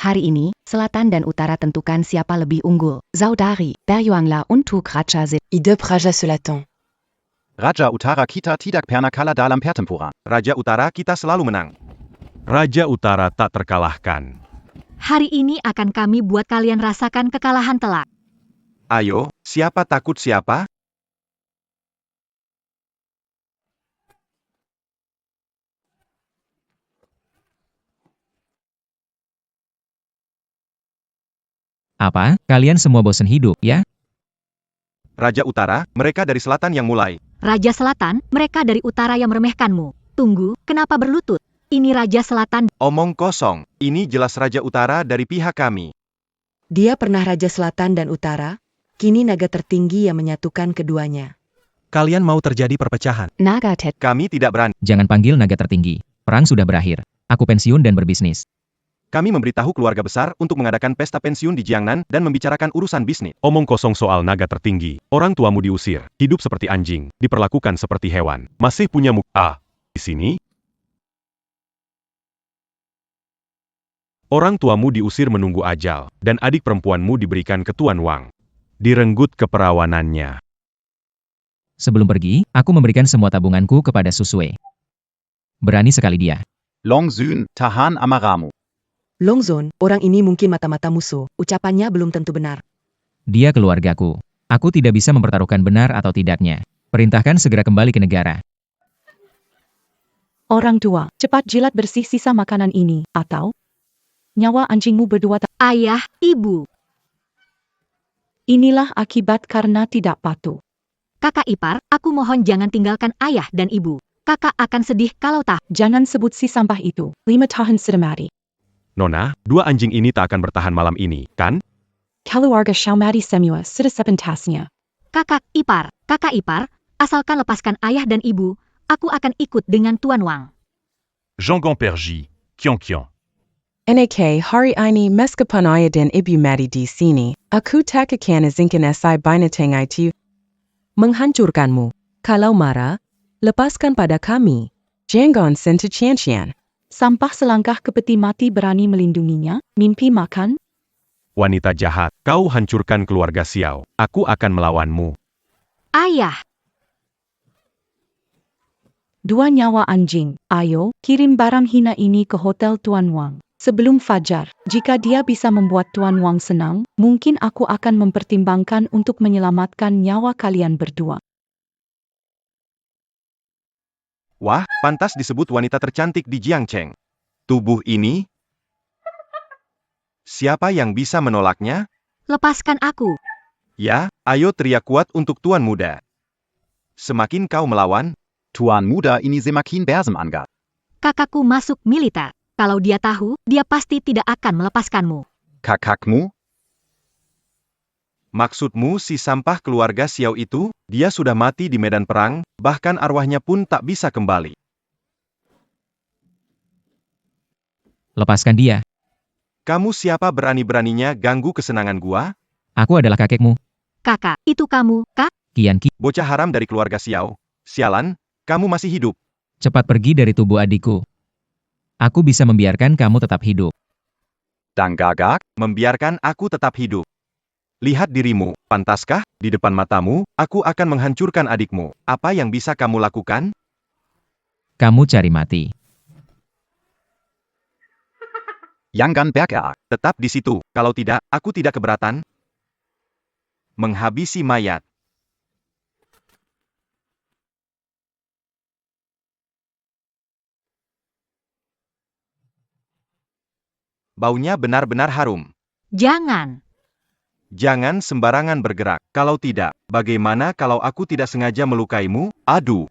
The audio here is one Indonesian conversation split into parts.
Hari ini, selatan dan utara tentukan siapa lebih unggul. Saudari, berjuanglah untuk Raja Zit. Hidup Raja Selatan. Raja Utara kita tidak pernah kalah dalam pertempuran. Raja Utara kita selalu menang. Raja Utara tak terkalahkan. Hari ini akan kami buat kalian rasakan kekalahan telak. Ayo, siapa takut siapa? Apa? Kalian semua bosan hidup, ya? Raja Utara, mereka dari selatan yang mulai. Raja Selatan, mereka dari utara yang meremehkanmu. Tunggu, kenapa berlutut? Ini Raja Selatan. Omong kosong, ini jelas Raja Utara dari pihak kami. Dia pernah Raja Selatan dan Utara, kini naga tertinggi yang menyatukan keduanya. Kalian mau terjadi perpecahan. Naga Tet. Kami tidak berani. Jangan panggil naga tertinggi. Perang sudah berakhir. Aku pensiun dan berbisnis. Kami memberitahu keluarga besar untuk mengadakan pesta pensiun di Jiangnan dan membicarakan urusan bisnis. Omong kosong soal naga tertinggi. Orang tuamu diusir, hidup seperti anjing, diperlakukan seperti hewan. Masih punya muka. Di sini? Orang tuamu diusir menunggu ajal, dan adik perempuanmu diberikan ke Tuan Wang. Direnggut keperawanannya. Sebelum pergi, aku memberikan semua tabunganku kepada Susue. Berani sekali dia. Long Zun, tahan amarahmu. Longzon, orang ini mungkin mata-mata musuh, ucapannya belum tentu benar. Dia keluargaku. Aku tidak bisa mempertaruhkan benar atau tidaknya. Perintahkan segera kembali ke negara. Orang tua, cepat jilat bersih sisa makanan ini, atau nyawa anjingmu berdua. Ayah, ibu. Inilah akibat karena tidak patuh. Kakak ipar, aku mohon jangan tinggalkan ayah dan ibu. Kakak akan sedih kalau tak. Jangan sebut si sampah itu. 5 tahun sudah mati. Nona, dua anjing ini tak akan bertahan malam ini, kan? Keluarga Xiaomati semua sudah sepentasnya. Kakak ipar, asalkan lepaskan ayah dan ibu, aku akan ikut dengan Tuan Wang. Jean Perji, Kiong. NAK hari ini meskipun ayah dan ibu mati di sini, aku tak akan izinkan si binatang itu menghancurkanmu. Kalau marah, lepaskan pada kami. Jangan sentuh cian-cian. Sampah selangkah ke peti mati berani melindunginya, mimpi makan. Wanita jahat, kau hancurkan keluarga Xiao. Aku akan melawanmu. Ayah. 2 nyawa anjing, ayo, kirim barang hina ini ke Hotel Tuan Wang. Sebelum fajar, jika dia bisa membuat Tuan Wang senang, mungkin aku akan mempertimbangkan untuk menyelamatkan nyawa kalian berdua. Wah, pantas disebut wanita tercantik di Jiangcheng. Tubuh ini? Siapa yang bisa menolaknya? Lepaskan aku. Ya, ayo teriak kuat untuk Tuan Muda. Semakin kau melawan, Tuan Muda ini semakin bersemangat. Kakakku masuk militer. Kalau dia tahu, dia pasti tidak akan melepaskanmu. Kakakmu? Maksudmu si sampah keluarga Xiao itu, dia sudah mati di medan perang, bahkan arwahnya pun tak bisa kembali. Lepaskan dia. Kamu siapa berani-beraninya ganggu kesenangan gua? Aku adalah kakekmu. Kakak, itu kamu, Kak? Kian. Bocah haram dari keluarga Xiao. Sialan, kamu masih hidup. Cepat pergi dari tubuh adikku. Aku bisa membiarkan kamu tetap hidup. Dan gagak, membiarkan aku tetap hidup. Lihat dirimu, pantaskah, di depan matamu, aku akan menghancurkan adikmu. Apa yang bisa kamu lakukan? Kamu cari mati. Jangan bergerak, tetap di situ. Kalau tidak, aku tidak keberatan. Menghabisi mayat. Baunya benar-benar harum. Jangan. Jangan sembarangan bergerak. Kalau tidak, bagaimana kalau aku tidak sengaja melukaimu? Aduh.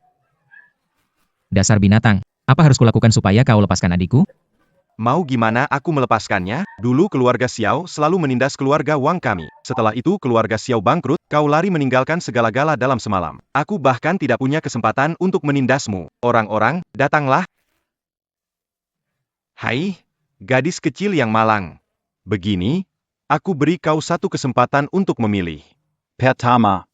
Dasar binatang. Apa harus kulakukan supaya kau lepaskan adikku? Mau gimana aku melepaskannya? Dulu keluarga Xiao selalu menindas keluarga Wang kami. Setelah itu keluarga Xiao bangkrut, kau lari meninggalkan segala-gala dalam semalam. Aku bahkan tidak punya kesempatan untuk menindasmu. Orang-orang, datanglah. Hai, gadis kecil yang malang. Begini, aku beri kau satu kesempatan untuk memilih. Pertama,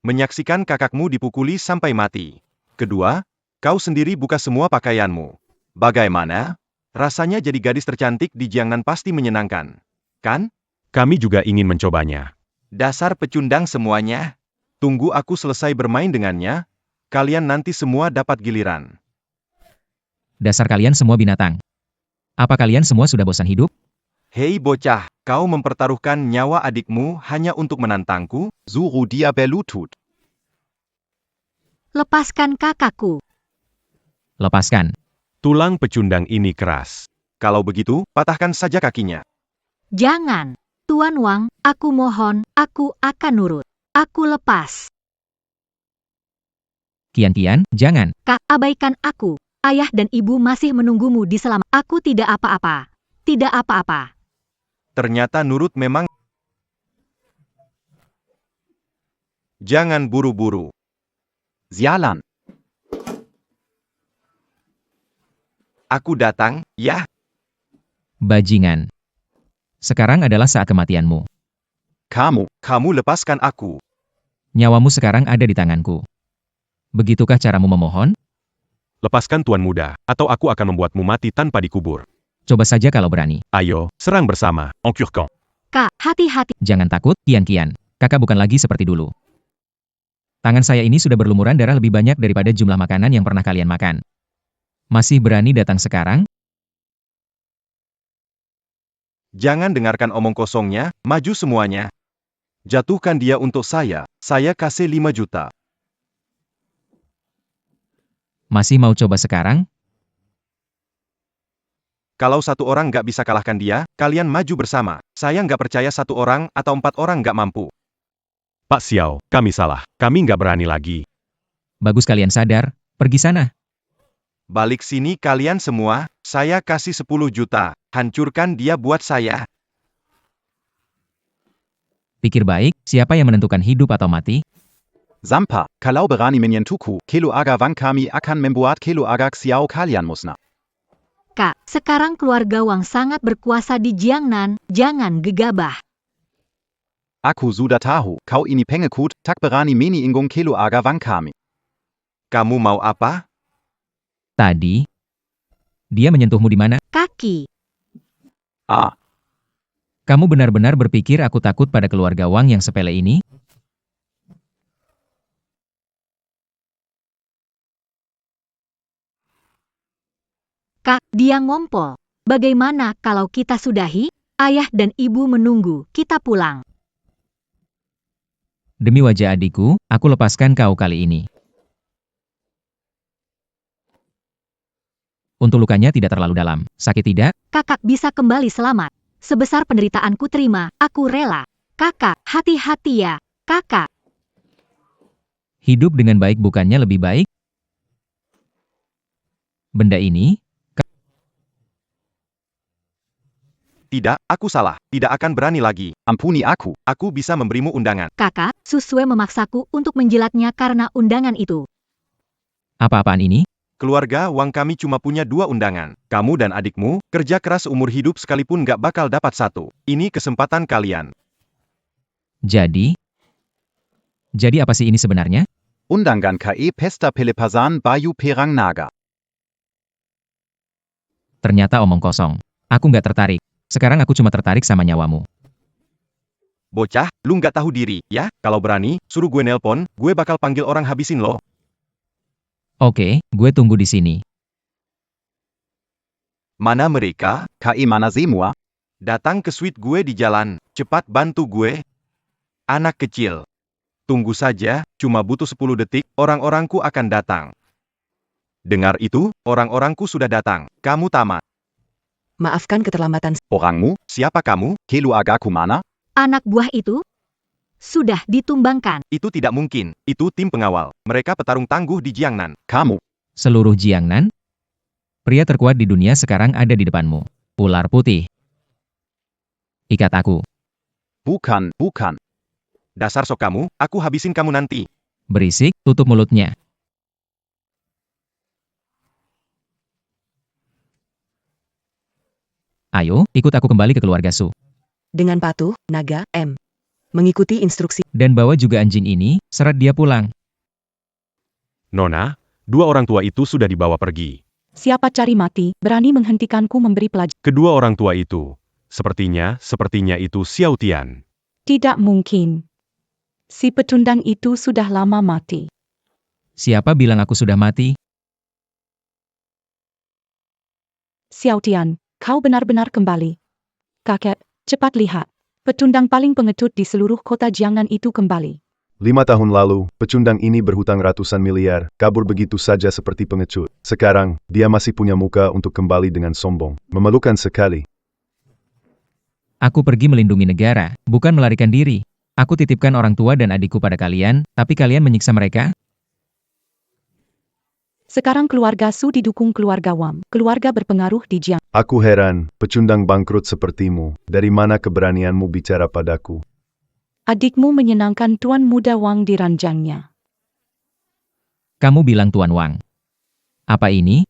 menyaksikan kakakmu dipukuli sampai mati. Kedua, kau sendiri buka semua pakaianmu. Bagaimana? Rasanya jadi gadis tercantik di Jiangnan pasti menyenangkan. Kan? Kami juga ingin mencobanya. Dasar pecundang semuanya. Tunggu aku selesai bermain dengannya. Kalian nanti semua dapat giliran. Dasar kalian semua binatang. Apa kalian semua sudah bosan hidup? Hei bocah, kau mempertaruhkan nyawa adikmu hanya untuk menantangku? Zuru dia belutut. Lepaskan kakakku. Lepaskan. Tulang pecundang ini keras. Kalau begitu, patahkan saja kakinya. Jangan. Tuan Wang, aku mohon, aku akan nurut. Aku lepas. Kian, jangan. Kak, abaikan aku. Ayah dan ibu masih menunggumu di selamat. Aku tidak apa-apa. Tidak apa-apa. Ternyata nurut memang. Jangan buru-buru. Sialan. Aku datang, ya. Bajingan. Sekarang adalah saat kematianmu. Kamu lepaskan aku. Nyawamu sekarang ada di tanganku. Begitukah caramu memohon? Lepaskan Tuan Muda, atau aku akan membuatmu mati tanpa dikubur. Coba saja kalau berani. Ayo, serang bersama, Encurcan. Kak, hati-hati. Jangan takut, Kian. Kakak bukan lagi seperti dulu. Tangan saya ini sudah berlumuran darah lebih banyak daripada jumlah makanan yang pernah kalian makan. Masih berani datang sekarang? Jangan dengarkan omong kosongnya, maju semuanya. Jatuhkan dia untuk saya kasih 5 juta. Masih mau coba sekarang? Kalau satu orang nggak bisa kalahkan dia, kalian maju bersama. Saya nggak percaya satu orang atau 4 orang nggak mampu. Pak Xiao, kami salah. Kami nggak berani lagi. Bagus kalian sadar. Pergi sana. Balik sini kalian semua, saya kasih 10 juta. Hancurkan dia buat saya. Pikir baik, siapa yang menentukan hidup atau mati? Zampa, kalau berani menyentuhku, kelo aga Wang kami akan membuat kelo aga Xiao kalian musnah. Kak, sekarang keluarga Wang sangat berkuasa di Jiangnan, jangan gegabah. Aku sudah tahu, kau ini pengekut, tak berani meni inggung kelo aga Wang kami. Kamu mau apa? Tadi, dia menyentuhmu di mana? Kaki. Kamu benar-benar berpikir aku takut pada keluarga Wang yang sepele ini? Kak, dia ngompol. Bagaimana kalau kita sudahi? Ayah dan ibu menunggu, kita pulang. Demi wajah adikku, aku lepaskan kau kali ini. Untuk lukanya tidak terlalu dalam. Sakit tidak? Kakak bisa kembali selamat. Sebesar penderitaanku terima, aku rela. Kakak, hati-hati ya. Kakak. Hidup dengan baik bukannya lebih baik? Benda ini? Tidak, aku salah. Tidak akan berani lagi. Ampuni aku. Aku bisa memberimu undangan. Kakak, Susue memaksaku untuk menjilatnya karena undangan itu. Apa-apaan ini? Keluarga Wang kami cuma punya 2 undangan. Kamu dan adikmu, kerja keras umur hidup sekalipun nggak bakal dapat 1. Ini kesempatan kalian. Jadi apa sih ini sebenarnya? Undangan KE Pesta Pelepasan Bayu Perang Naga. Ternyata omong kosong. Aku nggak tertarik. Sekarang aku cuma tertarik sama nyawamu. Bocah, lu nggak tahu diri, ya? Kalau berani, suruh gue nelpon, gue bakal panggil orang habisin lo. Oke, gue tunggu di sini. Mana mereka? KE mana semua? Datang ke suite gue di jalan. Cepat bantu gue. Anak kecil. Tunggu saja, cuma butuh 10 detik, orang-orangku akan datang. Dengar itu, orang-orangku sudah datang. Kamu tamat. Maafkan keterlambatan. Orangmu? Siapa kamu? Kelo agaku mana? Anak buah itu sudah ditumbangkan. Itu tidak mungkin. Itu tim pengawal. Mereka petarung tangguh di Jiangnan. Kamu. Seluruh Jiangnan? Pria terkuat di dunia sekarang ada di depanmu. Ular putih. Ikat aku. Bukan. Dasar sok kamu, aku habisin kamu nanti. Berisik, tutup mulutnya. Ayo, ikut aku kembali ke keluarga Su. Dengan patuh, naga, mengikuti instruksi. Dan bawa juga anjing ini, seret dia pulang. Nona, 2 orang tua itu sudah dibawa pergi. Siapa cari mati, berani menghentikanku memberi pelajaran? Kedua orang tua itu. Sepertinya itu Xiao Tian. Tidak mungkin. Si pecundang itu sudah lama mati. Siapa bilang aku sudah mati? Xiao Tian, kau benar-benar kembali. Kakek, cepat lihat. Pecundang paling pengecut di seluruh kota Jiangnan itu kembali. 5 tahun lalu, pecundang ini berhutang ratusan miliar, kabur begitu saja seperti pengecut. Sekarang, dia masih punya muka untuk kembali dengan sombong. Memalukan sekali. Aku pergi melindungi negara, bukan melarikan diri. Aku titipkan orang tua dan adikku pada kalian, tapi kalian menyiksa mereka? Sekarang keluarga Su didukung keluarga Wang, keluarga berpengaruh di Jiang. Aku heran, pecundang bangkrut sepertimu, dari mana keberanianmu bicara padaku? Adikmu menyenangkan Tuan Muda Wang di ranjangnya. Kamu bilang Tuan Wang. Apa ini?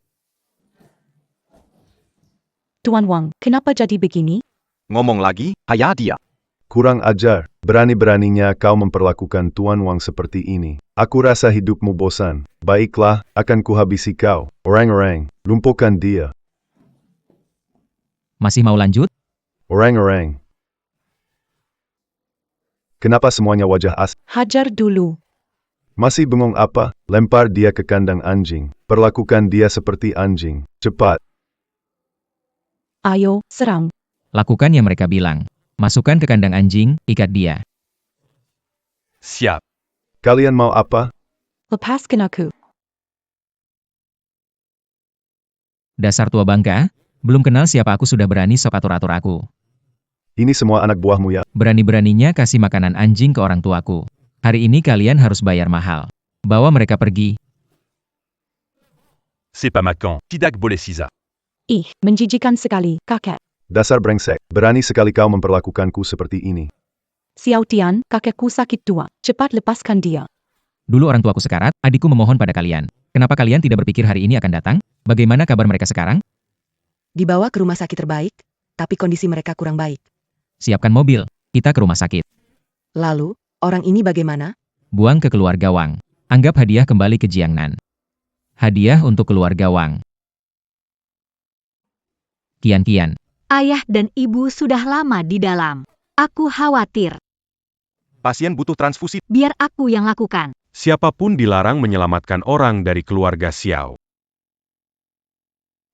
Tuan Wang, kenapa jadi begini? Ngomong lagi? Haya dia. Kurang ajar, berani-beraninya kau memperlakukan Tuan Wang seperti ini. Aku rasa hidupmu bosan. Baiklah, akan kuhabisi kau. Orang-orang, lumpuhkan dia. Masih mau lanjut? Orang-orang. Kenapa semuanya wajah asing? Hajar dulu. Masih bengong apa? Lempar dia ke kandang anjing. Perlakukan dia seperti anjing. Cepat. Ayo, serang. Lakukan yang mereka bilang. Masukkan ke kandang anjing, ikat dia. Siap. Kalian mau apa? Lepaskan aku. Dasar tua bangka, belum kenal siapa aku sudah berani sok atur-atur aku. Ini semua anak buahmu ya? Berani-beraninya kasih makanan anjing ke orang tuaku. Hari ini kalian harus bayar mahal. Bawa mereka pergi. C'est pas macan. Tidak boleh sisa. Ih, menjijikan sekali, kakek. Dasar brengsek, berani sekali kau memperlakukanku seperti ini. Xiao Tian, kakekku sakit tua. Cepat lepaskan dia. Dulu orang tuaku sekarat, adikku memohon pada kalian. Kenapa kalian tidak berpikir hari ini akan datang? Bagaimana kabar mereka sekarang? Dibawa ke rumah sakit terbaik, tapi kondisi mereka kurang baik. Siapkan mobil, kita ke rumah sakit. Lalu, orang ini bagaimana? Buang ke keluarga Wang. Anggap hadiah kembali ke Jiangnan. Hadiah untuk keluarga Wang. Kian-kian. Ayah dan ibu sudah lama di dalam. Aku khawatir. Pasien butuh transfusi. Biar aku yang lakukan. Siapapun dilarang menyelamatkan orang dari keluarga Xiao.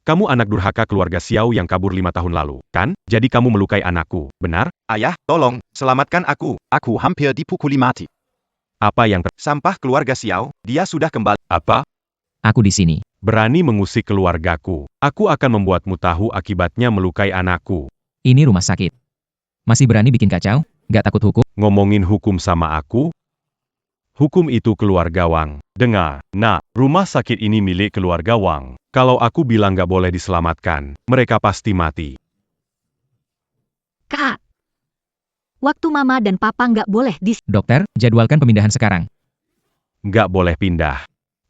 Kamu anak durhaka keluarga Xiao yang kabur 5 tahun lalu, kan? Jadi kamu melukai anakku, benar? Ayah, tolong, selamatkan aku. Aku hampir dipukuli mati. Apa yang Sampah keluarga Xiao, dia sudah kembali. Apa? Aku di sini. Berani mengusik keluargaku. Aku akan membuatmu tahu akibatnya melukai anakku. Ini rumah sakit. Masih berani bikin kacau? Gak takut hukum? Ngomongin hukum sama aku? Hukum itu keluarga Wang. Dengar, nak, rumah sakit ini milik keluarga Wang. Kalau aku bilang gak boleh diselamatkan, mereka pasti mati. Kak. Waktu mama dan papa nggak boleh di... Dokter, jadwalkan pemindahan sekarang. Gak boleh pindah.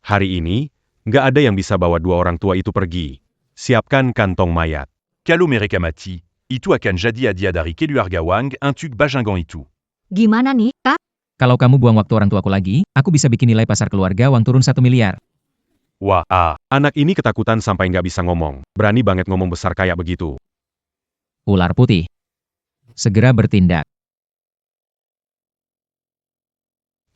Hari ini, gak ada yang bisa bawa 2 orang tua itu pergi. Siapkan kantong mayat. Kalo mereka mati, itu akan jadi hadiah dari keluarga Wang untuk Bajingan itu. Gimana nih, Kak? Kalau kamu buang waktu orang tuaku lagi, aku bisa bikin nilai pasar keluarga Wang turun 1 miliar. Wah, anak ini ketakutan sampai nggak bisa ngomong. Berani banget ngomong besar kayak begitu. Ular putih. Segera bertindak.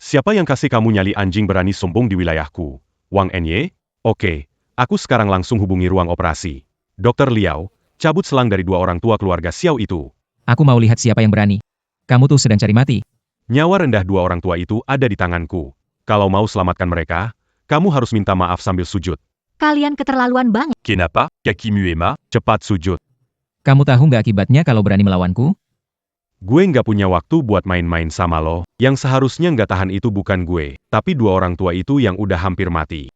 Siapa yang kasih kamu nyali anjing berani sombong di wilayahku? Wang Enye? Oke, aku sekarang langsung hubungi ruang operasi. Dokter Liao, cabut selang dari 2 orang tua keluarga Xiao itu. Aku mau lihat siapa yang berani. Kamu tuh sedang cari mati. Nyawa rendah 2 orang tua itu ada di tanganku. Kalau mau selamatkan mereka, kamu harus minta maaf sambil sujud. Kalian keterlaluan banget. Kenapa, Kaki Muema? Cepat sujud. Kamu tahu nggak akibatnya kalau berani melawanku? Gue nggak punya waktu buat main-main sama lo. Yang seharusnya nggak tahan itu bukan gue, tapi 2 orang tua itu yang udah hampir mati.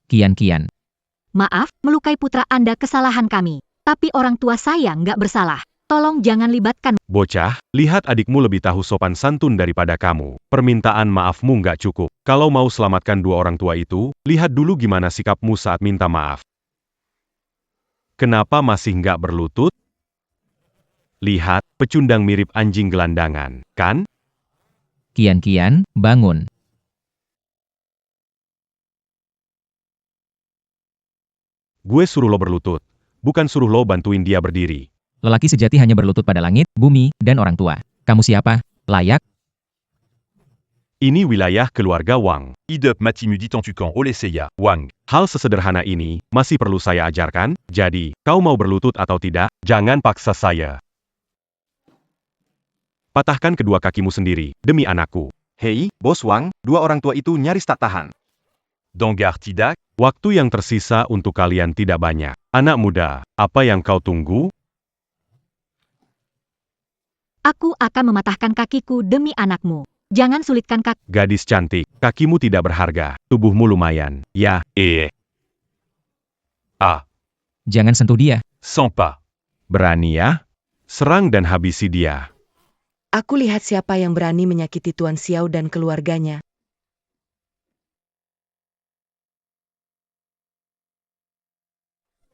Kian-kian. Maaf, melukai putra Anda kesalahan kami. Tapi orang tua saya nggak bersalah. Tolong jangan libatkan. Bocah, lihat adikmu lebih tahu sopan santun daripada kamu. Permintaan maafmu nggak cukup. Kalau mau selamatkan 2 orang tua itu, lihat dulu gimana sikapmu saat minta maaf. Kenapa masih nggak berlutut? Lihat, pecundang mirip anjing gelandangan, kan? Kian-kian, bangun. Gue suruh lo berlutut, bukan suruh lo bantuin dia berdiri. Lelaki sejati hanya berlutut pada langit, bumi, dan orang tua. Kamu siapa? Layak? Ini wilayah keluarga Wang. Idep matimu ditantukan oleh saya, Wang. Hal sesederhana ini masih perlu saya ajarkan, jadi, kau mau berlutut atau tidak, jangan paksa saya. Patahkan kedua kakimu sendiri, demi anakku. Hei, Bos Wang, dua orang tua itu nyaris tak tahan. Donggar tidak? Waktu yang tersisa untuk kalian tidak banyak. Anak muda, apa yang kau tunggu? Aku akan mematahkan kakiku demi anakmu. Jangan sulitkan kaki. Gadis cantik, kakimu tidak berharga, tubuhmu lumayan. Ya, Ah, Jangan sentuh dia. sans pas. berani ya? Serang dan habisi dia. Aku lihat siapa yang berani menyakiti Tuan Xiao dan keluarganya.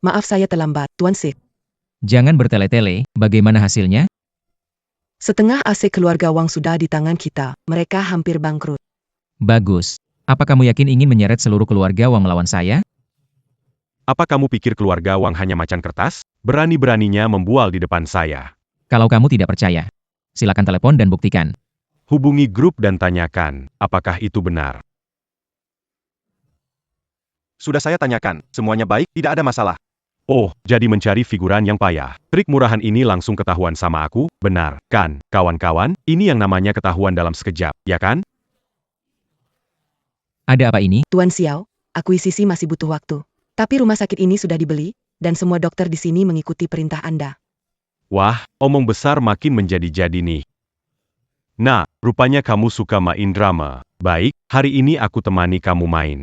Maaf saya terlambat, Tuan Sik. Jangan bertele-tele, bagaimana hasilnya? Setengah aset keluarga Wang sudah di tangan kita. Mereka hampir bangkrut. Bagus. Apa kamu yakin ingin menyeret seluruh keluarga Wang melawan saya? Apa kamu pikir keluarga Wang hanya macan kertas? Berani-beraninya membual di depan saya. Kalau kamu tidak percaya, silakan telepon dan buktikan. Hubungi grup dan tanyakan, apakah itu benar. Sudah saya tanyakan, semuanya baik, tidak ada masalah. Oh, jadi mencari figuran yang payah. Trik murahan ini langsung ketahuan sama aku, benar, kan? Kawan-kawan, ini yang namanya ketahuan dalam sekejap, ya kan? Ada apa ini? Tuan Xiao, akuisisi masih butuh waktu. Tapi rumah sakit ini sudah dibeli, dan semua dokter di sini mengikuti perintah Anda. Wah, omong besar makin menjadi-jadi nih. Nah, rupanya kamu suka main drama. Baik, hari ini aku temani kamu main.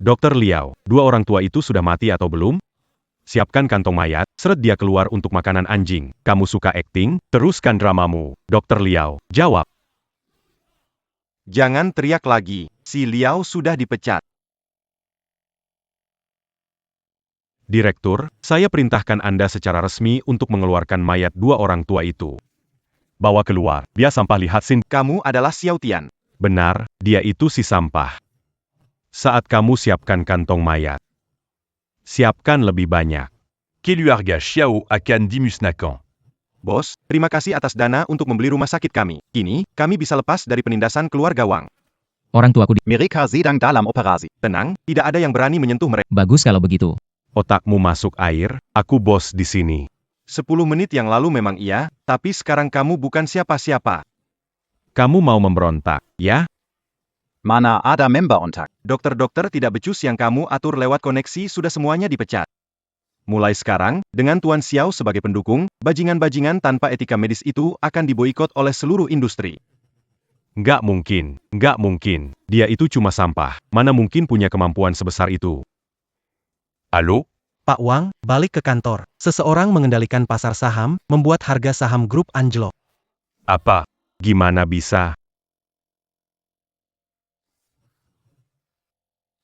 Dokter Liao, dua orang tua itu sudah mati atau belum? Siapkan kantong mayat, seret dia keluar untuk makanan anjing. Kamu suka akting? Teruskan dramamu. Dokter Liao, jawab. Jangan teriak lagi, si Liao sudah dipecat. Direktur, saya perintahkan Anda secara resmi untuk mengeluarkan mayat dua orang tua itu. Bawa keluar, biar sampah lihat sin. Kamu adalah Xiao Tian. Benar, dia itu si sampah. Saat kamu siapkan kantong mayat, siapkan lebih banyak. Keluarga Xiao akan dimusnahkan. Bos, terima kasih atas dana untuk membeli rumah sakit kami. Kini, kami bisa lepas dari penindasan keluarga Wang. Orang tuaku Mereka sedang dalam operasi. Tenang, tidak ada yang berani menyentuh mereka. Bagus kalau begitu. Otakmu masuk air, aku bos di sini. 10 menit yang lalu memang iya, tapi sekarang kamu bukan siapa-siapa. Kamu mau memberontak, ya? Mana ada member ontak. Dokter-dokter tidak becus yang kamu atur lewat koneksi sudah semuanya dipecat. Mulai sekarang, dengan Tuan Xiao sebagai pendukung, bajingan-bajingan tanpa etika medis itu akan diboikot oleh seluruh industri. Nggak mungkin. Dia itu cuma sampah. Mana mungkin punya kemampuan sebesar itu? Halo? Pak Wang, balik ke kantor. Seseorang mengendalikan pasar saham, membuat harga saham grup anjlok. Apa? Gimana bisa?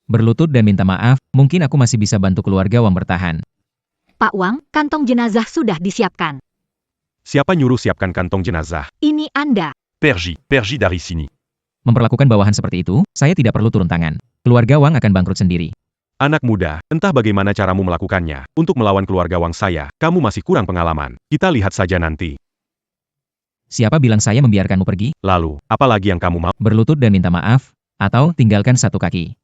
Berlutut dan minta maaf, mungkin aku masih bisa bantu keluarga Wang bertahan. Pak Wang, kantong jenazah sudah disiapkan. Siapa nyuruh siapkan kantong jenazah? Ini Anda. Pergi dari sini. Memperlakukan bawahan seperti itu, saya tidak perlu turun tangan. Keluarga Wang akan bangkrut sendiri. Anak muda, entah bagaimana caramu melakukannya. Untuk melawan keluarga Wang saya, kamu masih kurang pengalaman. Kita lihat saja nanti. Siapa bilang saya membiarkanmu pergi? Lalu, apa lagi yang kamu mau? Berlutut dan minta maaf, atau tinggalkan satu kaki.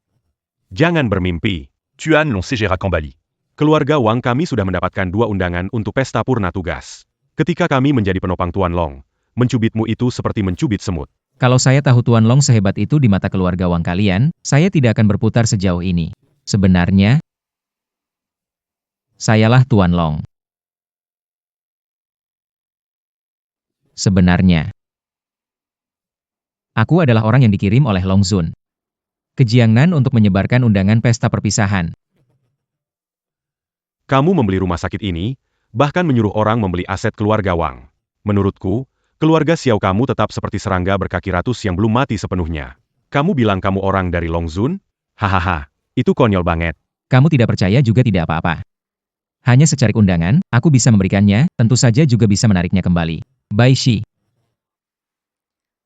Jangan bermimpi. Tuan Long Segera kembali. Keluarga Wang kami sudah mendapatkan 2 undangan untuk pesta purna tugas. Ketika kami menjadi penopang Tuan Long, mencubitmu itu seperti mencubit semut. Kalau saya tahu Tuan Long sehebat itu di mata keluarga Wang kalian, saya tidak akan berputar sejauh ini. Sebenarnya, sayalah Tuan Long. Sebenarnya, aku adalah orang yang dikirim oleh Long Zun ke Jiangnan untuk menyebarkan undangan pesta perpisahan. Kamu membeli rumah sakit ini, bahkan menyuruh orang membeli aset keluarga Wang. Menurutku, keluarga Xiao kamu tetap seperti serangga berkaki ratus yang belum mati sepenuhnya. Kamu bilang kamu orang dari Long Zun? Hahaha, itu konyol banget. Kamu tidak percaya juga tidak apa-apa. Hanya secarik undangan, aku bisa memberikannya, tentu saja juga bisa menariknya kembali. Bai Shi.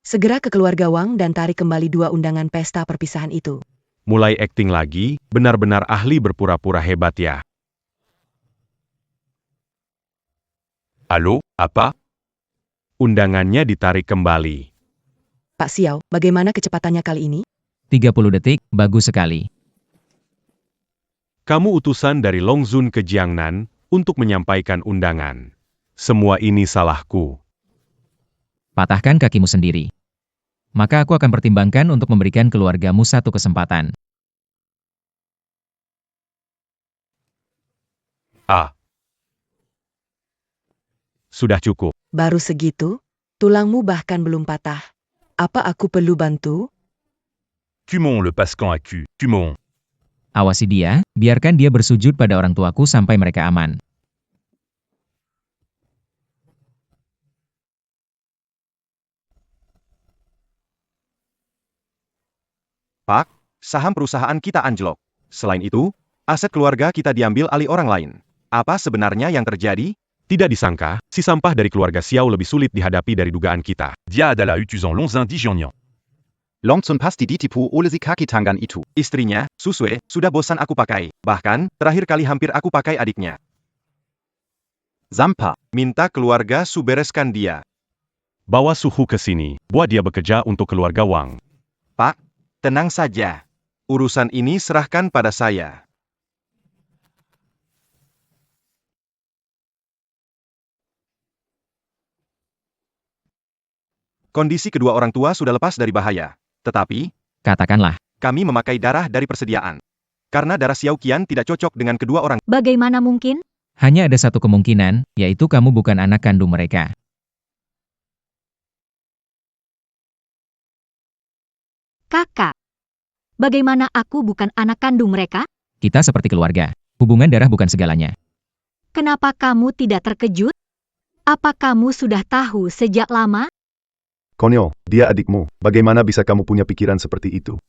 Segera ke keluarga Wang dan tarik kembali 2 undangan pesta perpisahan itu. mulai akting lagi, benar-benar ahli berpura-pura hebat ya. Halo, apa? Undangannya ditarik kembali. Pak Xiao, bagaimana kecepatannya kali ini? 30 detik, bagus sekali. Kamu utusan dari Longzun ke Jiangnan untuk menyampaikan undangan. Semua ini salahku. Patahkan kakimu sendiri. Maka aku akan pertimbangkan untuk memberikan keluargamu satu kesempatan. Ah, Sudah cukup. Baru segitu? Tulangmu bahkan belum patah. Apa aku perlu bantu? Cumon le Pascan à cul, Cumon. Awasi dia, biarkan dia bersujud pada orang tuaku sampai mereka aman. Pak, saham perusahaan kita anjlok. Selain itu, aset keluarga kita diambil alih orang lain. Apa sebenarnya yang terjadi? Tidak disangka, si sampah dari keluarga Xiao lebih sulit dihadapi dari dugaan kita. Dia adalah utusan Lonzin di Jiangnan. Longzun pasti ditipu oleh si kaki tangan itu. Istrinya, Susue, sudah bosan aku pakai. Bahkan, terakhir kali hampir aku pakai adiknya. Zampa, Minta keluarga Su bereskan dia. Bawa Suhu ke sini, buat dia bekerja untuk keluarga Wang. Pak, tenang saja. Urusan ini serahkan pada saya. Kondisi kedua orang tua sudah lepas dari bahaya. Tetapi, Katakanlah, kami memakai darah dari persediaan. Karena darah Xiao Qian tidak cocok dengan kedua orang. Bagaimana mungkin? hanya ada satu kemungkinan, yaitu kamu bukan anak kandung mereka. Kakak. Bagaimana aku bukan anak kandung mereka? Kita seperti keluarga. Hubungan darah bukan segalanya. Kenapa kamu tidak terkejut? Apa kamu sudah tahu sejak lama? Konyol, dia adikmu. Bagaimana bisa kamu punya pikiran seperti itu?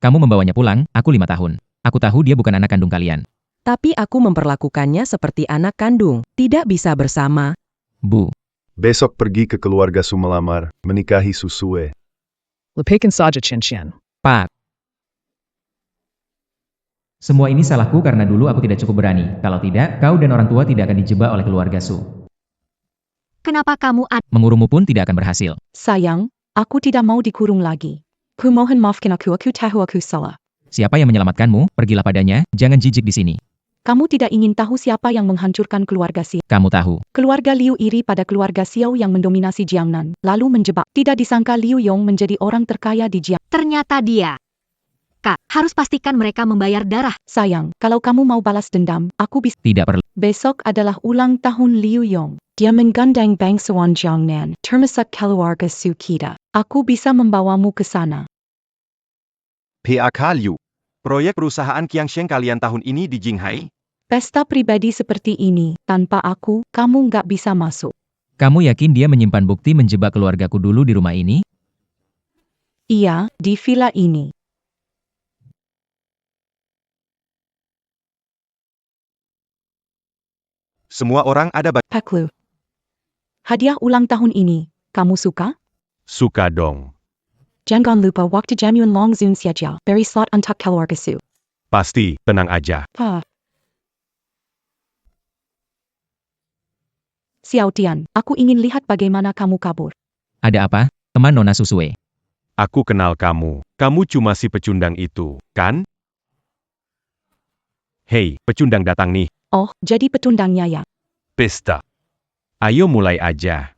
Kamu membawanya pulang, aku 5 tahun. Aku tahu dia bukan anak kandung kalian. Tapi aku memperlakukannya seperti anak kandung. Tidak bisa bersama. Bu, Besok pergi ke keluarga Su melamar, menikahi Susue. Lepakan saja Chen. Pak. Semua ini salahku karena dulu aku tidak cukup berani. Kalau tidak, kau dan orang tua tidak akan dijebak oleh keluarga Su. Kenapa kamu Mengurungmu pun tidak akan berhasil. Sayang, aku tidak mau dikurung lagi. Kumohon maafkan aku tahu aku salah. Siapa yang menyelamatkanmu, pergilah padanya, jangan jijik di sini. Kamu tidak ingin tahu siapa yang menghancurkan keluarga Xiao. Kamu tahu. Keluarga Liu iri pada keluarga Xiao yang mendominasi Jiangnan, lalu menjebak. Tidak disangka Liu Yong menjadi orang terkaya di Jiangnan. Ternyata dia. Kak, harus pastikan mereka membayar darah. Sayang, kalau kamu mau balas dendam, aku bisa. Tidak perlu. Besok adalah ulang tahun Liu Yong. Dia menggandeng bangsawan Jiangnan, termasuk keluarga Su kita. Aku bisa membawamu ke sana. PAK Liu. Proyek perusahaan Qiangsheng kalian tahun ini di Jinghai? Pesta pribadi seperti ini, tanpa aku, kamu nggak bisa masuk. Kamu yakin dia menyimpan bukti menjebak keluargaku dulu di rumah ini? Iya, di villa ini. Semua orang ada Paklu. Hadiah ulang tahun ini, kamu suka? Suka dong. Jangan lupa waktu jamuan Longzun saja, beri slot untuk keluarga Su. Pasti, tenang aja. Xiao Tian, aku ingin lihat bagaimana kamu kabur. Ada apa, teman Nona Susue? Aku kenal kamu. Kamu cuma si pecundang itu, kan? Hei, pecundang datang nih. Oh, jadi petundangnya ya. Pesta. Ayo mulai aja.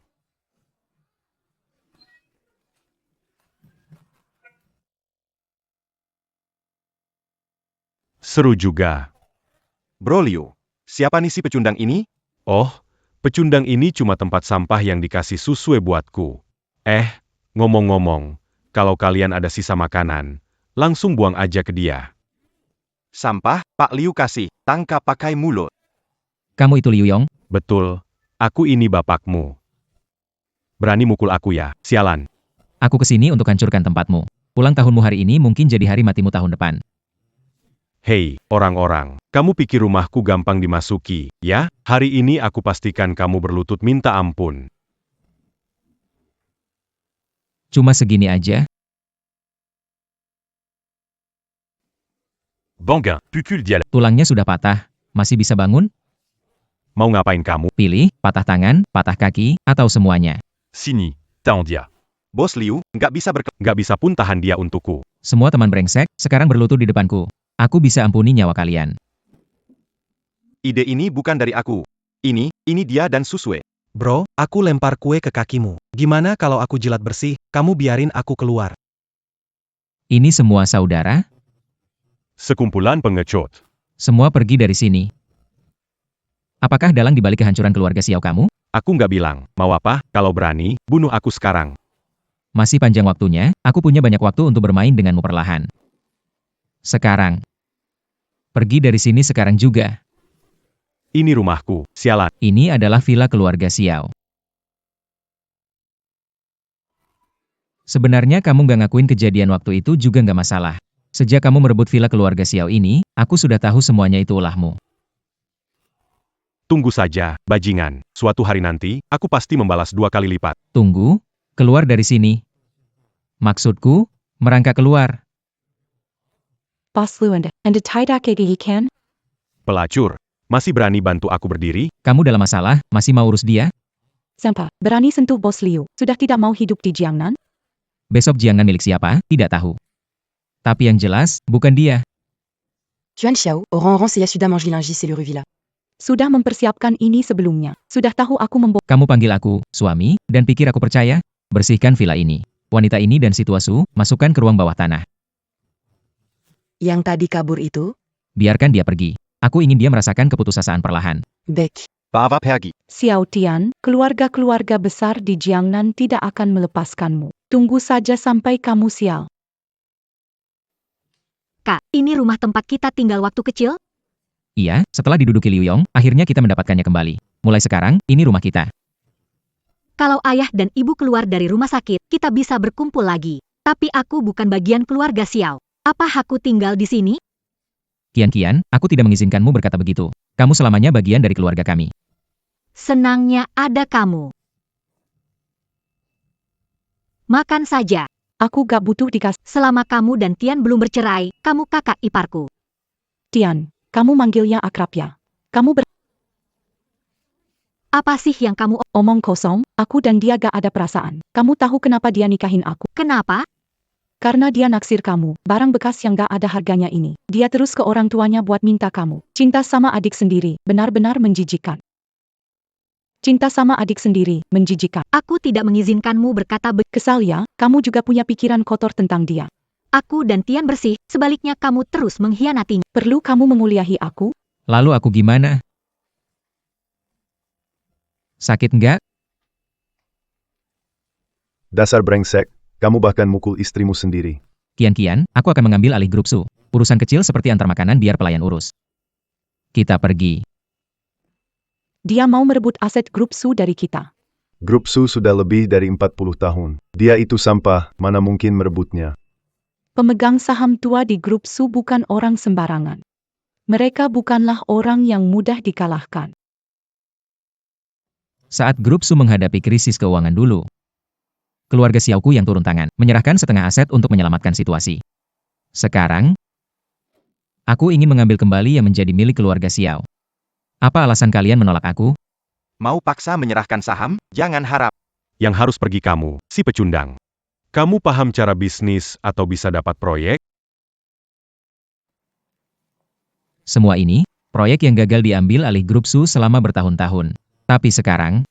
Seru juga. Bro Liu, siapa nih si pecundang ini? Oh, pecundang ini cuma tempat sampah yang dikasih Susue buatku. Ngomong-ngomong, kalau kalian ada sisa makanan, langsung buang aja ke dia. Sampah, Pak Liu kasih, tangkap pakai mulut. Kamu itu Liu Yong? Betul, aku ini bapakmu. Berani mukul aku ya, sialan. Aku kesini untuk hancurkan tempatmu. Ulang tahunmu hari ini mungkin jadi hari matimu tahun depan. Hei, orang-orang, kamu pikir rumahku gampang dimasuki, ya? Hari ini aku pastikan kamu berlutut minta ampun. Cuma segini aja? Banguin, Pucul dit à la... Tulangnya sudah patah, masih bisa bangun? Mau ngapain kamu? Pilih, patah tangan, patah kaki, atau semuanya. Sini, Taondia. Bos Liu, nggak bisa pun tahan dia untukku. Semua teman brengsek, sekarang berlutut di depanku. Aku bisa ampuni nyawa kalian. Ide ini bukan dari aku. Ini dia dan Susue. Bro, aku lempar kue ke kakimu. Gimana kalau aku jilat bersih, kamu biarin aku keluar. Ini semua saudara? Sekumpulan pengecut. Semua pergi dari sini. Apakah dalang dibalik kehancuran keluarga Xiao kamu? Aku nggak bilang, mau apa, kalau berani, bunuh aku sekarang. Masih panjang waktunya, aku punya banyak waktu untuk bermain denganmu perlahan. Sekarang. Pergi dari sini sekarang juga. Ini rumahku, sialan. Ini adalah villa keluarga Xiao. Sebenarnya kamu nggak ngakuin kejadian waktu itu juga nggak masalah. Sejak kamu merebut villa keluarga Xiao ini, aku sudah tahu semuanya itu ulahmu. Tunggu saja, bajingan. Suatu hari nanti, aku pasti membalas 2 kali lipat. Tunggu, keluar dari sini. Maksudku, merangkak keluar. Boss Liu and tidak ikan? Pelacur, masih berani bantu aku berdiri? Kamu dalam masalah, masih mau urus dia? Sampai, berani sentuh Bos Liu, sudah tidak mau hidup di Jiangnan? Besok Jiangnan milik siapa, tidak tahu. Tapi yang jelas, bukan dia. Juan Xiao, orang-orang sudah mengilangi seluruh villa. Sudah mempersiapkan ini sebelumnya. Sudah tahu aku Kamu panggil aku, suami, dan pikir aku percaya? Bersihkan villa ini. Wanita ini dan si Tua Su, masukkan ke ruang bawah tanah. Yang tadi kabur itu? Biarkan dia pergi. Aku ingin dia merasakan keputusasaan perlahan. Baik. Bawa pergi. Xiao Tian, keluarga-keluarga besar di Jiangnan tidak akan melepaskanmu. Tunggu saja sampai kamu sial. Kak, ini rumah tempat kita tinggal waktu kecil? Iya, setelah diduduki Liu Yong, akhirnya kita mendapatkannya kembali. Mulai sekarang, ini rumah kita. Kalau ayah dan ibu keluar dari rumah sakit, kita bisa berkumpul lagi. Tapi aku bukan bagian keluarga Xiao. Apa hakku tinggal di sini? Kian, aku tidak mengizinkanmu berkata begitu. Kamu selamanya bagian dari keluarga kami. Senangnya ada kamu. Makan saja. Aku gak butuh dikasih. Selama kamu dan Tian belum bercerai, kamu kakak iparku. Tian, kamu manggilnya akrab ya. Apa sih yang kamu omong kosong? Aku dan dia gak ada perasaan. Kamu tahu kenapa dia nikahin aku? Kenapa? Karena dia naksir kamu, barang bekas yang gak ada harganya ini. Dia terus ke orang tuanya buat minta kamu. Cinta sama adik sendiri, benar-benar menjijikan. Cinta sama adik sendiri, menjijikan. Aku tidak mengizinkanmu berkata Kesal ya, kamu juga punya pikiran kotor tentang dia. Aku dan Tian bersih, sebaliknya kamu terus mengkhianatinya. Perlu kamu menguliahi aku? Lalu aku gimana? Sakit enggak? Dasar brengsek, kamu bahkan mukul istrimu sendiri. Kian, aku akan mengambil alih grup Su. Urusan kecil seperti antar makanan biar pelayan urus. Kita pergi. Dia mau merebut aset grup Su dari kita. Grup Su sudah lebih dari 40 tahun. Dia itu sampah, mana mungkin merebutnya. Pemegang saham tua di grup Su bukan orang sembarangan. Mereka bukanlah orang yang mudah dikalahkan. Saat grup Su menghadapi krisis keuangan dulu, keluarga Xiaoku yang turun tangan, menyerahkan setengah aset untuk menyelamatkan situasi. Sekarang, aku ingin mengambil kembali yang menjadi milik keluarga Xiao. Apa alasan kalian menolak aku? Mau paksa menyerahkan saham? Jangan harap. Yang harus pergi kamu, si pecundang. Kamu paham cara bisnis atau bisa dapat proyek? Semua ini, proyek yang gagal diambil alih grup Su selama bertahun-tahun. Tapi sekarang,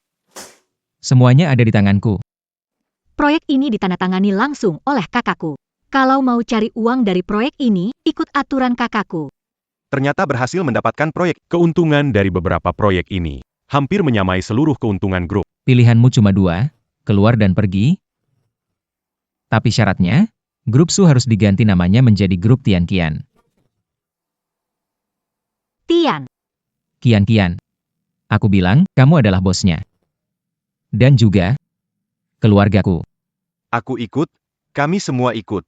semuanya ada di tanganku. Proyek ini ditandatangani langsung oleh kakakku. Kalau mau cari uang dari proyek ini, ikut aturan kakakku. Ternyata berhasil mendapatkan proyek. Keuntungan dari beberapa proyek ini hampir menyamai seluruh keuntungan grup. Pilihanmu cuma 2, keluar dan pergi. Tapi syaratnya, grup Su harus diganti namanya menjadi grup Tian. Tian. Kian. Aku bilang, kamu adalah bosnya. Dan juga, keluargaku. Aku ikut, kami semua ikut.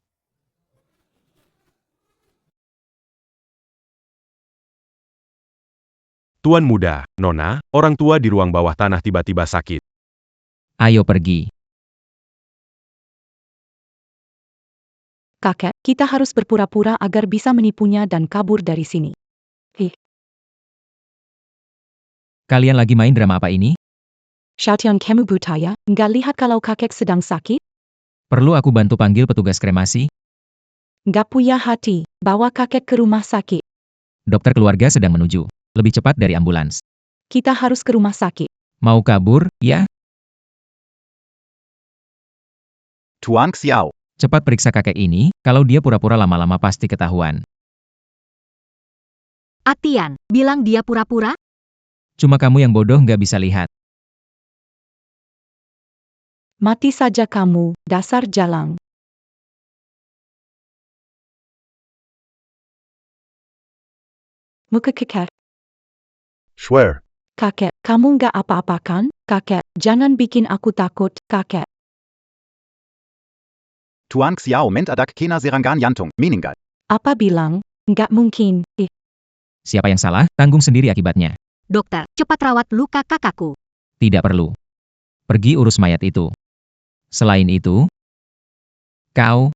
Tuan muda, Nona, orang tua di ruang bawah tanah tiba-tiba sakit. Ayo pergi. Kakek, kita harus berpura-pura agar bisa menipunya dan kabur dari sini. Kalian lagi main drama apa ini? Xiaotian kamu butaya, nggak lihat kalau kakek sedang sakit? Perlu aku bantu panggil petugas kremasi? Nggak punya hati, bawa kakek ke rumah sakit. Dokter keluarga sedang menuju. Lebih cepat dari ambulans. Kita harus ke rumah sakit. Mau kabur, ya? Tuan Xiao. Cepat periksa kakek ini, kalau dia pura-pura lama-lama pasti ketahuan. Atian, bilang dia pura-pura? Cuma kamu yang bodoh nggak bisa lihat. Mati saja kamu, dasar jalang. Muka kekar. Swear. Kakek, kamu nggak apa-apa kan? Kakek, jangan bikin aku takut, kakek. Tuan Xiao ment adak kena serangan jantung, meninggal. Apa bilang? Nggak mungkin. Siapa yang salah, tanggung sendiri akibatnya. Dokter, cepat rawat luka kakakku. Tidak perlu. Pergi urus mayat itu. Selain itu, kau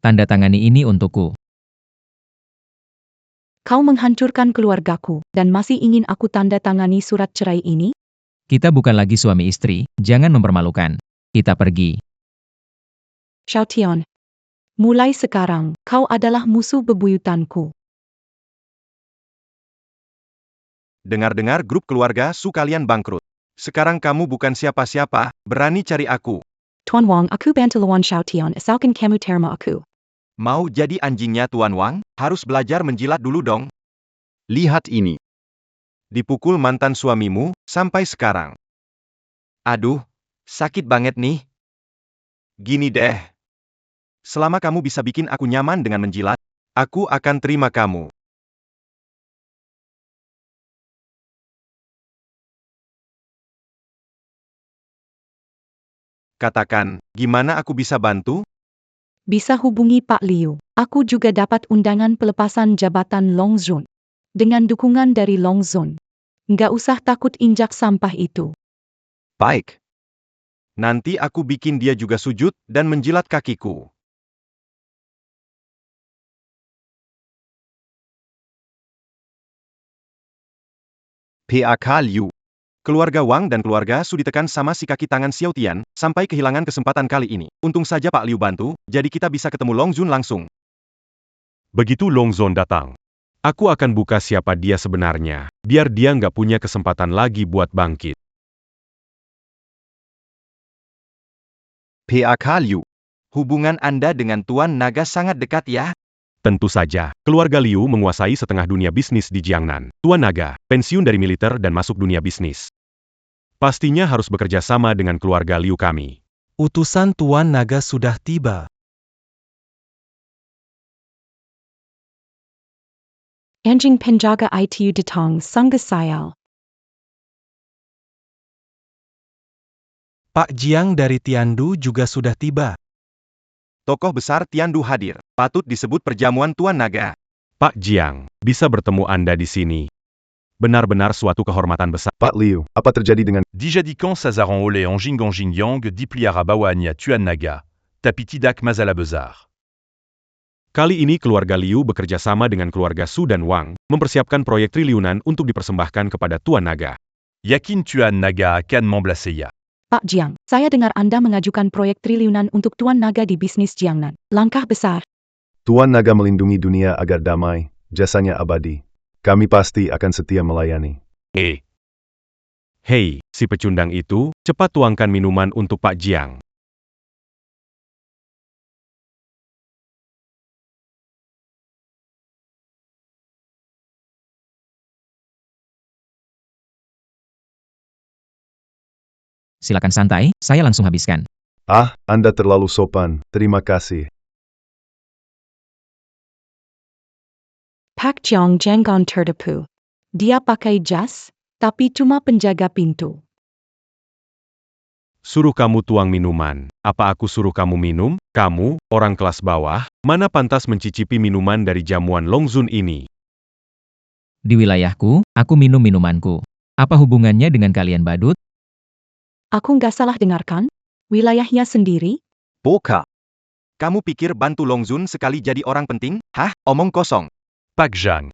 tanda tangani ini untukku. Kau menghancurkan keluargaku, dan masih ingin aku tanda tangani surat cerai ini? Kita bukan lagi suami istri, jangan mempermalukan. Kita pergi. Xiaotian. Mulai sekarang, kau adalah musuh bebuyutanku. Dengar-dengar grup keluarga Su kalian bangkrut. Sekarang kamu bukan siapa-siapa, berani cari aku. Tuan Wang, aku bantu lawan Xiaotian asalkan kamu terima aku. Mau jadi anjingnya Tuan Wang, harus belajar menjilat dulu dong. Lihat ini. Dipukul mantan suamimu, sampai sekarang. Aduh, sakit banget nih. Gini deh. Selama kamu bisa bikin aku nyaman dengan menjilat, aku akan terima kamu. Katakan, gimana aku bisa bantu? Bisa hubungi Pak Liu. Aku juga dapat undangan pelepasan jabatan Long Zun. Dengan dukungan dari Long Zun. Nggak usah takut injak sampah itu. Baik. Nanti aku bikin dia juga sujud dan menjilat kakiku. PAK Liu. Keluarga Wang dan keluarga Su ditekan sama si kaki tangan Xiao Tian, sampai kehilangan kesempatan kali ini. Untung saja Pak Liu bantu, jadi kita bisa ketemu Long Zun langsung. Begitu Long Zon datang, aku akan buka siapa dia sebenarnya, biar dia nggak punya kesempatan lagi buat bangkit. PAK Liu. Hubungan Anda dengan Tuan Naga sangat dekat ya? Tentu saja, keluarga Liu menguasai setengah dunia bisnis di Jiangnan. Tuan Naga, pensiun dari militer dan masuk dunia bisnis. Pastinya harus bekerja sama dengan keluarga Liu kami. Utusan Tuan Naga sudah tiba. Anjing penjaga ITU datang sangat sayal. Pak Jiang dari Tiandu juga sudah tiba. Tokoh besar Tiandu hadir. Patut disebut perjamuan Tuan Naga. Pak Jiang, bisa bertemu Anda di sini. Benar-benar suatu kehormatan besar. Pak Liu, apa terjadi dengan... Dijadikan Sazaran Olé Anjing Anjing Yang Dipliara Bawanya Tuan Naga. Tapitidak Mazala Bezar. Kali ini keluarga Liu bekerja sama dengan keluarga Su dan Wang, mempersiapkan proyek triliunan untuk dipersembahkan kepada Tuan Naga. Yakin Tuan Naga akan membelaseya. Pak Jiang, saya dengar Anda mengajukan proyek triliunan untuk Tuan Naga di bisnis Jiangnan. Langkah besar. Tuan Naga melindungi dunia agar damai, jasanya abadi. Kami pasti akan setia melayani. Hei, si pecundang itu, cepat tuangkan minuman untuk Pak Jiang. Silakan santai, saya langsung habiskan. Ah, Anda terlalu sopan, terima kasih. Pak Jiang jangan tertipu. Dia pakai jas, tapi cuma penjaga pintu. Suruh kamu tuang minuman. Apa aku suruh kamu minum? Kamu, orang kelas bawah, mana pantas mencicipi minuman dari jamuan Long Zun ini? Di wilayahku, aku minum minumanku. Apa hubungannya dengan kalian badut? Aku nggak salah dengarkan? Wilayahnya sendiri? Boka. Kamu pikir bantu Long Zun sekali jadi orang penting? Hah? Omong kosong. Pak Zhang.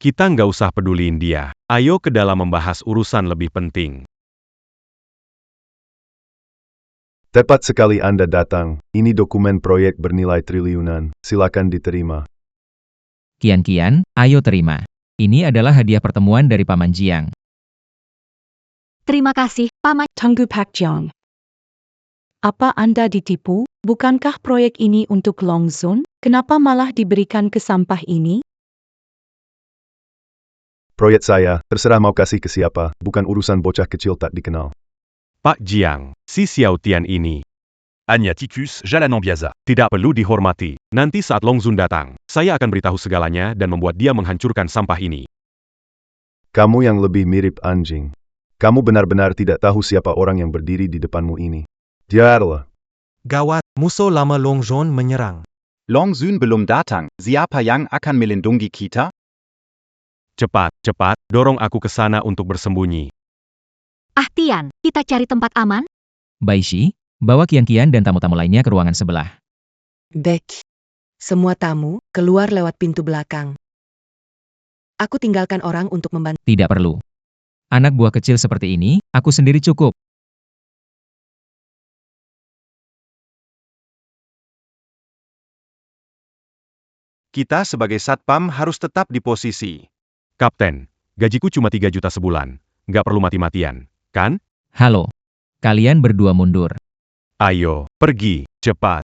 Kita nggak usah peduliin dia. Ayo ke dalam membahas urusan lebih penting. Tepat sekali Anda datang. Ini dokumen proyek bernilai triliunan. Silakan diterima. Kian, ayo terima. Ini adalah hadiah pertemuan dari Paman Jiang. Terima kasih, Paman. Tunggu Pak Jiang. Apa Anda ditipu? Bukankah proyek ini untuk Long Zun? Kenapa malah diberikan ke sampah ini? Proyek saya, terserah mau kasih ke siapa, bukan urusan bocah kecil tak dikenal. Pak Jiang, si Xiao Tian ini Anya Ticus Jalanan Biasa. tidak perlu dihormati. Nanti saat Long Zun datang, saya akan beritahu segalanya dan membuat dia menghancurkan sampah ini. Kamu yang lebih mirip anjing. Kamu benar-benar tidak tahu siapa orang yang berdiri di depanmu ini. Dia adalah. Gawat, musuh lama Long Zun menyerang. Long Zun belum datang. Siapa yang akan melindungi kita? Cepat, dorong aku ke sana untuk bersembunyi. Ah Tian, kita cari tempat aman? Baishi, bawa Kian dan tamu-tamu lainnya ke ruangan sebelah. Baik. Semua tamu, keluar lewat pintu belakang. Aku tinggalkan orang untuk membantu. Tidak perlu. Anak buah kecil seperti ini, aku sendiri cukup. Kita sebagai satpam harus tetap di posisi. Kapten, gajiku cuma 3 juta sebulan. Nggak perlu mati-matian, kan? Halo. Kalian berdua mundur. Ayo, pergi, cepat.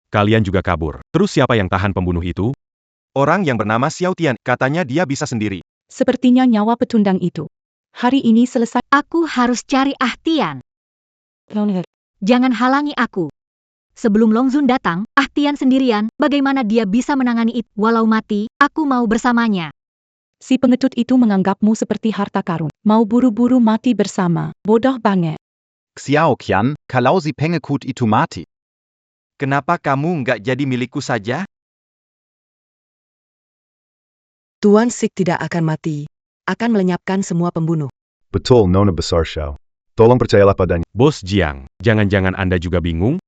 Kalian juga kabur. Terus siapa yang tahan pembunuh itu? Orang yang bernama Xiao Tian, katanya dia bisa sendiri. Sepertinya nyawa petundang itu. Hari ini selesai. Aku harus cari Ah Tian. Jangan halangi aku. Sebelum Long Zun datang, Ah Tian sendirian, bagaimana dia bisa menangani itu? Walau mati, aku mau bersamanya. Si pengecut itu menganggapmu seperti harta karun. Mau buru-buru mati bersama. Bodoh banget. Xiao Qian, kalau si pengekut itu mati. Kenapa kamu nggak jadi milikku saja? Tuan Sik tidak akan mati. Akan melenyapkan semua pembunuh. Betul Nona besar Xiao. Tolong percayalah padanya. Bos Jiang, jangan-jangan Anda juga bingung?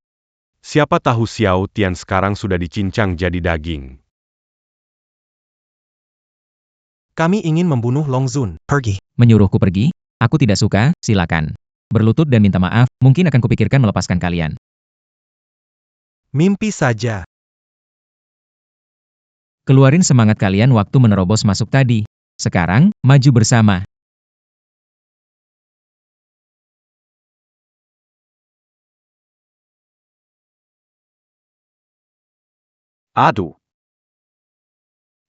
Siapa tahu Xiao Tian sekarang sudah dicincang jadi daging. Kami ingin membunuh Long Zun. Pergi. Menyuruhku pergi? Aku tidak suka, silakan. Berlutut dan minta maaf, mungkin akan kupikirkan melepaskan kalian. Mimpi saja. Keluarin semangat kalian waktu menerobos masuk tadi. Sekarang, maju bersama. Aduh.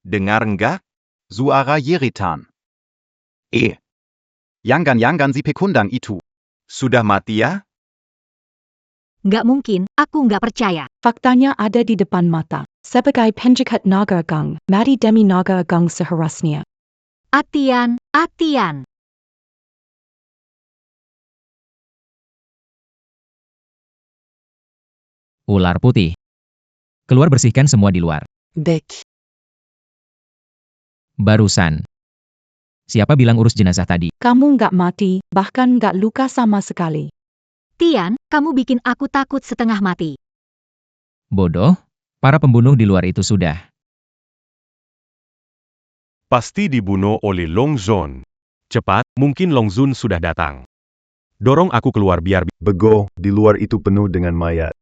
Dengar enggak? Suara Yeritan. Yangan si pekundang itu. Sudah mati ya? Nggak mungkin, aku nggak percaya. Faktanya ada di depan mata. Sebagai penjahat naga agang, mati demi naga agang seharusnya. Ah Tian, Ah Tian. Ular putih. Keluar bersihkan semua di luar. Baik. Barusan. Siapa bilang urus jenazah tadi? Kamu nggak mati, bahkan nggak luka sama sekali. Tian, kamu bikin aku takut setengah mati. Bodoh, para pembunuh di luar itu sudah. Pasti dibunuh oleh Long Zun. Cepat, mungkin Long Zun sudah datang. Dorong aku keluar biar... Bego, di luar itu penuh dengan mayat.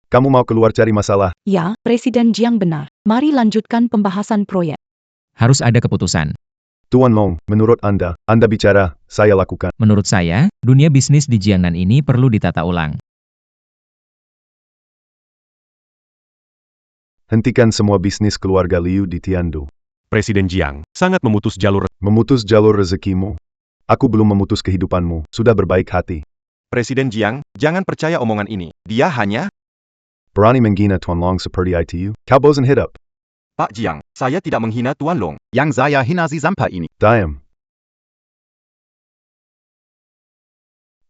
Kamu mau keluar cari masalah? Ya, Presiden Jiang benar. Mari lanjutkan pembahasan proyek. Harus ada keputusan. Tuan Long, menurut Anda bicara, saya lakukan. Menurut saya, dunia bisnis di Jiangnan ini perlu ditata ulang. Hentikan semua bisnis keluarga Liu di Tiandu. Presiden Jiang sangat memutus jalur... Memutus jalur rezekimu. Aku belum memutus kehidupanmu, sudah berbaik hati. Presiden Jiang, jangan percaya omongan ini. Dia hanya... Berani menghina Tuan Long seperti itu? Kau bosan hidup? Pak Jiang, saya tidak menghina Tuan Long. Yang saya hina si sampah ini. Diam.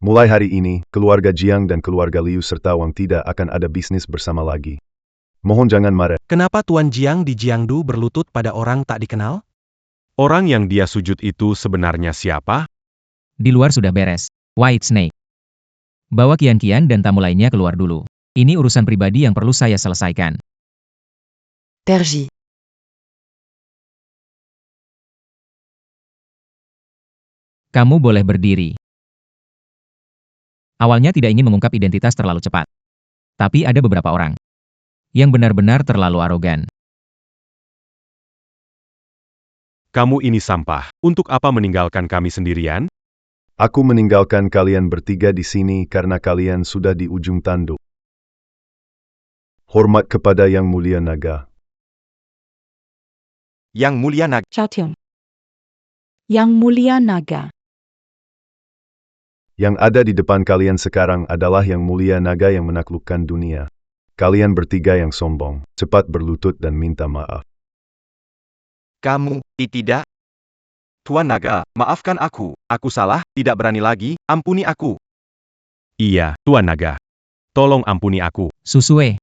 Mulai hari ini, keluarga Jiang dan keluarga Liu serta Wang tidak akan ada bisnis bersama lagi. Mohon jangan marah. Kenapa Tuan Jiang di Jiangdu berlutut pada orang tak dikenal? Orang yang dia sujud itu sebenarnya siapa? Di luar sudah beres. White Snake. Bawa Kian-Kian dan tamu lainnya keluar dulu. Ini urusan pribadi yang perlu saya selesaikan. Terji. Kamu boleh berdiri. Awalnya tidak ingin mengungkap identitas terlalu cepat. Tapi ada beberapa orang yang benar-benar terlalu arogan. Kamu ini sampah. Untuk apa meninggalkan kami sendirian? Aku meninggalkan kalian bertiga di sini karena kalian sudah di ujung tanduk. Hormat kepada Yang Mulia Naga. Yang Mulia Naga. Chaotiong. Yang Mulia Naga. Yang ada di depan kalian sekarang adalah Yang Mulia Naga yang menaklukkan dunia. Kalian bertiga yang sombong, cepat berlutut dan minta maaf. Kamu, tidak. Tuan Naga, maafkan aku. Aku salah, tidak berani lagi, ampuni aku. Iya, Tuan Naga. Tolong ampuni aku. Susue.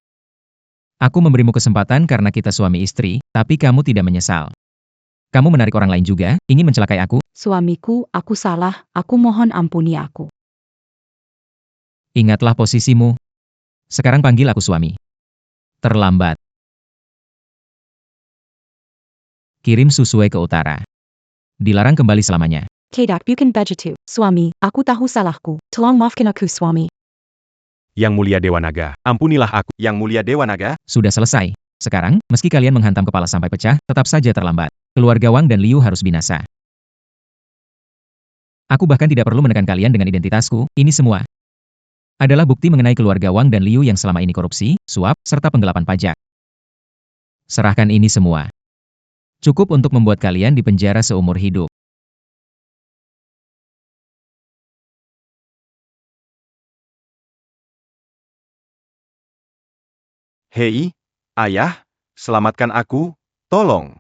Aku memberimu kesempatan karena kita suami istri, tapi kamu tidak menyesal. Kamu menarik orang lain juga, ingin mencelakai aku? Suamiku, aku salah, aku mohon ampuni aku. Ingatlah posisimu. Sekarang panggil aku suami. Terlambat. Kirim Susue ke utara. Dilarang kembali selamanya. Kedak bukan begitu, suami, aku tahu salahku. Tolong maafkan aku, suami. Yang Mulia Dewa Naga, ampunilah aku. Yang Mulia Dewa Naga. Sudah selesai. Sekarang, meski kalian menghantam kepala sampai pecah, tetap saja terlambat. Keluarga Wang dan Liu harus binasa. Aku bahkan tidak perlu menekan kalian dengan identitasku, ini semua adalah bukti mengenai keluarga Wang dan Liu yang selama ini korupsi, suap, serta penggelapan pajak. Serahkan ini semua. Cukup untuk membuat kalian dipenjara seumur hidup. Hei, ayah, selamatkan aku, tolong.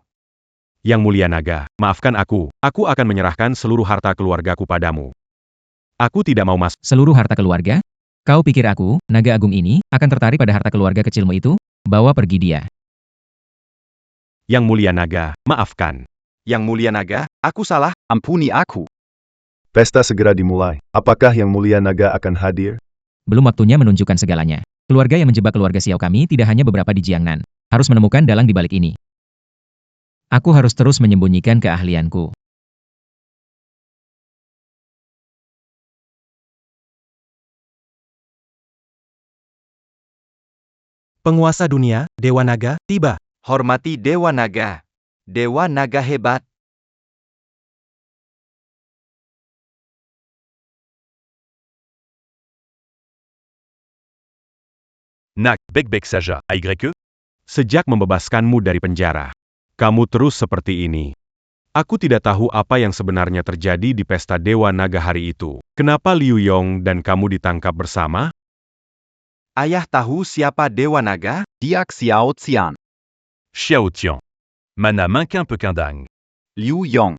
Yang Mulia Naga, maafkan aku akan menyerahkan seluruh harta keluargaku padamu. Aku tidak mau masuk. Seluruh harta keluarga? Kau pikir aku, Naga Agung ini, akan tertarik pada harta keluarga kecilmu itu? Bawa pergi dia. Yang Mulia Naga, maafkan. Yang Mulia Naga, aku salah, ampuni aku. Pesta segera dimulai. Apakah Yang Mulia Naga akan hadir? Belum waktunya menunjukkan segalanya. Keluarga yang menjebak keluarga Xiao kami tidak hanya beberapa di Jiangnan. Harus menemukan dalang di balik ini. Aku harus terus menyembunyikan keahlianku. Penguasa dunia, Dewa Naga, tiba. Hormati Dewa Naga. Dewa Naga hebat. Nak, Bek Saja, AYE? Sejak membebaskanmu dari penjara, kamu terus seperti ini. Aku tidak tahu apa yang sebenarnya terjadi di pesta Dewa Naga hari itu. Kenapa Liu Yong dan kamu ditangkap bersama? Ayah tahu siapa Dewa Naga? Dia Xiao Xian. Xiao Tian. Mana Minquin Pekindang. Liu Yong.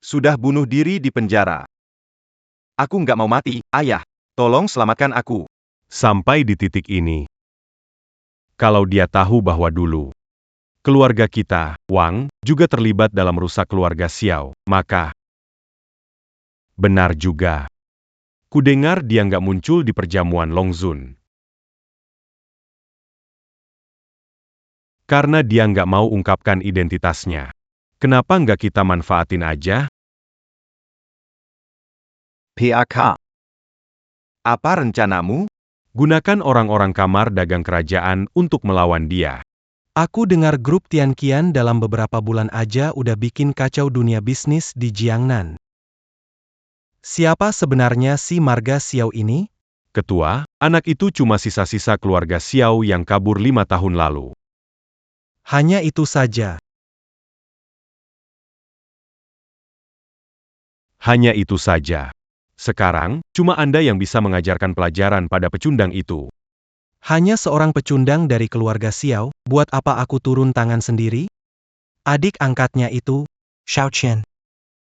Sudah bunuh diri di penjara. Aku nggak mau mati, ayah. Tolong selamatkan aku. Sampai di titik ini. Kalau dia tahu bahwa dulu keluarga kita, Wang, juga terlibat dalam rusak keluarga Xiao, maka benar juga. Kudengar dia nggak muncul di perjamuan Longzun. Karena dia nggak mau ungkapkan identitasnya. Kenapa nggak kita manfaatin aja? PAK. Apa rencanamu? Gunakan orang-orang kamar dagang kerajaan untuk melawan dia. Aku dengar grup Tianqian dalam beberapa bulan aja udah bikin kacau dunia bisnis di Jiangnan. Siapa sebenarnya si Marga Xiao ini? Ketua, anak itu cuma sisa-sisa keluarga Xiao yang kabur 5 tahun lalu. Hanya itu saja. Hanya itu saja. Sekarang, cuma Anda yang bisa mengajarkan pelajaran pada pecundang itu. Hanya seorang pecundang dari keluarga Xiao, buat apa aku turun tangan sendiri? Adik angkatnya itu, Xiao Chen.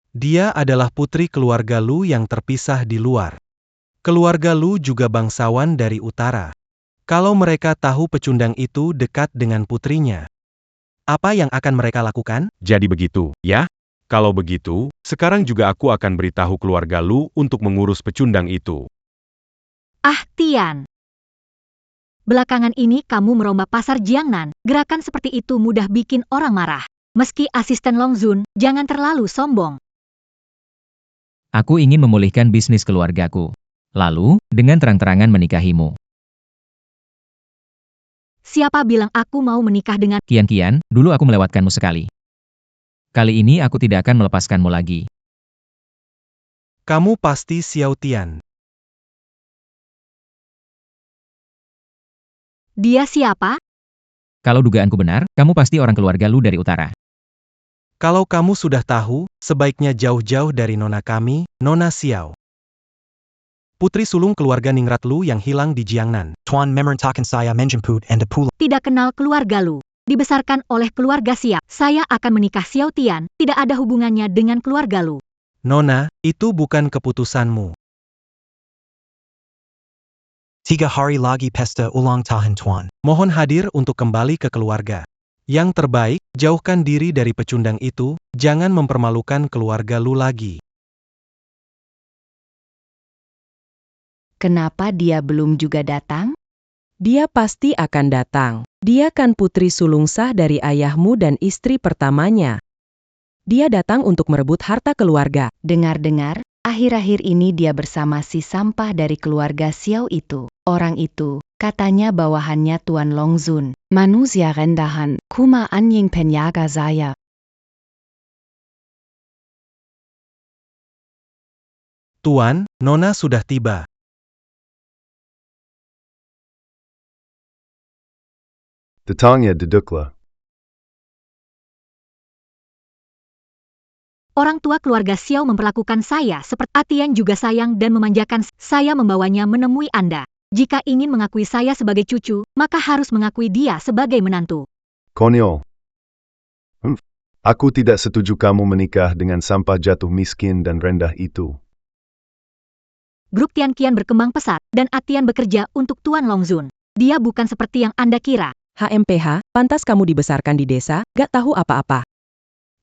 Dia adalah putri keluarga Lu yang terpisah di luar. Keluarga Lu juga bangsawan dari utara. Kalau mereka tahu pecundang itu dekat dengan putrinya, apa yang akan mereka lakukan? Jadi begitu, ya? Kalau begitu, sekarang juga aku akan beritahu keluarga Lu untuk mengurus pecundang itu. Ah, Tian. Belakangan ini kamu merombak pasar Jiangnan. Gerakan seperti itu mudah bikin orang marah. Meski asisten Long Zun, jangan terlalu sombong. Aku ingin memulihkan bisnis keluargaku. Lalu, dengan terang-terangan menikahimu. Siapa bilang aku mau menikah dengan... Kian, dulu aku melewatkanmu sekali. Kali ini aku tidak akan melepaskanmu lagi. Kamu pasti Xiao Tian. Dia siapa? Kalau dugaanku benar, kamu pasti orang keluarga Lu dari utara. Kalau kamu sudah tahu, sebaiknya jauh-jauh dari nona kami, Nona Xiao. Putri sulung keluarga Ningrat Lu yang hilang di Jiangnan. Tuan memerintahkan saya menjemput Anda pulang. Tidak kenal keluarga Lu. Dibesarkan oleh keluarga Xiao. Saya akan menikah Xiao Tian. Tidak ada hubungannya dengan keluarga Lu. Nona, itu bukan keputusanmu. 3 hari lagi pesta ulang tahun Tuan. Mohon hadir untuk kembali ke keluarga. Yang terbaik, jauhkan diri dari pecundang itu, jangan mempermalukan keluarga Lu lagi. Kenapa dia belum juga datang? Dia pasti akan datang. Dia kan putri sulung sah dari ayahmu dan istri pertamanya. Dia datang untuk merebut harta keluarga. Dengar-dengar, akhir-akhir ini dia bersama si sampah dari keluarga Xiao itu. Orang itu, katanya bawahannya Tuan Long Zun. Manusia rendahan, kuma anjing penjaga saya. Tuan, Nona sudah tiba. Datangnya duduklah. Orang tua keluarga Xiao memperlakukan saya seperti Atian juga sayang dan memanjakan. Saya membawanya menemui Anda. Jika ingin mengakui saya sebagai cucu, maka harus mengakui dia sebagai menantu. Konyol. Aku tidak setuju kamu menikah dengan sampah jatuh miskin dan rendah itu. Grup Tian kian berkembang pesat, dan Atian bekerja untuk Tuan Long Zun. Dia bukan seperti yang Anda kira. HMPH, pantas kamu dibesarkan di desa, gak tahu apa-apa.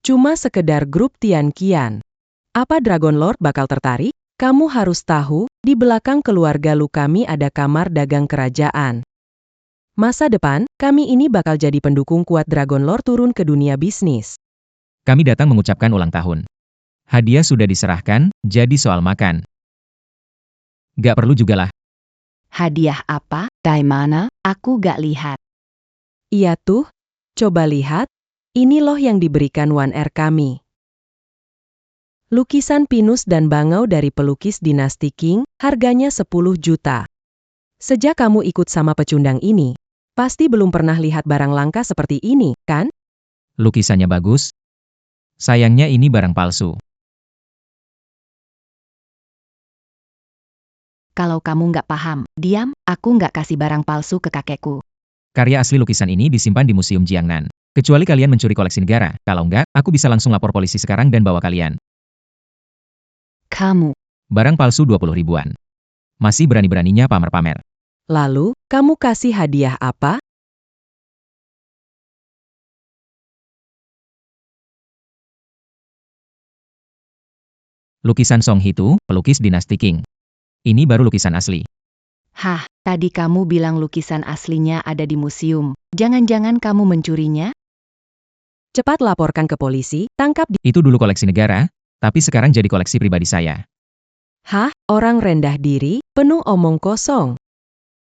Cuma sekedar grup Tian Kian. Apa Dragon Lord bakal tertarik? Kamu harus tahu, di belakang keluarga Lu kami ada kamar dagang kerajaan. Masa depan, kami ini bakal jadi pendukung kuat Dragon Lord turun ke dunia bisnis. Kami datang mengucapkan ulang tahun. Hadiah sudah diserahkan, jadi soal makan. Gak perlu juga lah. Hadiah apa? Dari mana? Aku gak lihat. Iya tuh, coba lihat. Ini loh yang diberikan Wan R kami. Lukisan pinus dan bangau dari pelukis dinasti Qing, harganya 10 juta. Sejak kamu ikut sama pecundang ini, pasti belum pernah lihat barang langka seperti ini, kan? Lukisannya bagus. Sayangnya ini barang palsu. Kalau kamu nggak paham, diam, aku nggak kasih barang palsu ke kakekku. Karya asli lukisan ini disimpan di Museum Jiangnan. Kecuali kalian mencuri koleksi negara, kalau enggak, aku bisa langsung lapor polisi sekarang dan bawa kalian. Kamu. Barang palsu 20 ribuan. Masih berani-beraninya pamer-pamer. Lalu, kamu kasih hadiah apa? Lukisan Song Hitu, pelukis dinasti Qing. Ini baru lukisan asli. Hah, tadi kamu bilang lukisan aslinya ada di museum. Jangan-jangan kamu mencurinya? Cepat laporkan ke polisi, tangkap dia. Itu dulu koleksi negara, tapi sekarang jadi koleksi pribadi saya. Hah? Orang rendah diri, penuh omong kosong.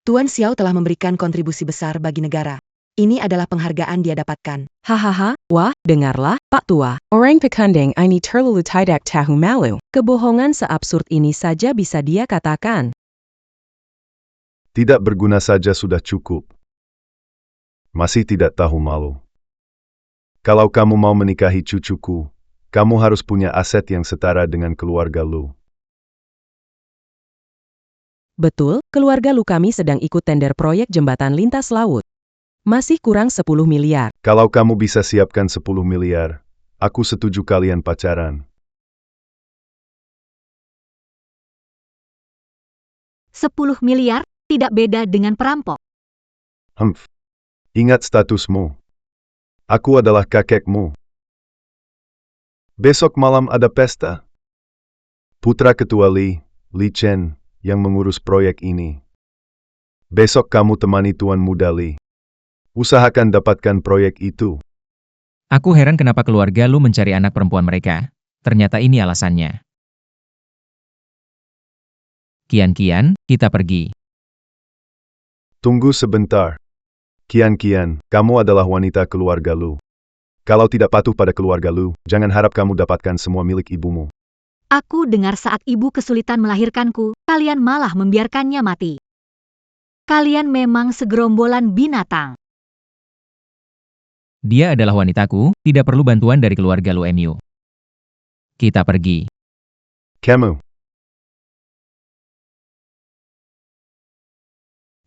Tuan Xiao telah memberikan kontribusi besar bagi negara. Ini adalah penghargaan dia dapatkan. Hahaha, wah, dengarlah, Pak Tua. Orang pekandeng ini terlalu tidak tahu malu. Kebohongan seabsurd ini saja bisa dia katakan. Tidak berguna saja sudah cukup. Masih tidak tahu malu. Kalau kamu mau menikahi cucuku, kamu harus punya aset yang setara dengan keluarga Lu. Betul, keluarga Lu kami sedang ikut tender proyek jembatan lintas laut. Masih kurang 10 miliar. Kalau kamu bisa siapkan 10 miliar, aku setuju kalian pacaran. 10 miliar, tidak beda dengan perampok. Ingat statusmu. Aku adalah kakekmu. Besok malam ada pesta. Putra Ketua Li Chen, yang mengurus proyek ini. Besok kamu temani Tuan Muda Li. Usahakan dapatkan proyek itu. Aku heran kenapa keluarga Lu mencari anak perempuan mereka. Ternyata ini alasannya. Kian, kita pergi. Tunggu sebentar. Kian, kamu adalah wanita keluarga Lu. Kalau tidak patuh pada keluarga Lu, jangan harap kamu dapatkan semua milik ibumu. Aku dengar saat ibu kesulitan melahirkanku, kalian malah membiarkannya mati. Kalian memang segerombolan binatang. Dia adalah wanitaku, tidak perlu bantuan dari keluarga Lu MU. Kita pergi. Kamu.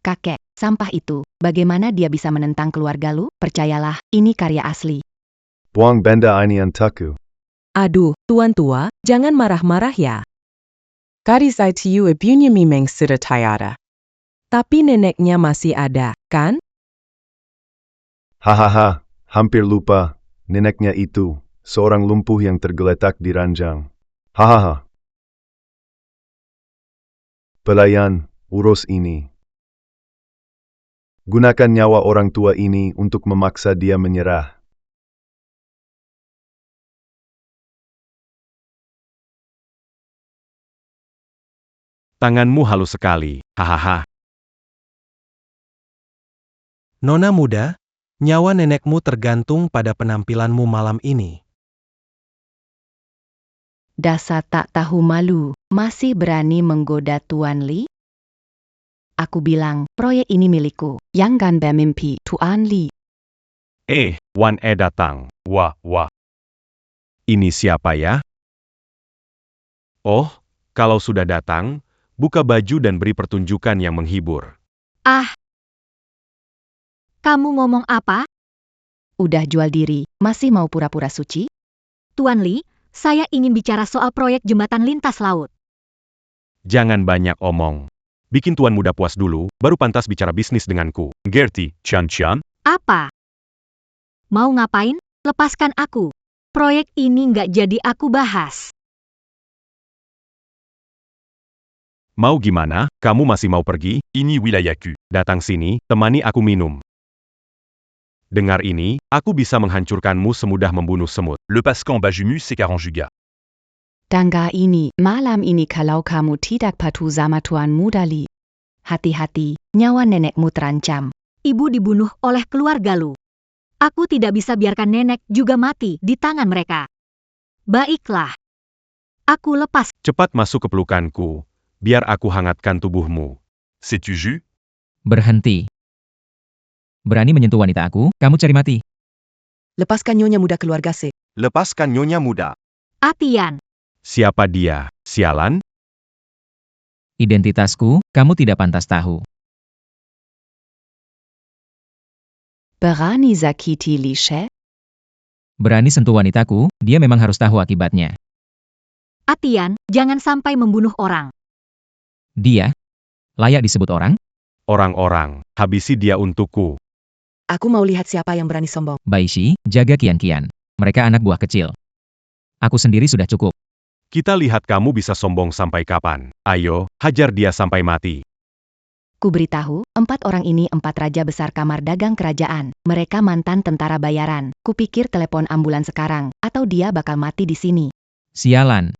Kakek, sampah itu, bagaimana dia bisa menentang keluarga Lu? Percayalah, ini karya asli. Buang benda ini antaku. Aduh, Tuan Tua, jangan marah-marah ya. Karisai tiu ibunya memang sudah tiada. Tapi neneknya masih ada, kan? Hahaha, hampir lupa. Neneknya itu, seorang lumpuh yang tergeletak di ranjang. Hahaha. Pelayan, urus ini. Gunakan nyawa orang tua ini untuk memaksa dia menyerah. Tanganmu halus sekali, hahaha. Nona muda, nyawa nenekmu tergantung pada penampilanmu malam ini. Dasar tak tahu malu, masih berani menggoda Tuan Li? Aku bilang, proyek ini milikku, jangan bermimpi, Tuan Li. Wan datang. Wah. Ini siapa ya? Oh, kalau sudah datang, buka baju dan beri pertunjukan yang menghibur. Ah! Kamu ngomong apa? Udah jual diri, masih mau pura-pura suci? Tuan Li, saya ingin bicara soal proyek jembatan lintas laut. Jangan banyak omong. Bikin Tuan Muda puas dulu, baru pantas bicara bisnis denganku. Gertie, Chan. Apa? Mau ngapain? Lepaskan aku. Proyek ini nggak jadi aku bahas. Mau gimana? Kamu masih mau pergi? Ini wilayahku. Datang sini, temani aku minum. Dengar ini, aku bisa menghancurkanmu semudah membunuh semut. Le Pascan Bajumu Sekarang juga. Tangga ini, malam ini kalau kamu tidak patuh sama Tuan Muda Li. Hati-hati, nyawa nenekmu terancam. Ibu dibunuh oleh keluarga Lu. Aku tidak bisa biarkan nenek juga mati di tangan mereka. Baiklah. Aku lepas. Cepat masuk ke pelukanku, biar aku hangatkan tubuhmu. C'est-tu jus? Berhenti. Berani menyentuh wanita aku, kamu cari mati. Lepaskan nyonya muda keluarga C. Lepaskan nyonya muda. Atian. Siapa dia? Sialan? Identitasku, kamu tidak pantas tahu. Berani zakiti Li She? Berani sentuh wanitaku, dia memang harus tahu akibatnya. Atian, jangan sampai membunuh orang. Dia? Layak disebut orang? Orang-orang, habisi dia untukku. Aku mau lihat siapa yang berani sombong. Baishi, jaga Kian. Mereka anak buah kecil. Aku sendiri sudah cukup. Kita lihat kamu bisa sombong sampai kapan. Ayo, hajar dia sampai mati. Ku beritahu, 4 orang ini 4 raja besar kamar dagang kerajaan. Mereka mantan tentara bayaran. Kupikir telepon ambulan sekarang, atau dia bakal mati di sini. Sialan.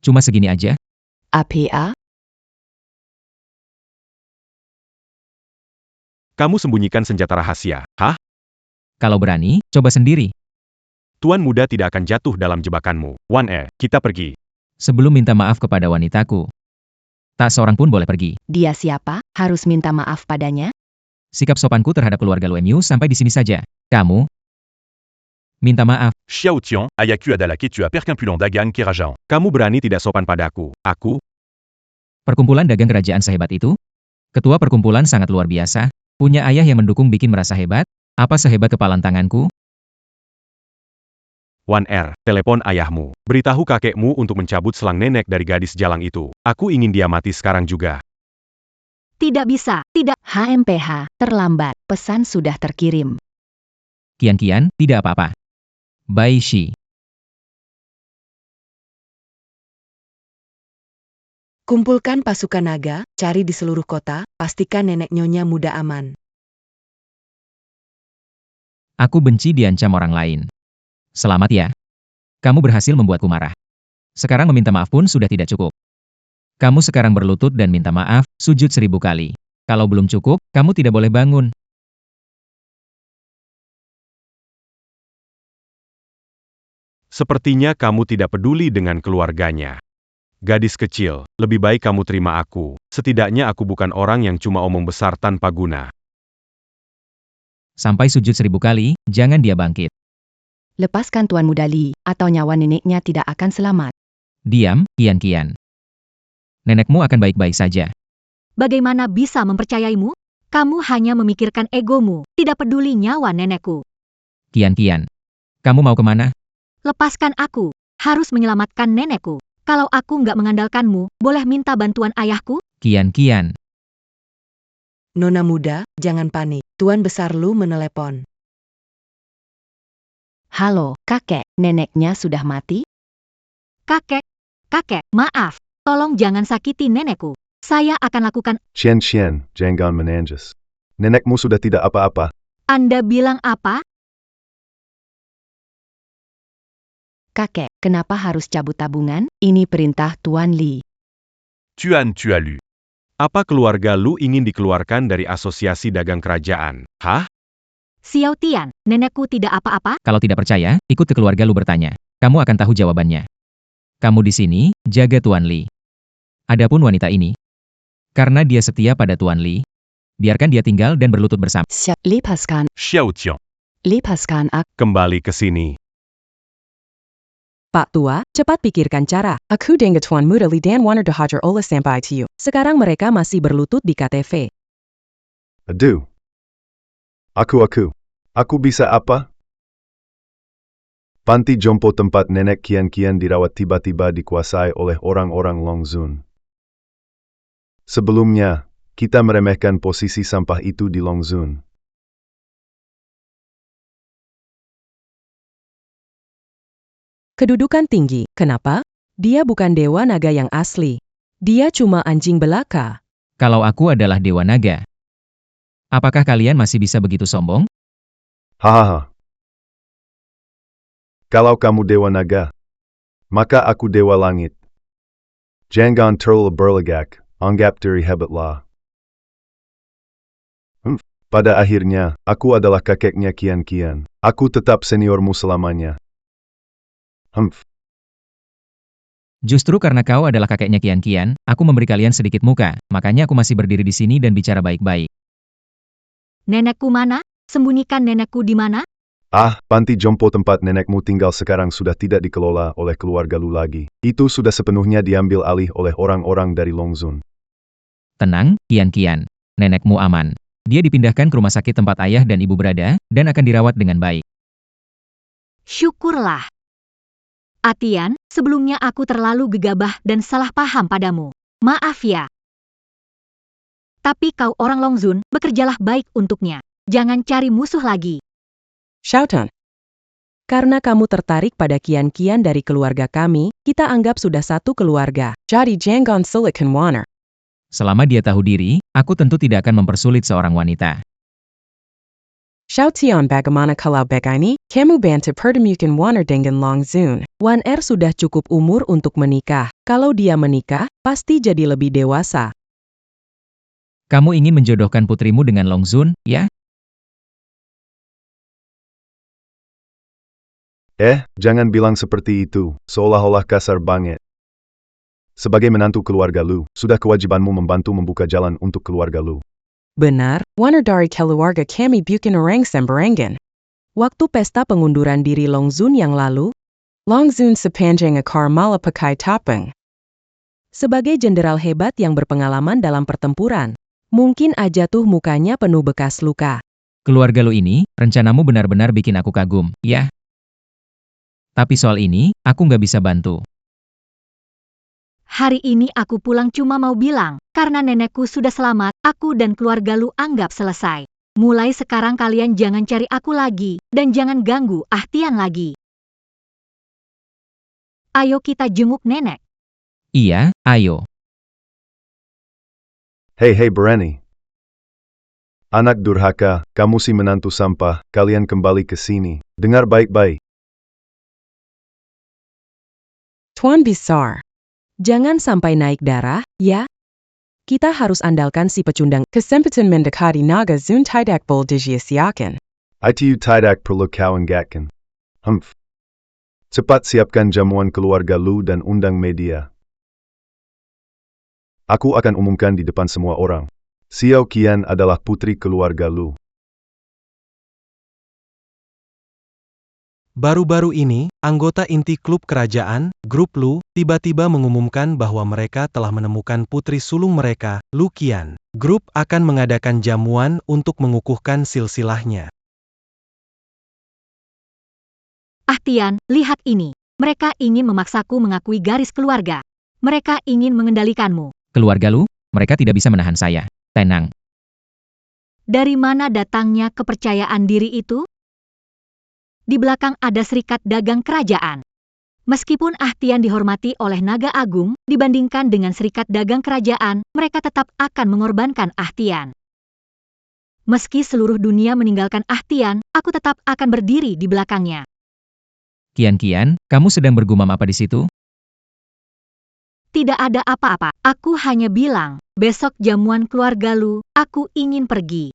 Cuma segini aja? APA? Kamu sembunyikan senjata rahasia, hah? Kalau berani, coba sendiri. Tuan Muda tidak akan jatuh dalam jebakanmu. Wan, kita pergi. Sebelum minta maaf kepada wanitaku, tak seorang pun boleh pergi. Dia siapa? Harus minta maaf padanya? Sikap sopanku terhadap keluarga Lu MU sampai di sini saja. Kamu minta maaf. Xiao Tian, Ayaku adalah que tu as percumpulant dagang kerajaan. Kamu berani tidak sopan padaku. Aku? Perkumpulan dagang kerajaan sehebat itu? Ketua perkumpulan sangat luar biasa. Punya ayah yang mendukung bikin merasa hebat? Apa sehebat kepalan tanganku? Wan, telepon ayahmu. Beritahu kakekmu untuk mencabut selang nenek dari gadis jalang itu. Aku ingin dia mati sekarang juga. Tidak bisa, tidak. HMPH, terlambat. Pesan sudah terkirim. Kian, tidak apa-apa. Bai Shi. Kumpulkan pasukan naga, cari di seluruh kota, pastikan nenek Nyonya Muda aman. Aku benci diancam orang lain. Selamat ya. Kamu berhasil membuatku marah. Sekarang meminta maaf pun sudah tidak cukup. Kamu sekarang berlutut dan minta maaf, sujud 1000 kali. Kalau belum cukup, kamu tidak boleh bangun. Sepertinya kamu tidak peduli dengan keluarganya. Gadis kecil, lebih baik kamu terima aku. Setidaknya aku bukan orang yang cuma omong besar tanpa guna. Sampai sujud 1000 kali, jangan dia bangkit. Lepaskan Tuan Muda Li, atau nyawa neneknya tidak akan selamat. Diam, Kian. Nenekmu akan baik-baik saja. Bagaimana bisa mempercayaimu? Kamu hanya memikirkan egomu, tidak peduli nyawa nenekku. Kian. Kamu mau kemana? Lepaskan aku, harus menyelamatkan nenekku. Kalau aku nggak mengandalkanmu, boleh minta bantuan ayahku? Kian. Nona muda, jangan panik. Tuan Besar Lu menelepon. Halo, kakek, neneknya sudah mati? Kakek, maaf. Tolong jangan sakiti nenekku. Saya akan lakukan. Chen, jangan menangis. Nenekmu sudah tidak apa-apa. Anda bilang apa? Kakek, kenapa harus cabut tabungan? Ini perintah Tuan Li. Tu as lu. Apa keluarga Lu ingin dikeluarkan dari asosiasi dagang kerajaan? Hah? Xiao Tian, nenekku tidak apa-apa? Kalau tidak percaya, ikut ke keluarga Lu bertanya. Kamu akan tahu jawabannya. Kamu di sini, jaga Tuan Li. Adapun wanita ini, karena dia setia pada Tuan Li, biarkan dia tinggal dan berlutut bersama. Lepaskan aku. Kembali ke sini. Pak Tua, cepat pikirkan cara. Aku dengan Tuan Muda Li dan Warner Hajar Ola sampai to you. Sekarang mereka masih berlutut di KTV. Aduh. Aku bisa apa? Panti jompo tempat nenek Kian dirawat tiba-tiba dikuasai oleh orang-orang Longzun. Sebelumnya, kita meremehkan posisi sampah itu di Longzun. Kedudukan tinggi. Kenapa? Dia bukan dewa naga yang asli. Dia cuma anjing belaka. Kalau aku adalah dewa naga, apakah kalian masih bisa begitu sombong? Hahaha. Kalau kamu dewa naga, maka aku dewa langit. Jangan terlalu berlegak, anggap diri hebatlah. Pada akhirnya, aku adalah kakeknya Kian. Aku tetap seniormu selamanya. Justru karena kau adalah kakeknya Kian, aku memberi kalian sedikit muka, makanya aku masih berdiri di sini dan bicara baik-baik. Nenekku mana? Sembunyikan nenekku di mana? Panti jompo tempat nenekmu tinggal sekarang sudah tidak dikelola oleh keluarga Lu lagi. Itu sudah sepenuhnya diambil alih oleh orang-orang dari Longzun. Tenang, Kian. Nenekmu aman. Dia dipindahkan ke rumah sakit tempat ayah dan ibu berada, dan akan dirawat dengan baik. Syukurlah. Atian, sebelumnya aku terlalu gegabah dan salah paham padamu. Maaf ya. Tapi kau orang Longzun, bekerjalah baik untuknya. Jangan cari musuh lagi. Shoutan. Karena kamu tertarik pada Kian dari keluarga kami, kita anggap sudah satu keluarga. Jadi jangan sulit Warner. Selama dia tahu diri, aku tentu tidak akan mempersulit seorang wanita. Shoutian bagaimana kalau begini, kamu bantu pertemukan Warner dengan Longzun. Wan sudah cukup umur untuk menikah. Kalau dia menikah, pasti jadi lebih dewasa. Kamu ingin menjodohkan putrimu dengan Longzun, ya? Jangan bilang seperti itu, seolah-olah kasar banget. Sebagai menantu keluarga Lu, sudah kewajibanmu membantu membuka jalan untuk keluarga Lu. Benar, Warner dari keluarga kami bukan orang sembarangan. Waktu pesta pengunduran diri Longzun yang lalu, Longzun sepanjang akar malah pakai topeng. Sebagai jenderal hebat yang berpengalaman dalam pertempuran, mungkin aja tuh mukanya penuh bekas luka. Keluarga Lu ini, rencanamu benar-benar bikin aku kagum, ya? Tapi soal ini, aku nggak bisa bantu. Hari ini aku pulang cuma mau bilang, karena nenekku sudah selamat, aku dan keluarga Lu anggap selesai. Mulai sekarang kalian jangan cari aku lagi, dan jangan ganggu Ahtian lagi. Ayo kita jenguk nenek. Iya, ayo. Hei berani. Anak durhaka, kamu si menantu sampah, kalian kembali ke sini. Dengar baik-baik. Tuan Besar, jangan sampai naik darah, ya? Kita harus andalkan si pecundang kesempatan mendekati naga Zun tidak bol dijisiakan. ITU tidak perlu kau enggakkan. Cepat siapkan jamuan keluarga Lu dan undang media. Aku akan umumkan di depan semua orang. Xiao Qian adalah putri keluarga Lu. Baru-baru ini, anggota inti klub kerajaan, grup Lu, tiba-tiba mengumumkan bahwa mereka telah menemukan putri sulung mereka, Lu Qian. Grup akan mengadakan jamuan untuk mengukuhkan silsilahnya. Ahtian, lihat ini. Mereka ingin memaksaku mengakui garis keluarga. Mereka ingin mengendalikanmu. Keluarga Lu, mereka tidak bisa menahan saya. Tenang. Dari mana datangnya kepercayaan diri itu? Di belakang ada serikat dagang kerajaan. Meskipun Ahtian dihormati oleh Naga Agung, dibandingkan dengan serikat dagang kerajaan, mereka tetap akan mengorbankan Ahtian. Meski seluruh dunia meninggalkan Ahtian, aku tetap akan berdiri di belakangnya. Kian, kamu sedang bergumam apa di situ? Tidak ada apa-apa, aku hanya bilang, besok jamuan keluarga Lu, aku ingin pergi.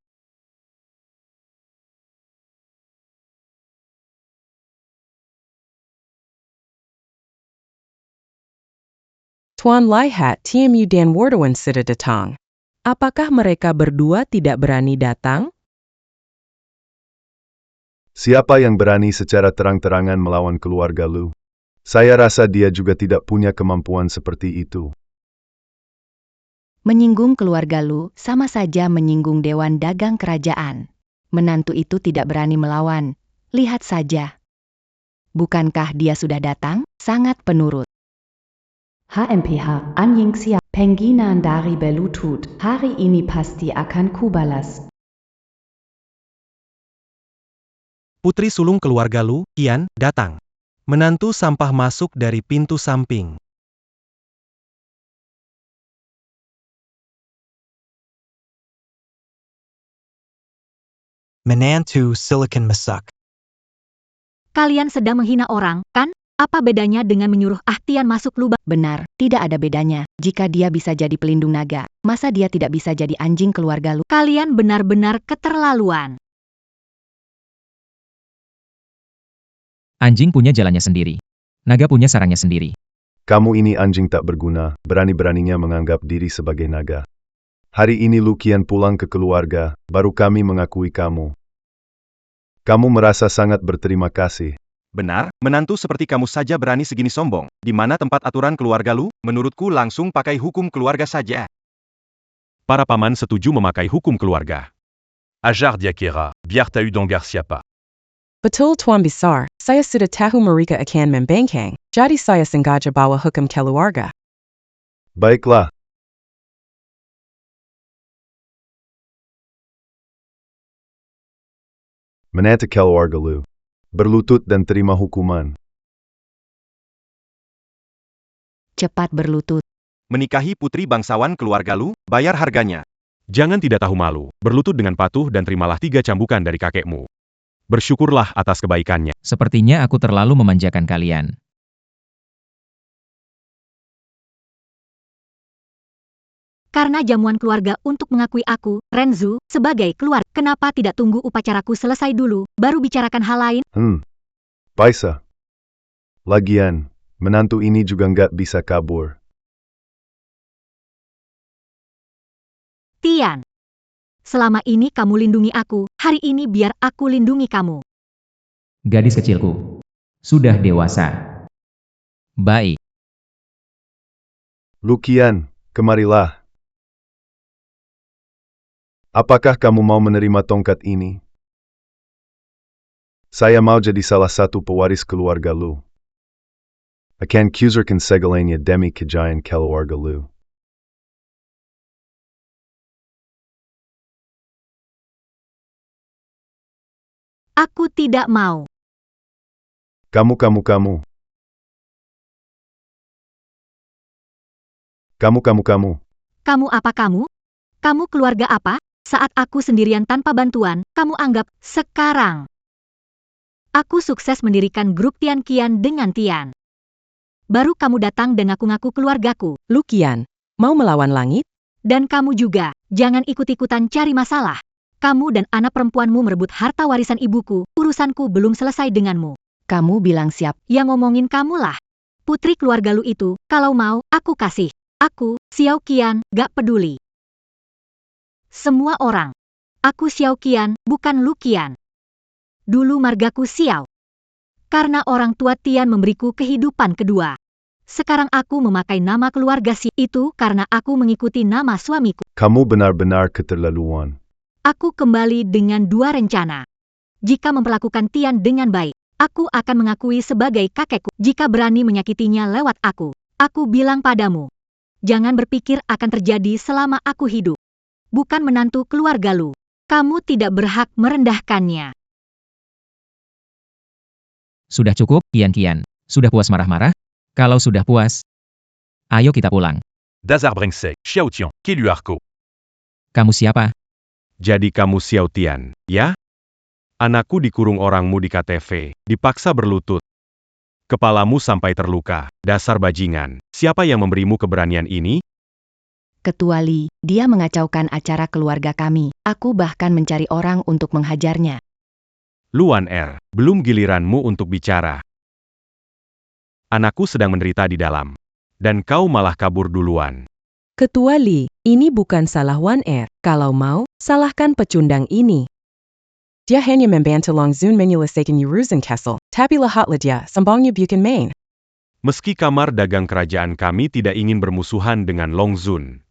Tuan Lihat TMU dan Wardawan sudah datang. Apakah mereka berdua tidak berani datang? Siapa yang berani secara terang-terangan melawan keluarga Lu? Saya rasa dia juga tidak punya kemampuan seperti itu. Menyinggung keluarga Lu sama saja menyinggung Dewan Dagang Kerajaan. Menantu itu tidak berani melawan. Lihat saja. Bukankah dia sudah datang? Sangat penurut. HMPH Anjing siap Pengginaan dari Belutut. Hari ini pasti akan kubalas. Putri sulung keluarga Lu, Qian, datang. Menantu sampah masuk dari pintu samping. Menantu Silicon Masak. Kalian sedang menghina orang, kan? Apa bedanya dengan menyuruh Ahtian masuk lubang? Benar, tidak ada bedanya. Jika dia bisa jadi pelindung naga, masa dia tidak bisa jadi anjing keluarga Lu? Kalian benar-benar keterlaluan. Anjing punya jalannya sendiri. Naga punya sarangnya sendiri. Kamu ini anjing tak berguna, berani-beraninya menganggap diri sebagai naga. Hari ini Lu Qian pulang ke keluarga, baru kami mengakui kamu. Kamu merasa sangat berterima kasih. Benar, menantu seperti kamu saja berani segini sombong. Di mana tempat aturan keluarga Lu? Menurutku langsung pakai hukum keluarga saja. Para paman setuju memakai hukum keluarga. Ajar Diakera, biar tahu dongar siapa. Betul Tuan Besar, saya sudah tahu mereka akan membangkang, jadi saya sengaja bawa hukum keluarga. Baiklah. Menantu keluarga Lu. Berlutut dan terima hukuman. Cepat berlutut. Menikahi putri bangsawan keluarga Lu, bayar harganya. Jangan tidak tahu malu, berlutut dengan patuh dan terimalah 3 cambukan dari kakekmu. Bersyukurlah atas kebaikannya. Sepertinya aku terlalu memanjakan kalian. Karena jamuan keluarga untuk mengakui aku, Renzu, sebagai keluarga. Kenapa tidak tunggu upacaraku selesai dulu, baru bicarakan hal lain? Paisa. Lagian, menantu ini juga nggak bisa kabur. Tian. Selama ini kamu lindungi aku, hari ini biar aku lindungi kamu. Gadis kecilku. Sudah dewasa. Baik. Lu Qian, kemarilah. Apakah kamu mau menerima tongkat ini? Saya mau jadi salah satu pewaris keluarga Lu. Akan kuzurkan segalanya demi kejayaan keluarga Lu. Aku tidak mau. Kamu. Kamu apa kamu? Kamu keluarga apa? Saat aku sendirian tanpa bantuan, kamu anggap sekarang. Aku sukses mendirikan grup Tian Qian dengan Tian. Baru kamu datang dan ngaku-ngaku keluargaku. Lu Qian, mau melawan langit? Dan kamu juga, jangan ikut-ikutan cari masalah. Kamu dan anak perempuanmu merebut harta warisan ibuku, urusanku belum selesai denganmu. Kamu bilang siap. Yang ngomongin kamulah. Putri keluarga lu itu, kalau mau, aku kasih. Aku, Xiao Qian, gak peduli. Semua orang. Aku Xiao Qian, bukan Lu Qian. Dulu margaku Xiao. Karena orang tua Tian memberiku kehidupan kedua. Sekarang aku memakai nama keluarga Xiao itu karena aku mengikuti nama suamiku. Kamu benar-benar keterlaluan. Aku kembali dengan dua rencana. Jika memperlakukan Tian dengan baik, aku akan mengakui sebagai kakekku. Jika berani menyakitinya lewat aku bilang padamu. Jangan berpikir akan terjadi selama aku hidup. Bukan menantu keluarga lu. Kamu tidak berhak merendahkannya. Sudah cukup, Qian. Sudah puas marah-marah? Kalau sudah puas, ayo kita pulang. Dazar Brengsek, Xiao Tian, Kelu Arko. Kamu siapa? Jadi kamu Xiao Tian, ya? Anakku dikurung orangmu di KTV, dipaksa berlutut. Kepalamu sampai terluka, dasar bajingan. Siapa yang memberimu keberanian ini? Ketua Li, dia mengacaukan acara keluarga kami. Aku bahkan mencari orang untuk menghajarnya. Luan Er, belum giliranmu untuk bicara. Anakku sedang menderita di dalam. Dan kau malah kabur duluan. Ketua Li, ini bukan salah Wan Er. Kalau mau, salahkan pecundang ini. Dia hanya membantu Long Zun menyelesaikan urusan Castle, tapi lahatlah dia sembangnya bukan main. Meski kamar dagang kerajaan kami tidak ingin bermusuhan dengan Long Zun.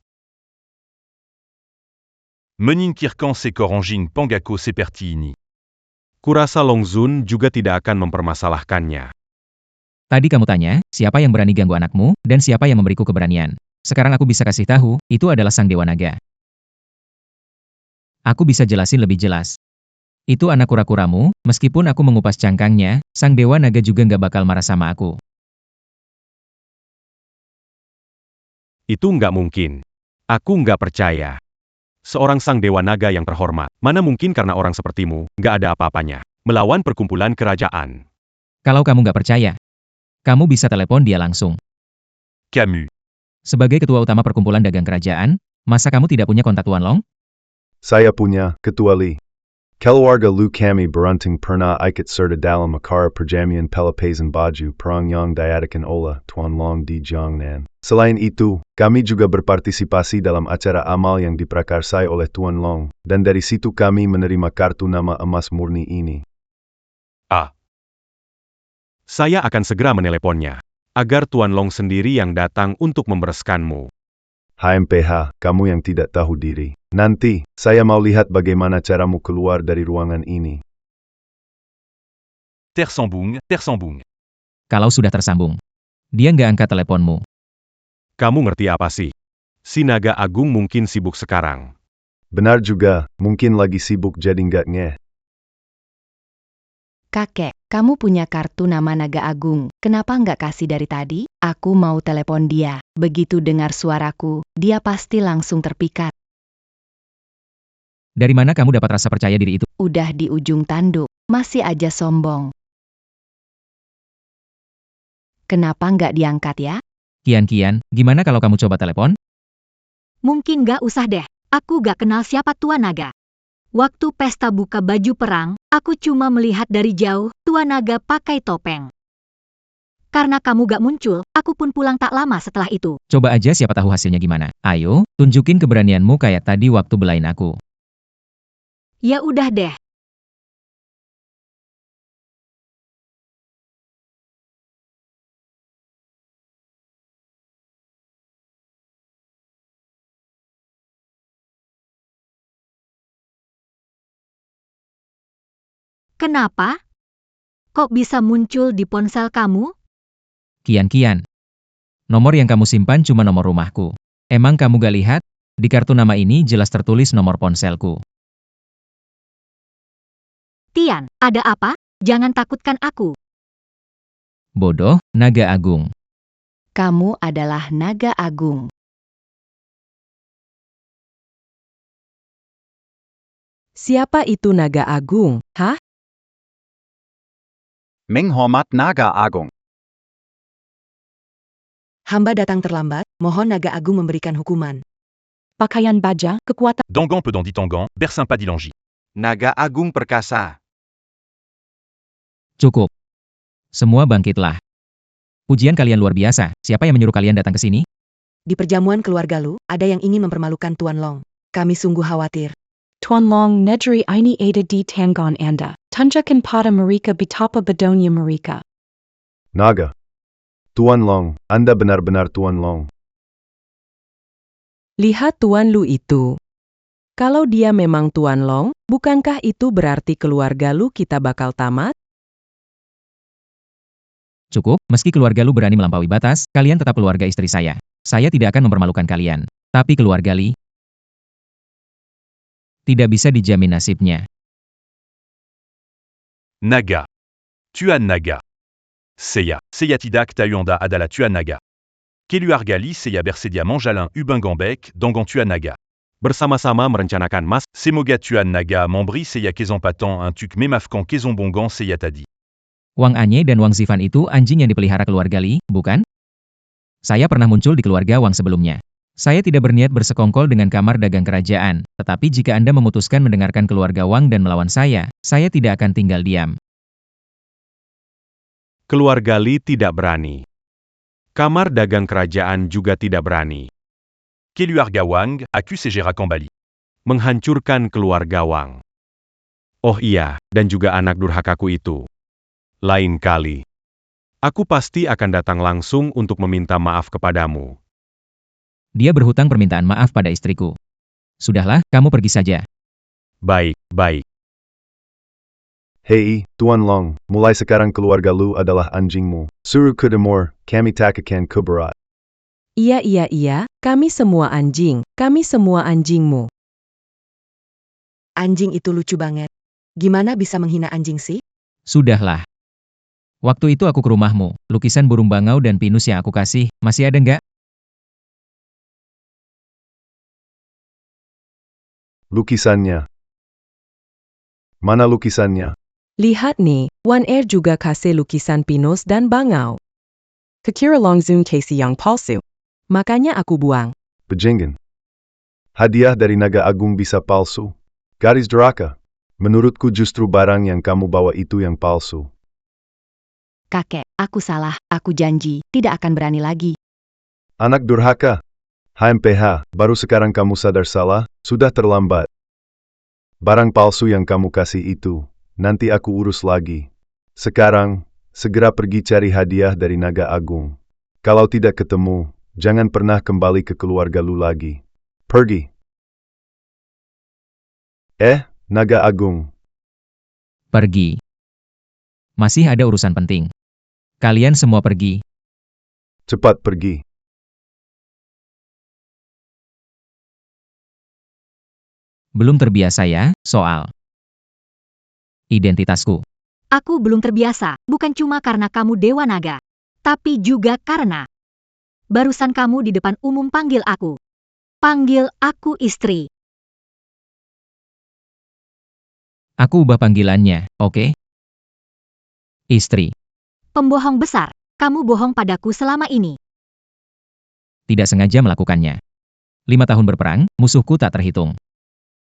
Menyingkirkan seekor anjing Pangako seperti ini. Kurasa Long Zun juga tidak akan mempermasalahkannya. Tadi kamu tanya, siapa yang berani ganggu anakmu, dan siapa yang memberiku keberanian. Sekarang aku bisa kasih tahu, itu adalah Sang Dewa Naga. Aku bisa jelasin lebih jelas. Itu anak kura-kuramu, meskipun aku mengupas cangkangnya, Sang Dewa Naga juga nggak bakal marah sama aku. Itu nggak mungkin. Aku nggak percaya. Seorang Sang Dewa Naga yang terhormat, mana mungkin karena orang sepertimu, nggak ada apa-apanya, melawan perkumpulan kerajaan. Kalau kamu nggak percaya, kamu bisa telepon dia langsung. Camus. Sebagai ketua utama perkumpulan dagang kerajaan, masa kamu tidak punya kontak Tuan Long? Saya punya, Ketua Li. Keluarga Lu kami beruntung pernah ikut serta dalam acara perjamian pelepasan baju perang yang diadakan oleh Tuan Long di Jiangnan. Selain itu, kami juga berpartisipasi dalam acara amal yang diprakarsai oleh Tuan Long, dan dari situ kami menerima kartu nama emas murni ini. Saya akan segera meneleponnya, agar Tuan Long sendiri yang datang untuk membereskanmu. HMPH, kamu yang tidak tahu diri. Nanti, saya mau lihat bagaimana caramu keluar dari ruangan ini. Tersambung. Kalau sudah tersambung, dia nggak angkat teleponmu. Kamu ngerti apa sih? Si Naga Agung mungkin sibuk sekarang. Benar juga, mungkin lagi sibuk jadi nggak ngeh. Kakek, kamu punya kartu nama Naga Agung, kenapa nggak kasih dari tadi? Aku mau telepon dia. Begitu dengar suaraku, dia pasti langsung terpikat. Dari mana kamu dapat rasa percaya diri itu? Udah di ujung tanduk, masih aja sombong. Kenapa nggak diangkat ya? Qian, gimana kalau kamu coba telepon? Mungkin nggak usah deh, aku nggak kenal siapa Tuan Naga. Waktu pesta buka baju perang, aku cuma melihat dari jauh, Tuan Naga pakai topeng. Karena kamu gak muncul, aku pun pulang tak lama setelah itu. Coba aja siapa tahu hasilnya gimana. Ayo, tunjukin keberanianmu kayak tadi waktu belain aku. Ya udah deh. Kenapa? Kok bisa muncul di ponsel kamu? Qian, nomor yang kamu simpan cuma nomor rumahku. Emang kamu gak lihat? Di kartu nama ini jelas tertulis nomor ponselku. Tian, ada apa? Jangan takutkan aku. Bodoh, naga agung. Kamu adalah naga agung. Siapa itu naga agung, hah? Menghormat Naga Agung. Hamba datang terlambat, mohon Naga Agung memberikan hukuman. Pakaian baja, kekuatan Dangan Pedandi Tangan, Bersin Padilangi. Naga Agung perkasa. Cukup. Semua bangkitlah. Pujian kalian luar biasa. Siapa yang menyuruh kalian datang ke sini? Di perjamuan keluarga Lu, ada yang ingin mempermalukan Tuan Long. Kami sungguh khawatir. Tuan Long Nedri ini ada di tangan Anda. Tunjukkan pada mereka betapa bodohnya mereka. Naga. Tuan Long, Anda benar-benar Tuan Long. Lihat Tuan Lu itu. Kalau dia memang Tuan Long, bukankah itu berarti keluarga Lu kita bakal tamat? Cukup, meski keluarga Lu berani melampaui batas, kalian tetap keluarga istri saya. Saya tidak akan mempermalukan kalian. Tapi keluarga Li tidak bisa dijamin nasibnya. Naga. Tuan Naga. Seya. Seyatidak Tayuanda Adala Tuan Naga. Keluargali Seya Bersedia Manjalin Ubingambek Dangan Tuan Naga. Bersama-sama merencanakan mas, Semoga Tuan Naga Membri Seya Kezampatan Un Tuk Memafkan Kezombongan Seya Tadi. Wang Anye dan Wang Zifan itu anjing yang dipelihara keluarga Li, bukan? Saya pernah muncul di keluarga Wang sebelumnya. Saya tidak berniat bersekongkol dengan kamar dagang kerajaan, tetapi jika Anda memutuskan mendengarkan keluarga Wang dan melawan saya tidak akan tinggal diam. keluarga Li tidak berani. Kamar dagang kerajaan juga tidak berani. Keluarga Wang, Akusegera Kambali. Menghancurkan keluarga Wang. Oh iya, dan juga anak durhakaku itu. Lain kali. Aku pasti akan datang langsung untuk meminta maaf kepadamu. Dia berhutang permintaan maaf pada istriku. Sudahlah, kamu pergi saja. Baik, baik. Hei, Tuan Long, mulai sekarang keluarga Lu adalah anjingmu. Suruh kedemur, kami takkan keberat. Iya, kami semua anjingmu. Anjing itu lucu banget. Gimana bisa menghina anjing sih? Sudahlah. Waktu itu aku ke rumahmu, lukisan burung bangau dan pinus yang aku kasih, masih ada nggak? Lukisannya. Mana lukisannya? Lihat nih, Wan Er juga kasih lukisan pinus dan bangau. Kekira Longzun kasih yang palsu. Makanya aku buang. Bejenggan. Hadiah dari Naga Agung bisa palsu. Garis deraka. Menurutku justru barang yang kamu bawa itu yang palsu. Kakek, aku salah, aku janji, tidak akan berani lagi. Anak durhaka. HMPH, baru sekarang kamu sadar salah, sudah terlambat. Barang palsu yang kamu kasih itu, nanti aku urus lagi. Sekarang, segera pergi cari hadiah dari Naga Agung. Kalau tidak ketemu, jangan pernah kembali ke keluarga Lu lagi. Pergi. Naga Agung. Pergi. Masih ada urusan penting. Kalian semua pergi. Cepat pergi. Belum terbiasa ya, soal identitasku. Aku belum terbiasa, bukan cuma karena kamu Dewa Naga, tapi juga karena barusan kamu di depan umum panggil aku. Panggil aku istri. Aku ubah panggilannya, oke? Istri. Pembohong besar, kamu bohong padaku selama ini. Tidak sengaja melakukannya. 5 tahun berperang, musuhku tak terhitung.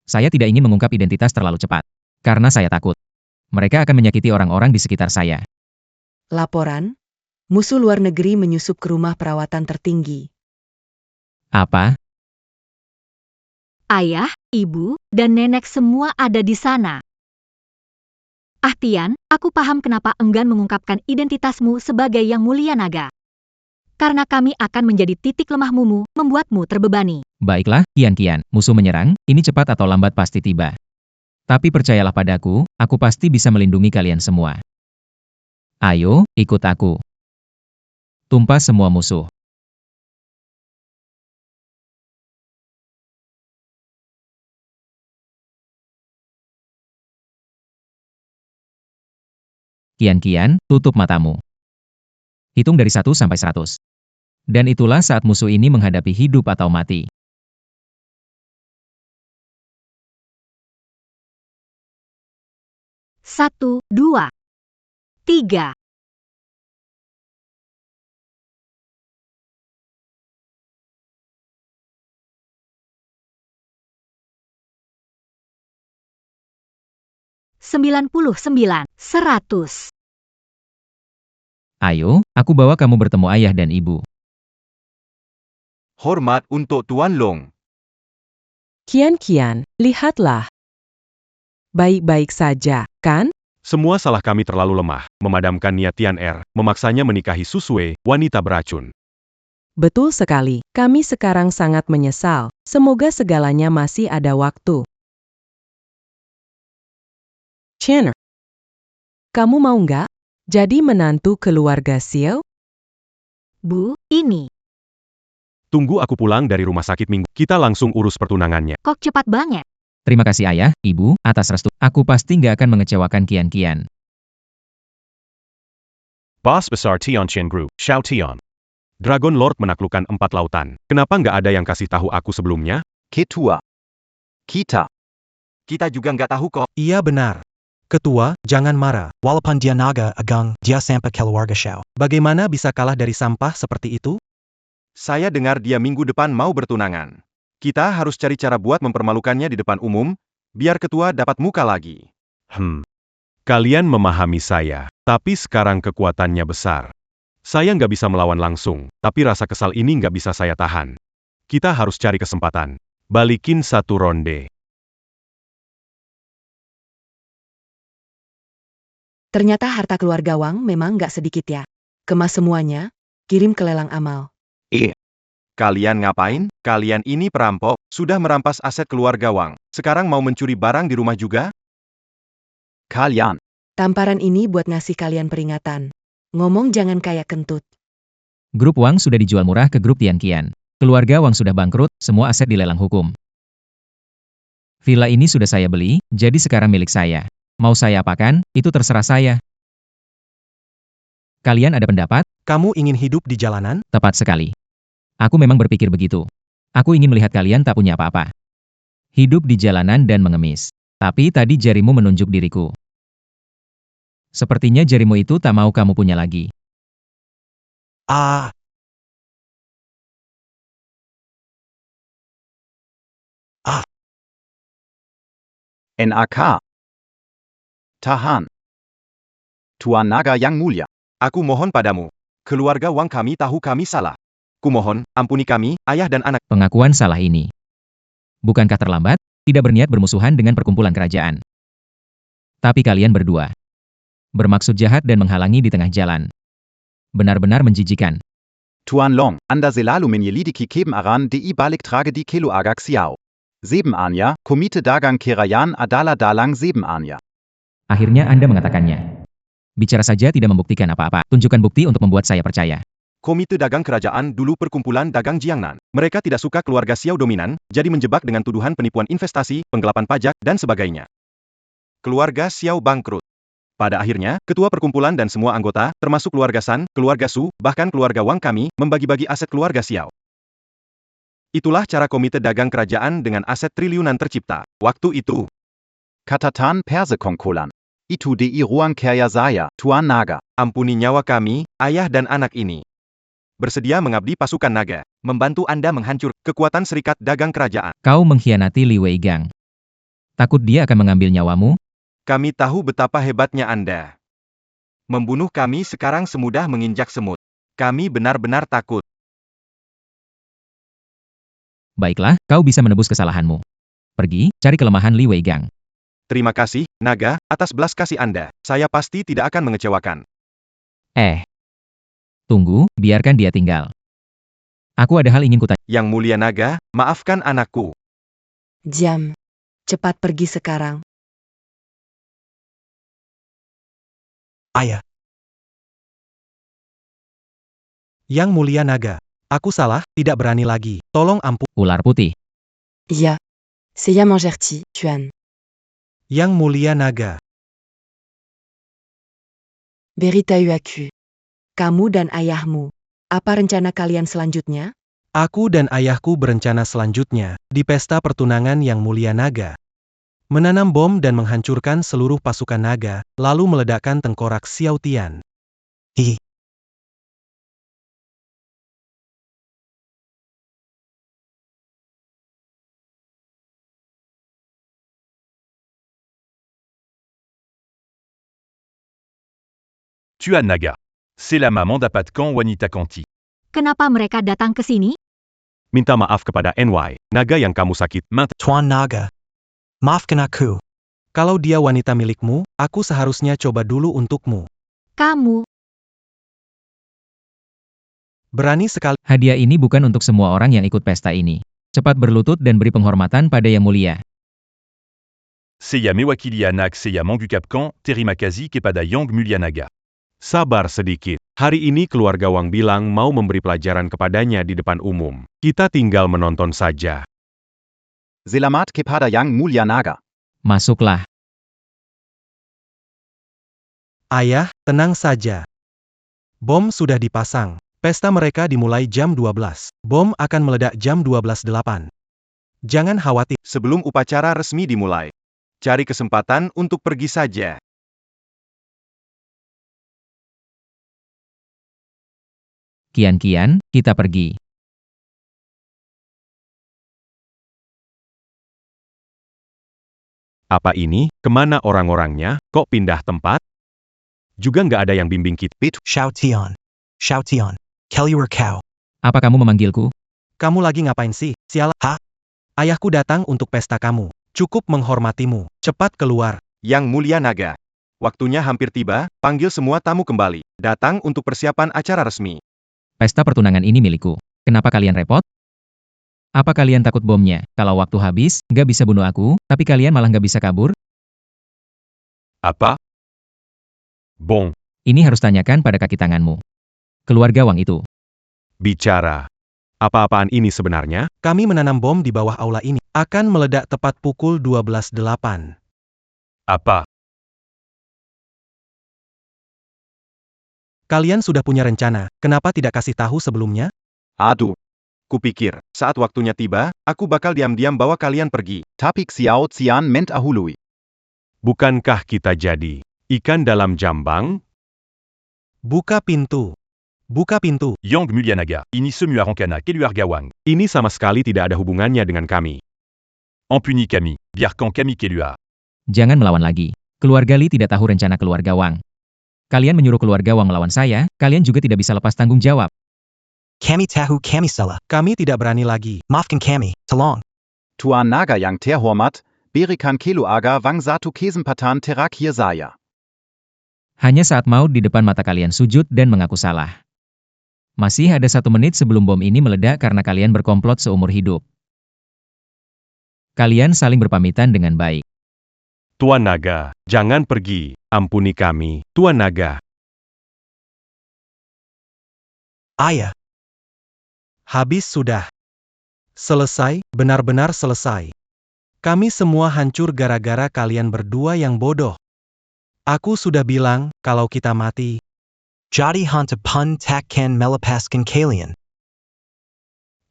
Saya tidak ingin mengungkap identitas terlalu cepat. Karena saya takut. Mereka akan menyakiti orang-orang di sekitar saya. Laporan, musuh luar negeri menyusup ke rumah perawatan tertinggi. Apa? Ayah, ibu, dan nenek semua ada di sana. Tian, aku paham kenapa enggan mengungkapkan identitasmu sebagai Yang Mulia Naga. Karena kami akan menjadi titik lemahmu, membuatmu terbebani. Baiklah, kian-kian, musuh menyerang, ini cepat atau lambat pasti tiba. Tapi percayalah padaku, aku pasti bisa melindungi kalian semua. Ayo, ikut aku. Tumpas semua musuh. Kian, tutup matamu. Hitung dari 1 sampai 100. Dan itulah saat musuh ini menghadapi hidup atau mati. 1, 2, 3. Sembilan puluh sembilan, 100. Ayo, aku bawa kamu bertemu ayah dan ibu. Hormat untuk Tuan Long. Kian, lihatlah. Baik-baik saja, kan? Semua salah kami terlalu lemah, memadamkan niat Tian'er, memaksanya menikahi Susue, wanita beracun. Betul sekali, kami sekarang sangat menyesal. Semoga segalanya masih ada waktu. Chen, kamu mau nggak jadi menantu keluarga Xiao? Bu, ini. Tunggu aku pulang dari rumah sakit minggu, kita langsung urus pertunangannya. Kok cepat banget? Terima kasih ayah, ibu, atas restu. Aku pasti nggak akan mengecewakan Kian. Boss besar Tianqian Group, Xiao Tian. Dragon Lord menaklukkan 4 lautan. Kenapa nggak ada yang kasih tahu aku sebelumnya? Ketua. Kita. Kita juga nggak tahu kok. Iya benar. Ketua, jangan marah. Walaupun dia naga agang, dia sampai keluarga Xiao. Bagaimana bisa kalah dari sampah seperti itu? Saya dengar dia minggu depan mau bertunangan. Kita harus cari cara buat mempermalukannya di depan umum, biar ketua dapat muka lagi. Kalian memahami saya, tapi sekarang kekuatannya besar. Saya nggak bisa melawan langsung, tapi rasa kesal ini nggak bisa saya tahan. Kita harus cari kesempatan. Balikin 1 ronde. Ternyata harta keluarga Wang memang nggak sedikit ya. Kemas semuanya, kirim ke lelang amal. Kalian ngapain? Kalian ini perampok, sudah merampas aset keluarga Wang. Sekarang mau mencuri barang di rumah juga? Kalian. Tamparan ini buat ngasih kalian peringatan. Ngomong jangan kayak kentut. Grup Wang sudah dijual murah ke grup Tianqian. Keluarga Wang sudah bangkrut, semua aset dilelang hukum. Villa ini sudah saya beli, jadi sekarang milik saya. Mau saya apakan, itu terserah saya. Kalian ada pendapat? Kamu ingin hidup di jalanan? Tepat sekali. Aku memang berpikir begitu. Aku ingin melihat kalian tak punya apa-apa. Hidup di jalanan dan mengemis. Tapi tadi jarimu menunjuk diriku. Sepertinya jarimu itu tak mau kamu punya lagi. NAK. Tahan. Tuan Naga yang mulia. Aku mohon padamu. Keluarga Wang kami tahu kami salah. Kumohon, ampuni kami, ayah dan anak. Pengakuan salah ini. Bukankah terlambat? Tidak berniat bermusuhan dengan perkumpulan kerajaan. Tapi kalian berdua bermaksud jahat dan menghalangi di tengah jalan. Benar-benar menjijikan. Tuan Long, anda selalu menyelidiki kebenaran di balik tragedi keluarga Xiao. Sebenarnya, Komite Dagang Kerajaan adalah dalang sebenarnya. Akhirnya Anda mengatakannya. Bicara saja tidak membuktikan apa-apa. Tunjukkan bukti untuk membuat saya percaya. Komite Dagang Kerajaan dulu perkumpulan dagang Jiangnan. Mereka tidak suka keluarga Xiao dominan, jadi menjebak dengan tuduhan penipuan investasi, penggelapan pajak, dan sebagainya. Keluarga Xiao bangkrut. Pada akhirnya, ketua perkumpulan dan semua anggota, termasuk keluarga San, keluarga Su, bahkan keluarga Wang kami, membagi-bagi aset keluarga Xiao. Itulah cara Komite Dagang Kerajaan dengan aset triliunan tercipta. Waktu itu, Katatan persekongkolan. Itu di ruang kerja saya, Tuan Naga. Ampuni nyawa kami, ayah dan anak ini. Bersedia mengabdi pasukan naga, membantu Anda menghancur kekuatan serikat dagang kerajaan. Kau mengkhianati Li Weigang. Takut dia akan mengambil nyawamu? Kami tahu betapa hebatnya Anda. Membunuh kami sekarang semudah menginjak semut. Kami benar-benar takut. Baiklah, kau bisa menebus kesalahanmu. Pergi, cari kelemahan Li Weigang. Terima kasih, Naga, atas belas kasih Anda. Saya pasti tidak akan mengecewakan. Tunggu, biarkan dia tinggal. Aku ada hal ingin kutanya. Yang mulia Naga, maafkan anakku. Jam. Cepat pergi sekarang. Ayah. Yang mulia Naga. Aku salah, tidak berani lagi. Tolong ampun. Ular putih. Iya. Saya mengerti, Tuan. Yang mulia Naga. Beritahu. Kamu dan ayahmu. Apa rencana kalian selanjutnya? Aku dan ayahku berencana selanjutnya, di pesta pertunangan yang mulia naga. Menanam bom dan menghancurkan seluruh pasukan naga, lalu meledakkan tengkorak Xiao Tian. He. Tuan Naga. C'est la maman d'Apatkan Wanita Kanti. Kenapa mereka datang ke sini? Minta maaf kepada NY, naga yang kamu sakit. Tuan Naga. Maafkan aku. Kalau dia wanita milikmu, aku seharusnya coba dulu untukmu. Kamu, Berani sekali. Hadiah ini bukan untuk semua orang yang ikut pesta ini. Cepat berlutut dan beri penghormatan pada yang mulia. Seya mewakili anak Seya Mangu Kapkan, Terimakazi kepada Yang Mulia Naga. Sabar sedikit. Hari ini keluarga Wang bilang mau memberi pelajaran kepadanya di depan umum. Kita tinggal menonton saja. Selamat kepada Yang Mulia Naga. Masuklah. Ayah, tenang saja. Bom sudah dipasang. Pesta mereka dimulai jam 12. Bom akan meledak jam 12.08. Jangan khawatir. Sebelum upacara resmi dimulai, cari kesempatan untuk pergi saja. Kian-kian, kita pergi. Apa ini? Kemana orang-orangnya? Kok pindah tempat? Juga nggak ada yang bimbing kita. Xiao Tian. Xiao Tian. Kelly Kau. Apa kamu memanggilku? Kamu lagi ngapain sih? Sialah. Ha? Ayahku datang untuk pesta kamu. Cukup menghormatimu. Cepat keluar. Yang Mulia Naga. Waktunya hampir tiba, panggil semua tamu kembali. Datang untuk persiapan acara resmi. Pesta pertunangan ini milikku. Kenapa kalian repot? Apa kalian takut bomnya? Kalau waktu habis, nggak bisa bunuh aku, tapi kalian malah nggak bisa kabur? Apa? Bon. Ini harus tanyakan pada kaki tanganmu. Keluarga Wang itu. Bicara. Apa-apaan ini sebenarnya? Kami menanam bom di bawah aula ini. Akan meledak tepat pukul 12.08. Apa? Kalian sudah punya rencana, kenapa tidak kasih tahu sebelumnya? Aduh. Kupikir, saat waktunya tiba, aku bakal diam-diam bawa kalian pergi. Tapik Xiao Tian ment ahului. Bukankah kita jadi ikan dalam jambang? Buka pintu. Buka pintu. Yang Mulia Naga. Ini semua Rankana Keluarga Wang. Ini sama sekali tidak ada hubungannya dengan kami. Ampuni kami. Biarkan kami Kelua. Jangan melawan lagi. Keluarga Li tidak tahu rencana keluarga Wang. Kalian menyuruh keluarga Wang melawan saya, kalian juga tidak bisa lepas tanggung jawab. Kami tahu kami salah. Kami tidak berani lagi. Maafkan kami. Tolong. Tuan Naga yang terhormat, berikan keluarga Wang satu kesempatan terakhir saya. Hanya saat maut di depan mata kalian sujud dan mengaku salah. Masih ada 1 menit sebelum bom ini meledak karena kalian berkomplot seumur hidup. Kalian saling berpamitan dengan baik. Tuan Naga, jangan pergi. Ampuni kami, Tuan Naga. Ayah. Habis sudah. Selesai, benar-benar selesai. Kami semua hancur gara-gara kalian berdua yang bodoh. Aku sudah bilang, kalau kita mati. Jadi hanta pun takkan melepaskan kalian.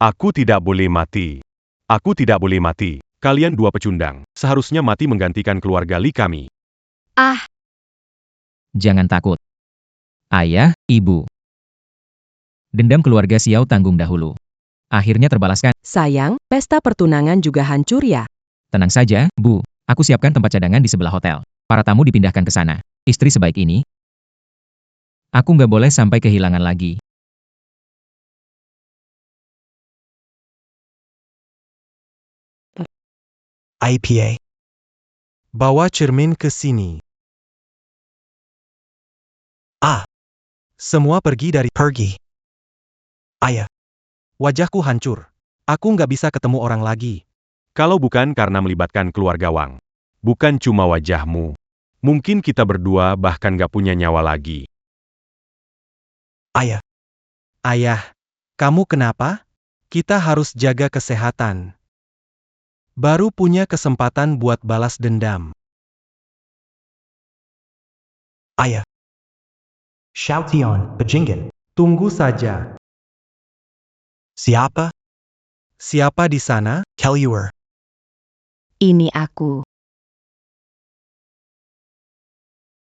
Aku tidak boleh mati. Aku tidak boleh mati. Kalian dua pecundang, seharusnya mati menggantikan keluarga Li kami. ah, Jangan takut. Ayah, ibu. Dendam keluarga Xiao tanggung dahulu. Akhirnya terbalaskan. Sayang, pesta pertunangan juga hancur ya. Tenang saja, Bu. Aku siapkan tempat cadangan di sebelah hotel. Para tamu dipindahkan ke sana. Istri sebaik ini. Aku nggak boleh sampai kehilangan lagi. IPA. Bawa cermin ke sini. Ah. Semua pergi dari. Pergi. Ayah. Wajahku hancur. Aku nggak bisa ketemu orang lagi. Kalau bukan karena melibatkan keluarga Wang. Bukan cuma wajahmu. Mungkin kita berdua bahkan gak punya nyawa lagi. Ayah. Ayah, kamu kenapa? Kita harus jaga kesehatan. Baru punya kesempatan buat balas dendam. Ayah. Xiaotian, Bajingan. Tunggu saja. Siapa? Siapa di sana? Kelluer. Ini aku.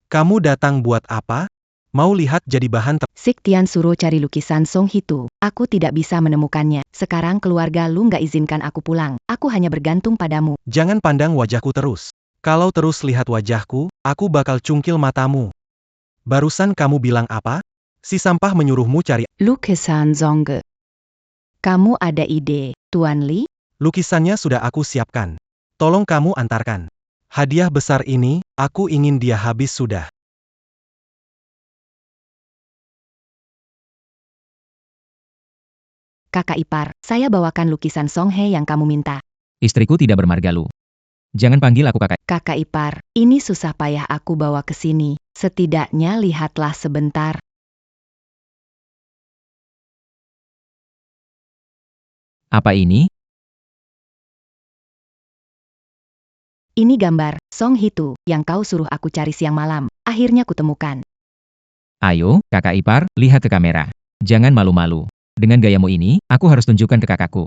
Kamu datang buat apa? Mau lihat jadi bahan Sik Tian suruh cari lukisan Song Hitu. Aku tidak bisa menemukannya. Sekarang keluarga lu nggak izinkan aku pulang. Aku hanya bergantung padamu. Jangan pandang wajahku terus. Kalau terus lihat wajahku, aku bakal cungkil matamu. Barusan kamu bilang apa? Si sampah menyuruhmu cari Lukisan Zongge. Kamu ada ide, Tuan Li? lukisannya sudah aku siapkan. Tolong kamu antarkan. Hadiah besar ini, aku ingin dia habis sudah. Kakak ipar, saya bawakan lukisan Song He yang kamu minta. Istriku tidak bermarga Lu. Jangan panggil aku kakak. Kakak ipar, ini susah payah aku bawa ke sini. Setidaknya lihatlah sebentar. Apa ini? Ini gambar Song Hitu yang kau suruh aku cari siang malam. Akhirnya kutemukan. Ayo, kakak ipar, lihat ke kamera. Jangan malu-malu. Dengan gayamu ini, aku harus tunjukkan ke kakakku.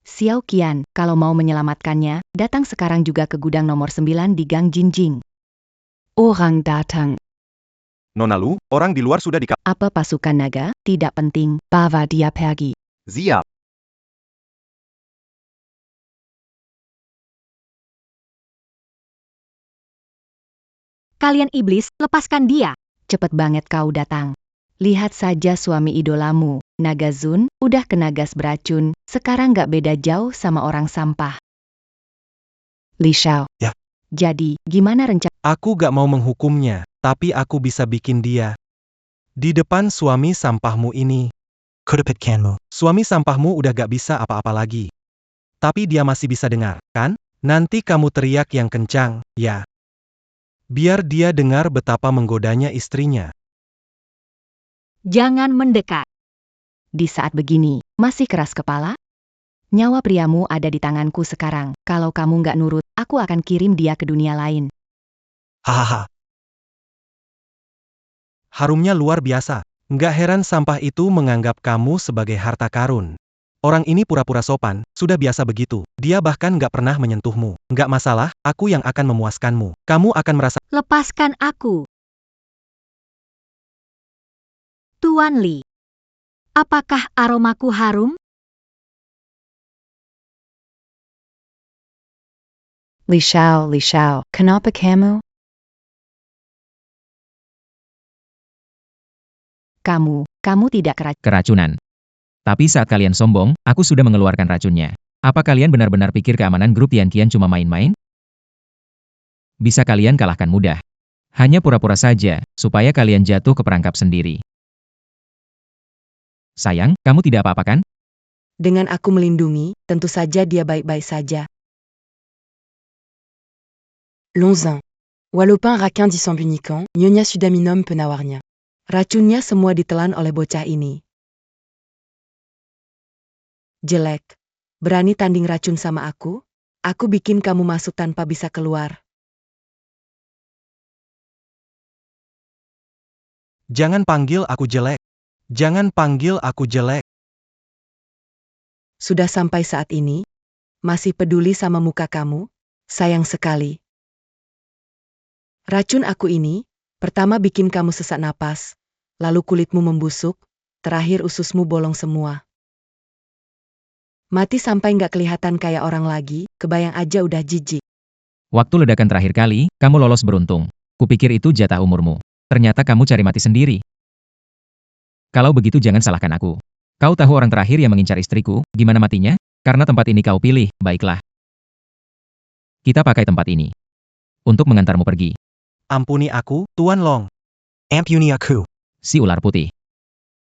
Xiao Qian, kalau mau menyelamatkannya, datang sekarang juga ke gudang nomor 9 di Gang Jinjing. Orang datang. Nona Lu, orang di luar sudah di Apa pasukan naga? Tidak penting. Bawa dia pergi. Siap. Kalian iblis, lepaskan dia. Cepet banget kau datang. Lihat saja suami idolamu, Naga Zun, udah kena gas beracun, sekarang gak beda jauh sama orang sampah. Li Shao. Ya. Jadi, gimana rencana? Aku gak mau menghukumnya, tapi aku bisa bikin dia. Di depan suami sampahmu ini. Kudapitkanmu. Suami sampahmu udah gak bisa apa-apa lagi. Tapi dia masih bisa dengar, kan? Nanti kamu teriak yang kencang, ya. Biar dia dengar betapa menggodanya istrinya. Jangan mendekat. Di saat begini, masih keras kepala? Nyawa priamu ada di tanganku sekarang. Kalau kamu nggak nurut, aku akan kirim dia ke dunia lain. Hahaha. Harumnya luar biasa. Nggak heran sampah itu menganggap kamu sebagai harta karun. Orang ini pura-pura sopan, sudah biasa begitu. Dia bahkan nggak pernah menyentuhmu. Nggak masalah, aku yang akan memuaskanmu. Kamu akan merasa... Lepaskan aku. Tuan Li. Apakah aromaku harum? Li Shao, kenapa kamu? Kamu tidak Keracunan. Tapi saat kalian sombong, aku sudah mengeluarkan racunnya. Apa kalian benar-benar pikir keamanan grup Tian Qian cuma main-main? Bisa kalian kalahkan mudah. Hanya pura-pura saja, supaya kalian jatuh ke perangkap sendiri. Sayang, kamu tidak apa-apa kan? Dengan aku melindungi, tentu saja dia baik-baik saja. Lonzin. Walopin raquin disembuniquant, nyonya sudaminum penawarnya. Racunnya semua ditelan oleh bocah ini. Jelek. Berani tanding racun sama aku? Aku bikin kamu masuk tanpa bisa keluar. Jangan panggil aku jelek. Jangan panggil aku jelek. Sudah sampai saat ini? Masih peduli sama muka kamu? Sayang sekali. Racun aku ini, pertama bikin kamu sesak napas, lalu kulitmu membusuk, terakhir ususmu bolong semua. Mati sampai nggak kelihatan kayak orang lagi, kebayang aja udah jijik. Waktu ledakan terakhir kali, kamu lolos beruntung. Kupikir itu jatah umurmu. Ternyata kamu cari mati sendiri. Kalau begitu jangan salahkan aku. Kau tahu orang terakhir yang mengincar istriku, gimana matinya? Karena tempat ini kau pilih, baiklah. Kita pakai tempat ini. Untuk mengantarmu pergi. Ampuni aku, Tuan Long. Ampuni aku. Si ular putih.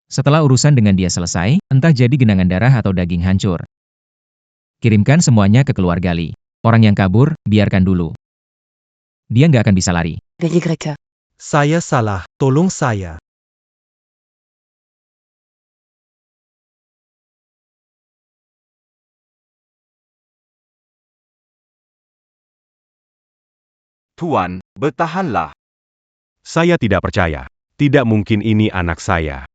Setelah urusan dengan dia selesai, entah jadi genangan darah atau daging hancur. Kirimkan semuanya ke keluarga Li. Orang yang kabur, biarkan dulu. Dia nggak akan bisa lari. Saya salah, tolong saya. Tuan, bertahanlah. Saya tidak percaya. Tidak mungkin ini anak saya.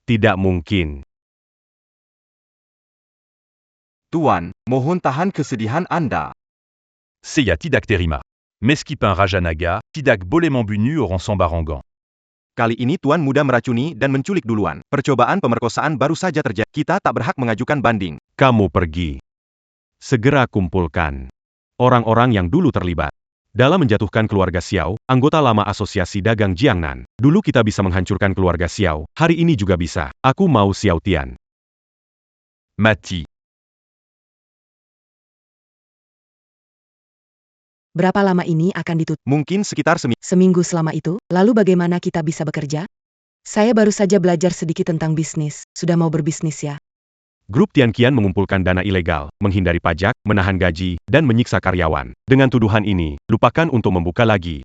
Tidak mungkin. Tuan, mohon tahan kesedihan Anda. Seiya tidak terima. Meskipun Raja Naga, tidak boleh membunuh orang sembarangan. Kali ini Tuan Muda meracuni dan menculik duluan. Percobaan pemerkosaan baru saja terjadi. Kita tak berhak mengajukan banding. Kamu pergi. Segera kumpulkan orang-orang yang dulu terlibat dalam menjatuhkan keluarga Xiao, anggota lama Asosiasi Dagang Jiangnan. Dulu kita bisa menghancurkan keluarga Xiao, hari ini juga bisa. Aku mau Xiao Tian. Mati. Berapa lama ini akan ditutup? Mungkin sekitar Seminggu selama itu, lalu bagaimana kita bisa bekerja? Saya baru saja belajar sedikit tentang bisnis, sudah mau berbisnis ya. Grup Tianqian mengumpulkan dana ilegal, menghindari pajak, menahan gaji, dan menyiksa karyawan. Dengan tuduhan ini, lupakan untuk membuka lagi.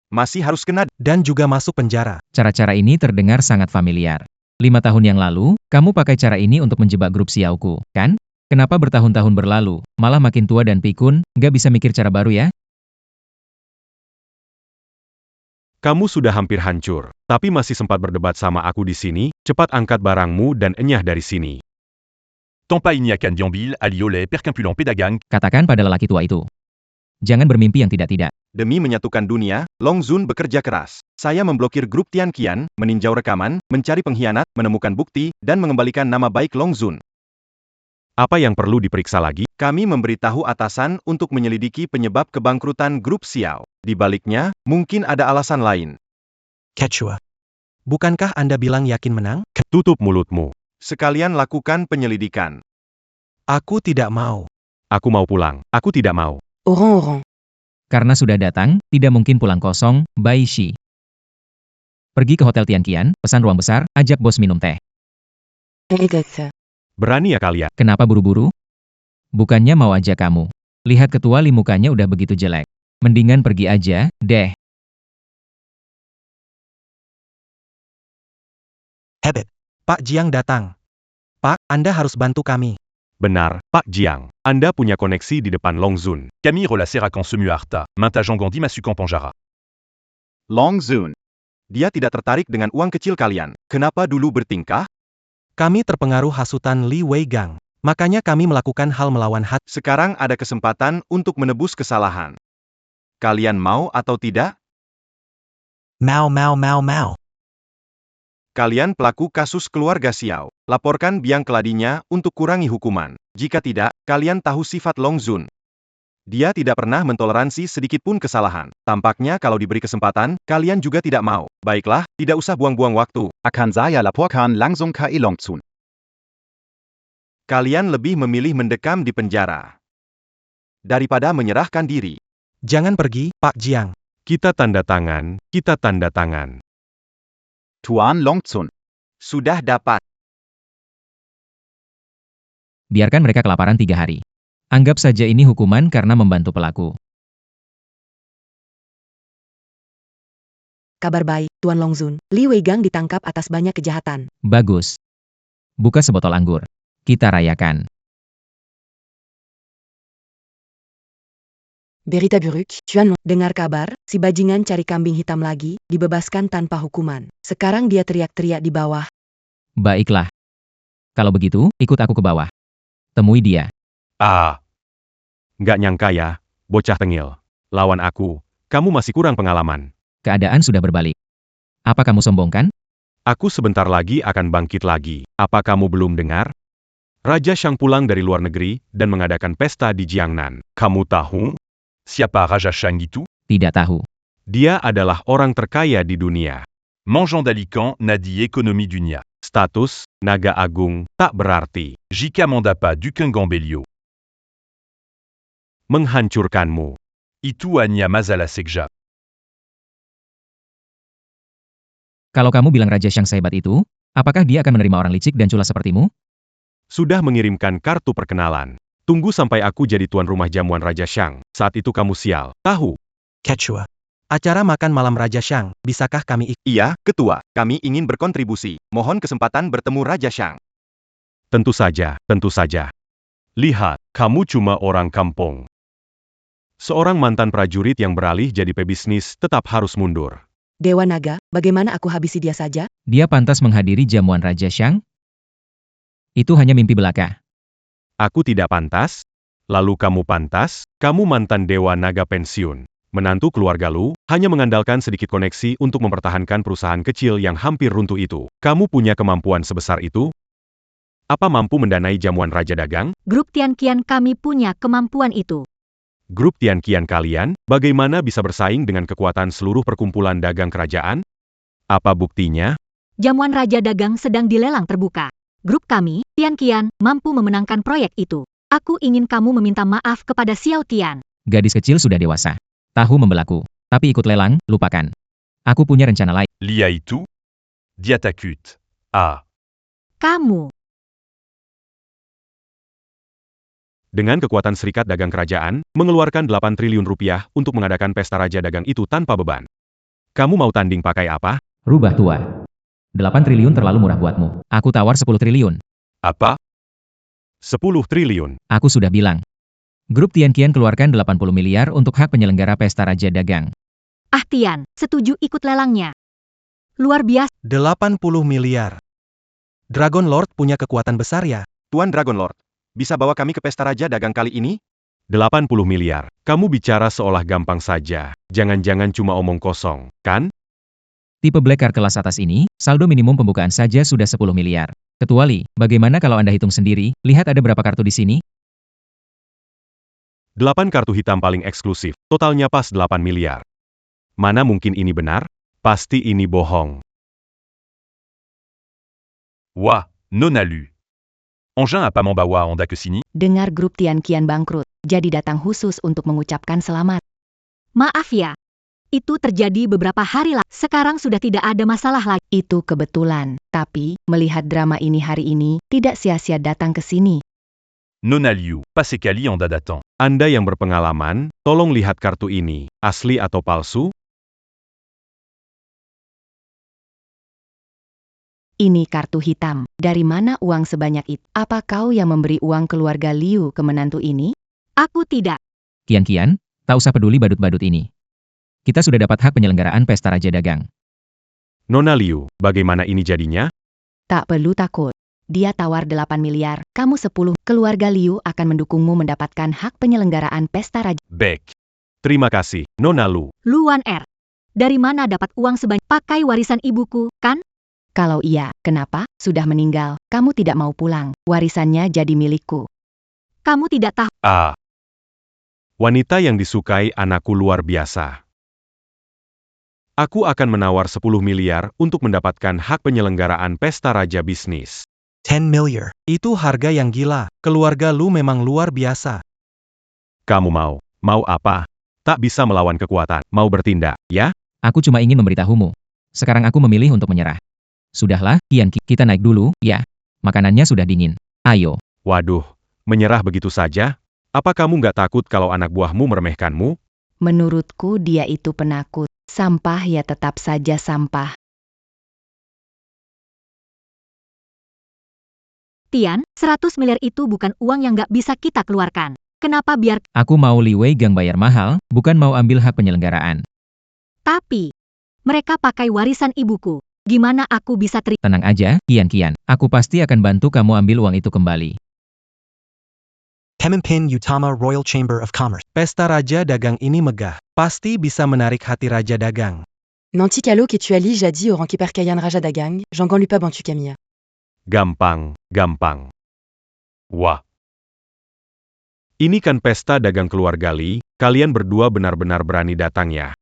masih harus kena. Dan juga masuk penjara. Cara-cara ini terdengar sangat familiar. 5 tahun yang lalu, kamu pakai cara ini untuk menjebak grup Xiaoku, kan? Kenapa bertahun-tahun berlalu, malah makin tua dan pikun, nggak bisa mikir cara baru ya? Kamu sudah hampir hancur, tapi masih sempat berdebat sama aku di sini. Cepat angkat barangmu dan enyah dari sini. Tampa Ignakan Diambil, Ali Oleh, Percampulant Pédagang. Katakan pada lelaki tua itu. Jangan bermimpi yang tidak-tidak. Demi menyatukan dunia, Long Zun bekerja keras. Saya memblokir grup Tianqian, meninjau rekaman, mencari pengkhianat, menemukan bukti, dan mengembalikan nama baik Long Zun. Apa yang perlu diperiksa lagi? Kami memberitahu atasan untuk menyelidiki penyebab kebangkrutan grup Xiao. Di baliknya, mungkin ada alasan lain. Quechua. Bukankah Anda bilang yakin menang? Tutup mulutmu. Sekalian lakukan penyelidikan. Aku tidak mau. Aku mau pulang. Aku tidak mau. Orang-orang. Karena sudah datang, tidak mungkin pulang kosong, Bai Shi. Pergi ke Hotel Tianqian, pesan ruang besar, ajak bos minum teh. Berani ya kalian? Kenapa buru-buru? Bukannya mau aja kamu. Lihat ketua Li mukanya udah begitu jelek. Mendingan pergi aja, deh. Hebet. Pak Jiang datang. Pak, Anda harus bantu kami. Benar, Pak Jiang. Anda punya koneksi di depan Long Zun. Camille Rola-Seracan Semu Arta, Mintajan Gandhi Masukan Panjara. Long Zun. Dia tidak tertarik dengan uang kecil kalian. Kenapa dulu bertingkah? Kami terpengaruh hasutan Li Weigang. Makanya kami melakukan hal melawan hati. Sekarang ada kesempatan untuk menebus kesalahan. Kalian mau atau tidak? Mau. Kalian pelaku kasus keluarga Xiao. Laporkan biang keladinya untuk kurangi hukuman. Jika tidak, kalian tahu sifat Long Zun. Dia tidak pernah mentoleransi sedikitpun kesalahan. Tampaknya kalau diberi kesempatan, kalian juga tidak mau. Baiklah, tidak usah buang-buang waktu. Akan saya laporkan langsung ke Long Zun. Kalian lebih memilih mendekam di penjara daripada menyerahkan diri. Jangan pergi, Pak Jiang. Kita tanda tangan, kita tanda tangan. Tuan Long Zun. Sudah dapat. Biarkan mereka kelaparan 3 hari. Anggap saja ini hukuman karena membantu pelaku. Kabar baik, Tuan Long Zun. Li Weigang ditangkap atas banyak kejahatan. Bagus. Buka sebotol anggur. Kita rayakan. Berita buruk, Tuan. Dengar kabar, si bajingan cari kambing hitam lagi, dibebaskan tanpa hukuman. Sekarang dia teriak-teriak di bawah. Baiklah. Kalau begitu, ikut aku ke bawah. Temui dia. Ah, Nggak nyangka ya, bocah tengil. Lawan aku, kamu masih kurang pengalaman. Keadaan sudah berbalik. Apa kamu sombong kan? Aku sebentar lagi akan bangkit lagi. Apa kamu belum dengar? Raja Shang pulang dari luar negeri dan mengadakan pesta di Jiangnan. Kamu tahu? siapa Raja Shang itu? Tidak tahu. Dia adalah orang terkaya di dunia. Mangeant d'Alican, Nadi Économie Dunia. Status, naga agung, tak berarti. Jika Mandapa Duken Gambelio. Menghancurkanmu. Itu hanya masalah sekejap. Kalau kamu bilang Raja Shang sehebat itu, apakah dia akan menerima orang licik dan culas sepertimu? Sudah mengirimkan kartu perkenalan. Tunggu sampai aku jadi tuan rumah jamuan Raja Shang. Saat itu kamu sial. Tahu? Quechua. Acara makan malam Raja Shang, bisakah kami ikut? Iya, Ketua. Kami ingin berkontribusi. Mohon kesempatan bertemu Raja Shang. Tentu saja, tentu saja. Lihat, kamu cuma orang kampung. Seorang mantan prajurit yang beralih jadi pebisnis tetap harus mundur. Dewa Naga, bagaimana aku habisi dia saja? Dia pantas menghadiri jamuan Raja Shang? Itu hanya mimpi belaka. Aku tidak pantas? Lalu kamu pantas? Kamu mantan Dewa Naga pensiun. Menantu keluarga Lu, hanya mengandalkan sedikit koneksi untuk mempertahankan perusahaan kecil yang hampir runtuh itu. Kamu punya kemampuan sebesar itu? Apa mampu mendanai jamuan Raja Dagang? Grup Tian Qian kami punya kemampuan itu. Grup Tian Qian kalian, bagaimana bisa bersaing dengan kekuatan seluruh perkumpulan dagang kerajaan? Apa buktinya? Jamuan Raja Dagang sedang dilelang terbuka. Grup kami, Tian Qian, mampu memenangkan proyek itu. Aku ingin kamu meminta maaf kepada Xiao Tian. Gadis kecil sudah dewasa. Tahu membelaku. Tapi ikut lelang, lupakan. Aku punya rencana lain. Lia itu? Dia takut. Ah. Kamu. Dengan kekuatan Serikat Dagang Kerajaan, mengeluarkan 8 triliun rupiah untuk mengadakan pesta Raja Dagang itu tanpa beban. Kamu mau tanding pakai apa? Rubah tua. 8 triliun terlalu murah buatmu. Aku tawar 10 triliun. Apa? 10 triliun. Aku sudah bilang. Grup Tian Qian keluarkan 80 miliar untuk hak penyelenggara pesta Raja Dagang. Ah Tian, setuju ikut lelangnya. Luar biasa. 80 miliar. Dragon Lord punya kekuatan besar ya? Tuan Dragon Lord, bisa bawa kami ke pesta Raja Dagang kali ini? 80 miliar. Kamu bicara seolah gampang saja. Jangan-jangan cuma omong kosong, kan? Tipe Black Card kelas atas ini, saldo minimum pembukaan saja sudah 10 miliar. Ketua Li, bagaimana kalau Anda hitung sendiri? Lihat ada berapa kartu di sini? 8 kartu hitam paling eksklusif, totalnya pas 8 miliar. Mana mungkin ini benar? Pasti ini bohong. Wah, Nona Lu. Engin à pas m'embawa onda ke sini? Dengar grup Tian Qian bangkrut, jadi datang khusus untuk mengucapkan selamat. Maaf ya. Itu terjadi beberapa hari lalu. Sekarang sudah tidak ada masalah lagi. Itu kebetulan, tapi melihat drama ini hari ini, tidak sia-sia datang ke sini. Nona Liu, pas sekali onda datang. Anda yang berpengalaman, tolong lihat kartu ini, asli atau palsu? Ini kartu hitam. Dari mana uang sebanyak itu? Apa kau yang memberi uang keluarga Liu ke menantu ini? Aku tidak. Qian Qian, tak usah peduli badut-badut ini. Kita sudah dapat hak penyelenggaraan pesta Raja Dagang. Nona Liu, bagaimana ini jadinya? Tak perlu takut. Dia tawar 8 miliar, kamu 10. Keluarga Liu akan mendukungmu mendapatkan hak penyelenggaraan pesta Raja. Beck. Terima kasih, Nona Lu. Luan R. Dari mana dapat uang sebanyak? Pakai warisan ibuku, kan? Kalau iya, kenapa? Sudah meninggal, kamu tidak mau pulang. Warisannya jadi milikku. Kamu tidak tahu. Ah. Wanita yang disukai anakku luar biasa. Aku akan menawar 10 miliar untuk mendapatkan hak penyelenggaraan pesta Raja Bisnis. 10 million. Itu harga yang gila. Keluarga Lu memang luar biasa. Kamu mau apa? Tak bisa melawan kekuatan, mau bertindak, ya? Aku cuma ingin memberitahumu. Sekarang aku memilih untuk menyerah. Sudahlah, Qian, kita naik dulu, ya. Makanannya sudah dingin. Ayo. Waduh, menyerah begitu saja? Apa kamu nggak takut kalau anak buahmu meremehkanmu? Menurutku dia itu penakut. Sampah ya tetap saja sampah. Tian, 100 miliar itu bukan uang yang nggak bisa kita keluarkan. Kenapa biar... Aku mau Li Weigang bayar mahal, bukan mau ambil hak penyelenggaraan. Tapi, mereka pakai warisan ibuku. Gimana aku bisa terima? Tenang aja, Qian. Aku pasti akan bantu kamu ambil uang itu kembali. Pemimpin Utama Royal Chamber of Commerce. Pesta Raja Dagang ini megah. Pasti bisa menarik hati Raja Dagang. Nanti kalau que tu allies jadi orang qui percayan Raja Dagang, j'en lui pas bantu Camilla. Gampang. Wah. Ini kan pesta dagang keluarga Li, kalian berdua benar-benar berani datang ya.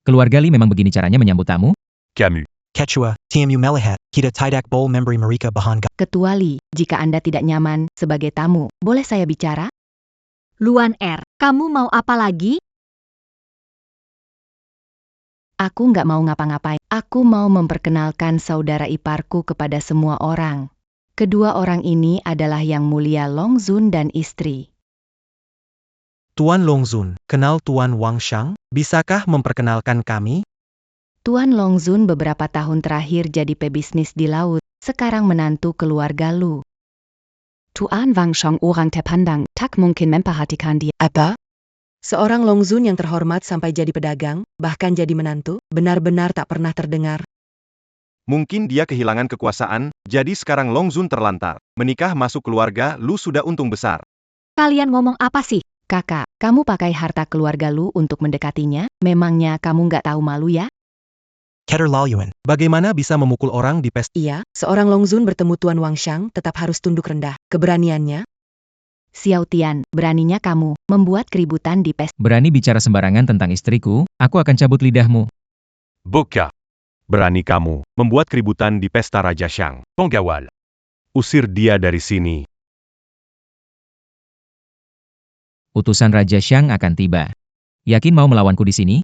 Keluarga Li memang begini caranya menyambut tamu? Camus. Quechua, TMU Melihat, kita tidak bol memberi mereka bahan Ketua Li, jika Anda tidak nyaman, sebagai tamu, boleh saya bicara? Luan R, kamu mau apa lagi? Aku nggak mau ngapa-ngapain. Aku mau memperkenalkan saudara iparku kepada semua orang. Kedua orang ini adalah Yang Mulia Long Zun dan istri. Tuan Long Zun, kenal Tuan Wang Shang? Bisakah memperkenalkan kami? Tuan Long Zun beberapa tahun terakhir jadi pebisnis di laut, sekarang menantu keluarga Lu. Tuan Wang Shang orang terpandang, tak mungkin memperhatikan dia. Apa? Seorang Longzun yang terhormat sampai jadi pedagang, bahkan jadi menantu, benar-benar tak pernah terdengar. Mungkin dia kehilangan kekuasaan, jadi sekarang Longzun terlantar. Menikah masuk keluarga Lu sudah untung besar. Kalian ngomong apa sih? Kakak, kamu pakai harta keluarga Lu untuk mendekatinya? Memangnya kamu nggak tahu malu ya? Keterlaluan. Bagaimana bisa memukul orang di pesta? Iya, seorang Longzun bertemu Tuan Wangshang tetap harus tunduk rendah. Keberaniannya, Xiao Tian, beraninya kamu membuat keributan di pesta. Berani bicara sembarangan tentang istriku, aku akan cabut lidahmu. Boka. Berani kamu membuat keributan di pesta Raja Shang. Pengawal. Usir dia dari sini. Utusan Raja Shang akan tiba. Yakin mau melawanku di sini?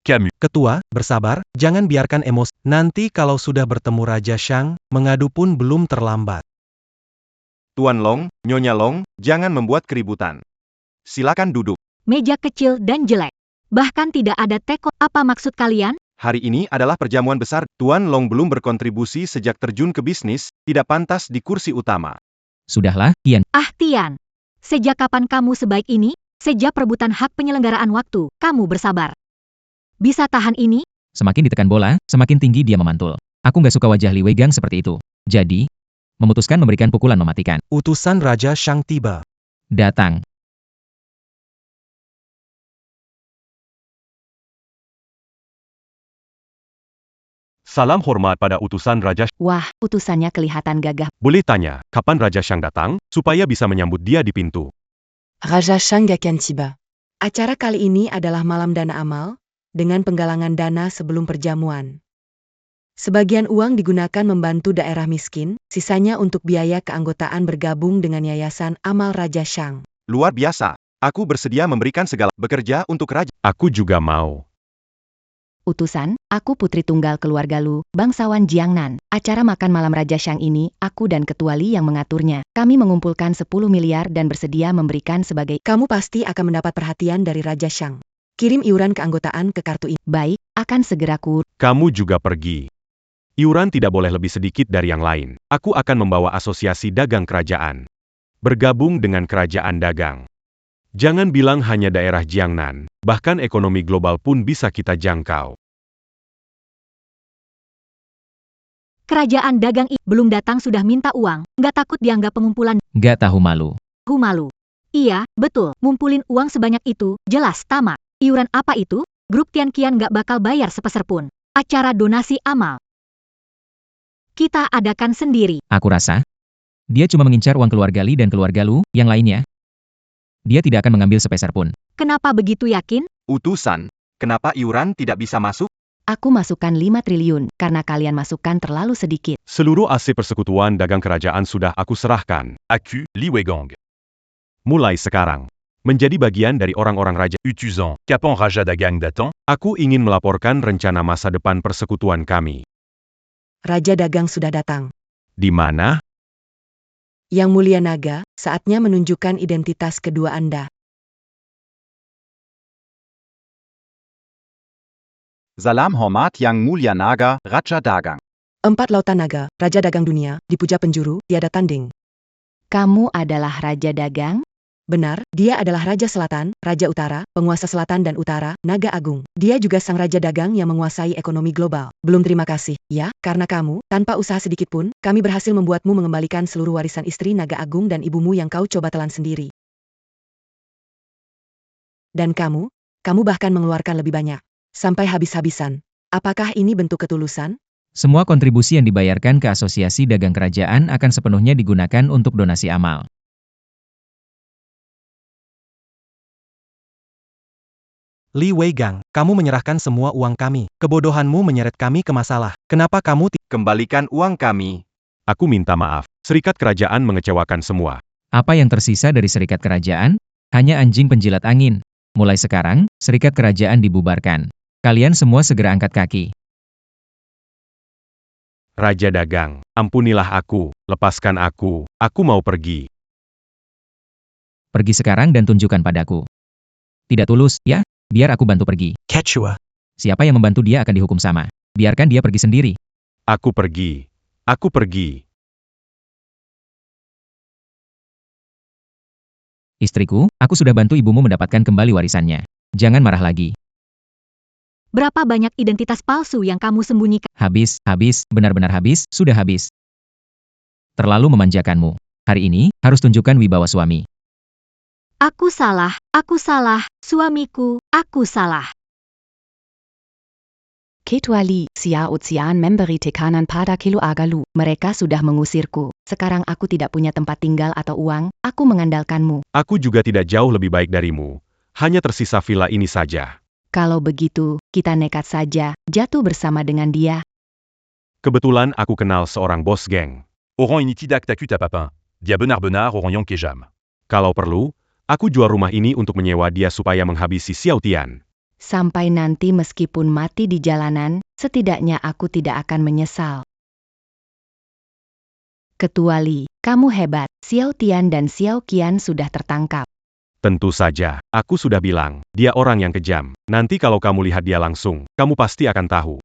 Camus. Ketua, bersabar, jangan biarkan emosi. Nanti kalau sudah bertemu Raja Shang, mengadu pun belum terlambat. Tuan Long, Nyonya Long, jangan membuat keributan. Silakan duduk. Meja kecil dan jelek. Bahkan tidak ada teko. Apa maksud kalian? Hari ini adalah perjamuan besar. Tuan Long belum berkontribusi sejak terjun ke bisnis, tidak pantas di kursi utama. Sudahlah, Tian. Ah Tian, sejak kapan kamu sebaik ini? Sejak perebutan hak penyelenggaraan waktu, kamu bersabar. Bisa tahan ini? Semakin ditekan bola, semakin tinggi dia memantul. Aku nggak suka wajah Li Weigang seperti itu. Jadi, memutuskan memberikan pukulan mematikan. Utusan Raja Shang tiba. Datang. Salam hormat pada utusan Raja. Wah, utusannya kelihatan gagah. Boleh tanya, kapan Raja Shang datang, supaya bisa menyambut dia di pintu? Raja Shang akan tiba. Acara kali ini adalah malam dana amal, dengan penggalangan dana sebelum perjamuan. Sebagian uang digunakan membantu daerah miskin, sisanya untuk biaya keanggotaan bergabung dengan Yayasan Amal Raja Shang. Luar biasa. Aku bersedia memberikan segala bekerja untuk raja. Aku juga mau. Utusan, aku putri tunggal keluarga Lu, bangsawan Jiangnan. Acara makan malam Raja Shang ini, aku dan Ketua Li yang mengaturnya. Kami mengumpulkan 10 miliar dan bersedia memberikan sebagai... Kamu pasti akan mendapat perhatian dari Raja Shang. Kirim iuran keanggotaan ke kartu ini. Baik, akan segera Kamu juga pergi. Iuran tidak boleh lebih sedikit dari yang lain. Aku akan membawa asosiasi dagang kerajaan. Bergabung dengan kerajaan dagang. Jangan bilang hanya daerah Jiangnan, bahkan ekonomi global pun bisa kita jangkau. Kerajaan dagang belum datang sudah minta uang. Nggak takut dianggap pengumpulan? Nggak tahu malu. Malu. Iya, betul. Ngumpulin uang sebanyak itu, jelas tamak. Iuran apa itu? Grup Tian Qian nggak bakal bayar sepeser pun. Acara donasi amal. Kita adakan sendiri. Aku rasa, dia cuma mengincar uang keluarga Li dan keluarga Lu, yang lainnya. Dia tidak akan mengambil sepeser pun. Kenapa begitu yakin? Utusan, kenapa iuran tidak bisa masuk? Aku masukkan 5 triliun, karena kalian masukkan terlalu sedikit. Seluruh aset persekutuan dagang kerajaan sudah aku serahkan. Aku, Li Weigang. Mulai sekarang, menjadi bagian dari orang-orang raja. Utuzan, Kapan Raja Dagang datang? Aku ingin melaporkan rencana masa depan persekutuan kami. Raja Dagang sudah datang. Di mana? Yang Mulia Naga, saatnya menunjukkan identitas kedua Anda. Salam hormat Yang Mulia Naga, Raja Dagang. 4 lautan naga, Raja Dagang dunia, dipuja penjuru, tiada tanding. Kamu adalah Raja Dagang? Benar, dia adalah Raja Selatan, Raja Utara, penguasa Selatan dan Utara, Naga Agung. Dia juga sang Raja Dagang yang menguasai ekonomi global. Belum terima kasih, ya, karena kamu, tanpa usaha sedikit pun, kami berhasil membuatmu mengembalikan seluruh warisan istri Naga Agung dan ibumu yang kau coba telan sendiri. Dan kamu bahkan mengeluarkan lebih banyak. Sampai habis-habisan. Apakah ini bentuk ketulusan? Semua kontribusi yang dibayarkan ke Asosiasi Dagang Kerajaan akan sepenuhnya digunakan untuk donasi amal. Li Weigang, kamu menyerahkan semua uang kami. Kebodohanmu menyeret kami ke masalah. Kenapa kamu Kembalikan uang kami. Aku minta maaf. Serikat kerajaan mengecewakan semua. Apa yang tersisa dari serikat kerajaan? Hanya anjing penjilat angin. Mulai sekarang, serikat kerajaan dibubarkan. Kalian semua segera angkat kaki. Raja Dagang, ampunilah aku, lepaskan aku mau pergi. Pergi sekarang dan tunjukkan padaku. Tidak tulus, ya? Biar aku bantu pergi. Quechua. Siapa yang membantu dia akan dihukum sama. Biarkan dia pergi sendiri. Aku pergi. Aku pergi. Istriku, aku sudah bantu ibumu mendapatkan kembali warisannya. Jangan marah lagi. Berapa banyak identitas palsu yang kamu sembunyikan? Habis, benar-benar habis, sudah habis. Terlalu memanjakanmu. Hari ini, harus tunjukkan wibawa suami. Aku salah, suamiku, aku salah. Kecuali Sia Utsian memberi tekanan pada keluargalu. Mereka sudah mengusirku. Sekarang aku tidak punya tempat tinggal atau uang, aku mengandalkanmu. Aku juga tidak jauh lebih baik darimu. Hanya tersisa villa ini saja. Kalau begitu, kita nekat saja, jatuh bersama dengan dia. Kebetulan aku kenal seorang bos geng. Oran ini tidak takut apa-apa. Dia benar-benar orang yang kejam. Kalau perlu, aku jual rumah ini untuk menyewa dia supaya menghabisi Xiao Tian. Sampai nanti meskipun mati di jalanan, setidaknya aku tidak akan menyesal. Kecuali, kamu hebat, Xiao Tian dan Xiao Qian sudah tertangkap. Tentu saja, aku sudah bilang, dia orang yang kejam. Nanti kalau kamu lihat dia langsung, kamu pasti akan tahu.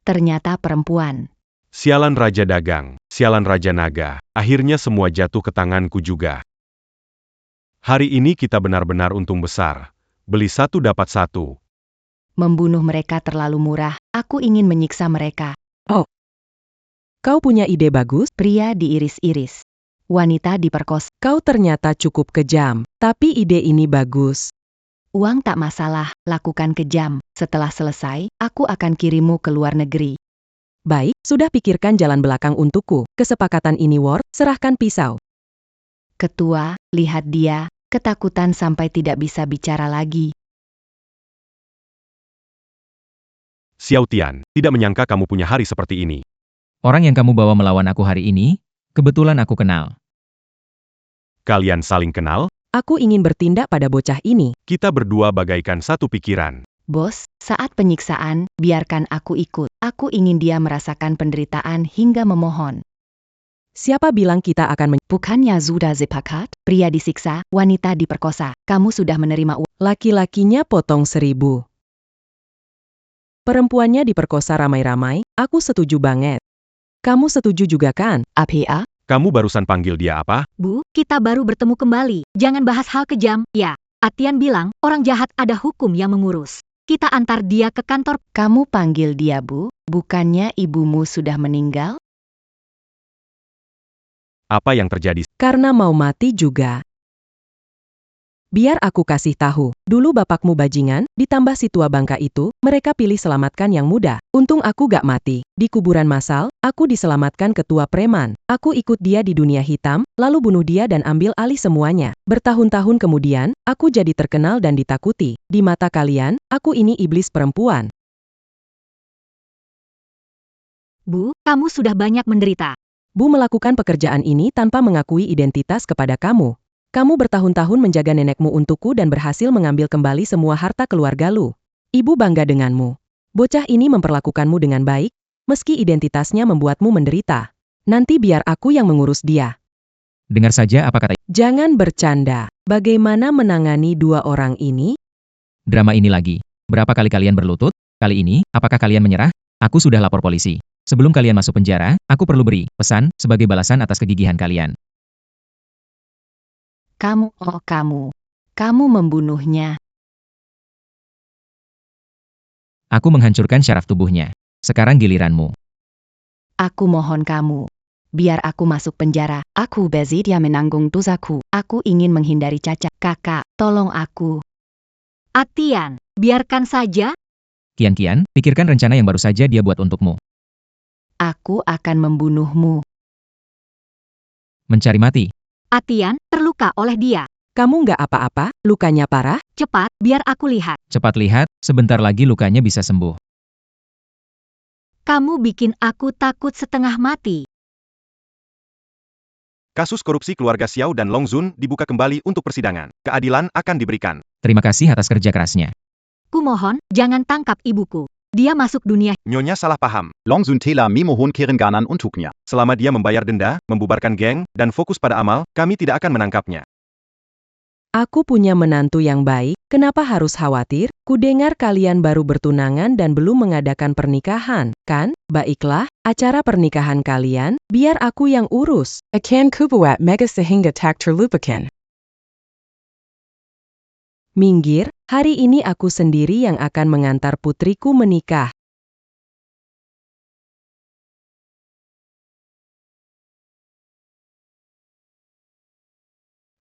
Ternyata perempuan. Sialan Raja Dagang, sialan Raja Naga, akhirnya semua jatuh ke tanganku juga. Hari ini kita benar-benar untung besar. Beli satu dapat satu. Membunuh mereka terlalu murah, aku ingin menyiksa mereka. Kau punya ide bagus? Pria diiris-iris. Wanita diperkosa. Kau ternyata cukup kejam, tapi ide ini bagus. Uang tak masalah, lakukan kejam. Setelah selesai, aku akan kirimmu ke luar negeri. Baik, sudah pikirkan jalan belakang untukku. Kesepakatan ini war, serahkan pisau. Ketua, lihat dia, ketakutan sampai tidak bisa bicara lagi. Xiao Tian, tidak menyangka kamu punya hari seperti ini. Orang yang kamu bawa melawan aku hari ini, kebetulan aku kenal. Kalian saling kenal? Aku ingin bertindak pada bocah ini. Kita berdua bagaikan satu pikiran. Bos, saat penyiksaan, biarkan aku ikut. Aku ingin dia merasakan penderitaan hingga memohon. Siapa bilang kita akan Bukannya sudah sepakat, pria disiksa, wanita diperkosa. Kamu sudah menerima uang. Laki-lakinya potong 1000. Perempuannya diperkosa ramai-ramai, aku setuju banget. Kamu setuju juga kan? APA? Kamu barusan panggil dia apa? Bu, kita baru bertemu kembali. Jangan bahas hal kejam. Ya, Atian bilang, orang jahat ada hukum yang mengurus. Kita antar dia ke kantor. Kamu panggil dia Bu, bukannya ibumu sudah meninggal? Apa yang terjadi? Karena mau mati juga. Biar aku kasih tahu, dulu bapakmu bajingan, ditambah si tua bangka itu, mereka pilih selamatkan yang muda. Untung aku gak mati. Di kuburan massal, aku diselamatkan ketua preman. Aku ikut dia di dunia hitam, lalu bunuh dia dan ambil alih semuanya. Bertahun-tahun kemudian, aku jadi terkenal dan ditakuti. Di mata kalian, aku ini iblis perempuan. Bu, kamu sudah banyak menderita. Bu melakukan pekerjaan ini tanpa mengakui identitas kepada kamu. Kamu bertahun-tahun menjaga nenekmu untukku dan berhasil mengambil kembali semua harta keluarga lu. Ibu bangga denganmu. Bocah ini memperlakukanmu dengan baik, meski identitasnya membuatmu menderita. Nanti biar aku yang mengurus dia. Dengar saja apa kata. Jangan bercanda. Bagaimana menangani dua orang ini? Drama ini lagi. Berapa kali kalian berlutut? Kali ini, apakah kalian menyerah? Aku sudah lapor polisi. Sebelum kalian masuk penjara, aku perlu beri pesan sebagai balasan atas kegigihan kalian. Kamu membunuhnya. Aku menghancurkan syaraf tubuhnya. Sekarang giliranmu. Aku mohon kamu. Biar aku masuk penjara. Aku dia menanggung dosaku. Aku ingin menghindari cacat. Kakak, tolong aku. Atian, biarkan saja. Kian, pikirkan rencana yang baru saja dia buat untukmu. Aku akan membunuhmu. Mencari mati. Atian, terluka oleh dia. Kamu nggak apa-apa, lukanya parah? Cepat, biar aku lihat. Cepat lihat, sebentar lagi lukanya bisa sembuh. Kamu bikin aku takut setengah mati. Kasus korupsi keluarga Xiao dan Long Zun dibuka kembali untuk persidangan. Keadilan akan diberikan. Terima kasih atas kerja kerasnya. Kumohon, jangan tangkap ibuku. Dia masuk dunia. Nyonya salah paham. Long Zun tela memohon Kerenganan untuknya. Selama dia membayar denda, membubarkan geng, dan fokus pada amal, kami tidak akan menangkapnya. Aku punya menantu yang baik, kenapa harus khawatir? Kudengar kalian baru bertunangan dan belum mengadakan pernikahan, kan? Baiklah, acara pernikahan kalian, biar aku yang urus. Akan kubuat mega sehingga tak terlupakan. Minggir, hari ini aku sendiri yang akan mengantar putriku menikah.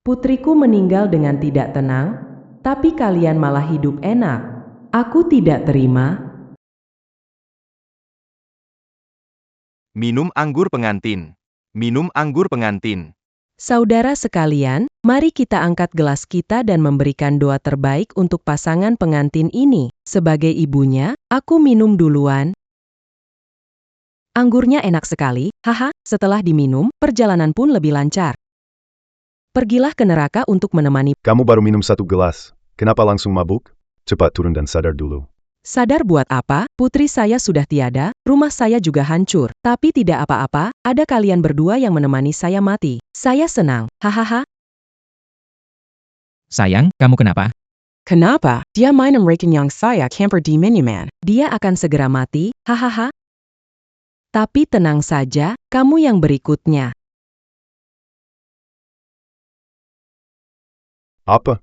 Putriku meninggal dengan tidak tenang, tapi kalian malah hidup enak. Aku tidak terima. Minum anggur pengantin. Minum anggur pengantin. Saudara sekalian, mari kita angkat gelas kita dan memberikan doa terbaik untuk pasangan pengantin ini. Sebagai ibunya, aku minum duluan. Anggurnya enak sekali, haha, setelah diminum, perjalanan pun lebih lancar. Pergilah ke neraka untuk menemani. Kamu baru minum 1 gelas. Kenapa langsung mabuk? Cepat turun dan sadar dulu. Sadar buat apa? Putri saya sudah tiada, rumah saya juga hancur. Tapi tidak apa-apa, ada kalian berdua yang menemani saya mati. Saya senang, hahaha. Sayang, kamu kenapa? Kenapa? Dia main merekenyang saya camper di miniman. Dia akan segera mati, hahaha. Tapi tenang saja, kamu yang berikutnya. Apa?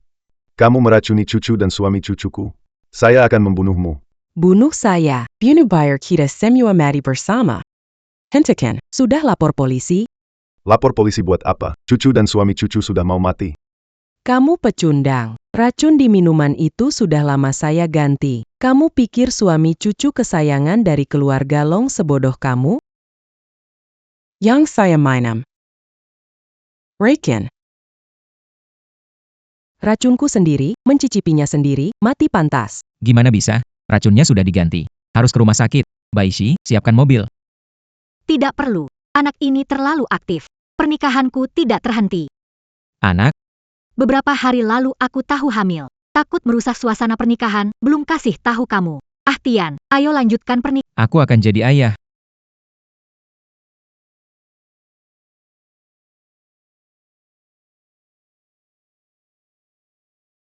Kamu meracuni cucu dan suami cucuku. Saya akan membunuhmu. Bunuh saya. Bunuh bayar kita semua mati bersama. Hentikan, sudah lapor polisi? Lapor polisi buat apa? Cucu dan suami cucu sudah mau mati. Kamu pecundang. Racun di minuman itu sudah lama saya ganti. Kamu pikir suami cucu kesayangan dari keluarga Long sebodoh kamu? Yang saya minum. Reken. Racunku sendiri, mencicipinya sendiri, mati pantas. Gimana bisa? Racunnya sudah diganti. Harus ke rumah sakit. Baishi, siapkan mobil. Tidak perlu. Anak ini terlalu aktif. Pernikahanku tidak terhenti. Anak, Beberapa hari lalu aku tahu hamil. Takut merusak suasana pernikahan, belum kasih tahu kamu. Tian, ayo lanjutkan pernikahan. aku akan jadi ayah.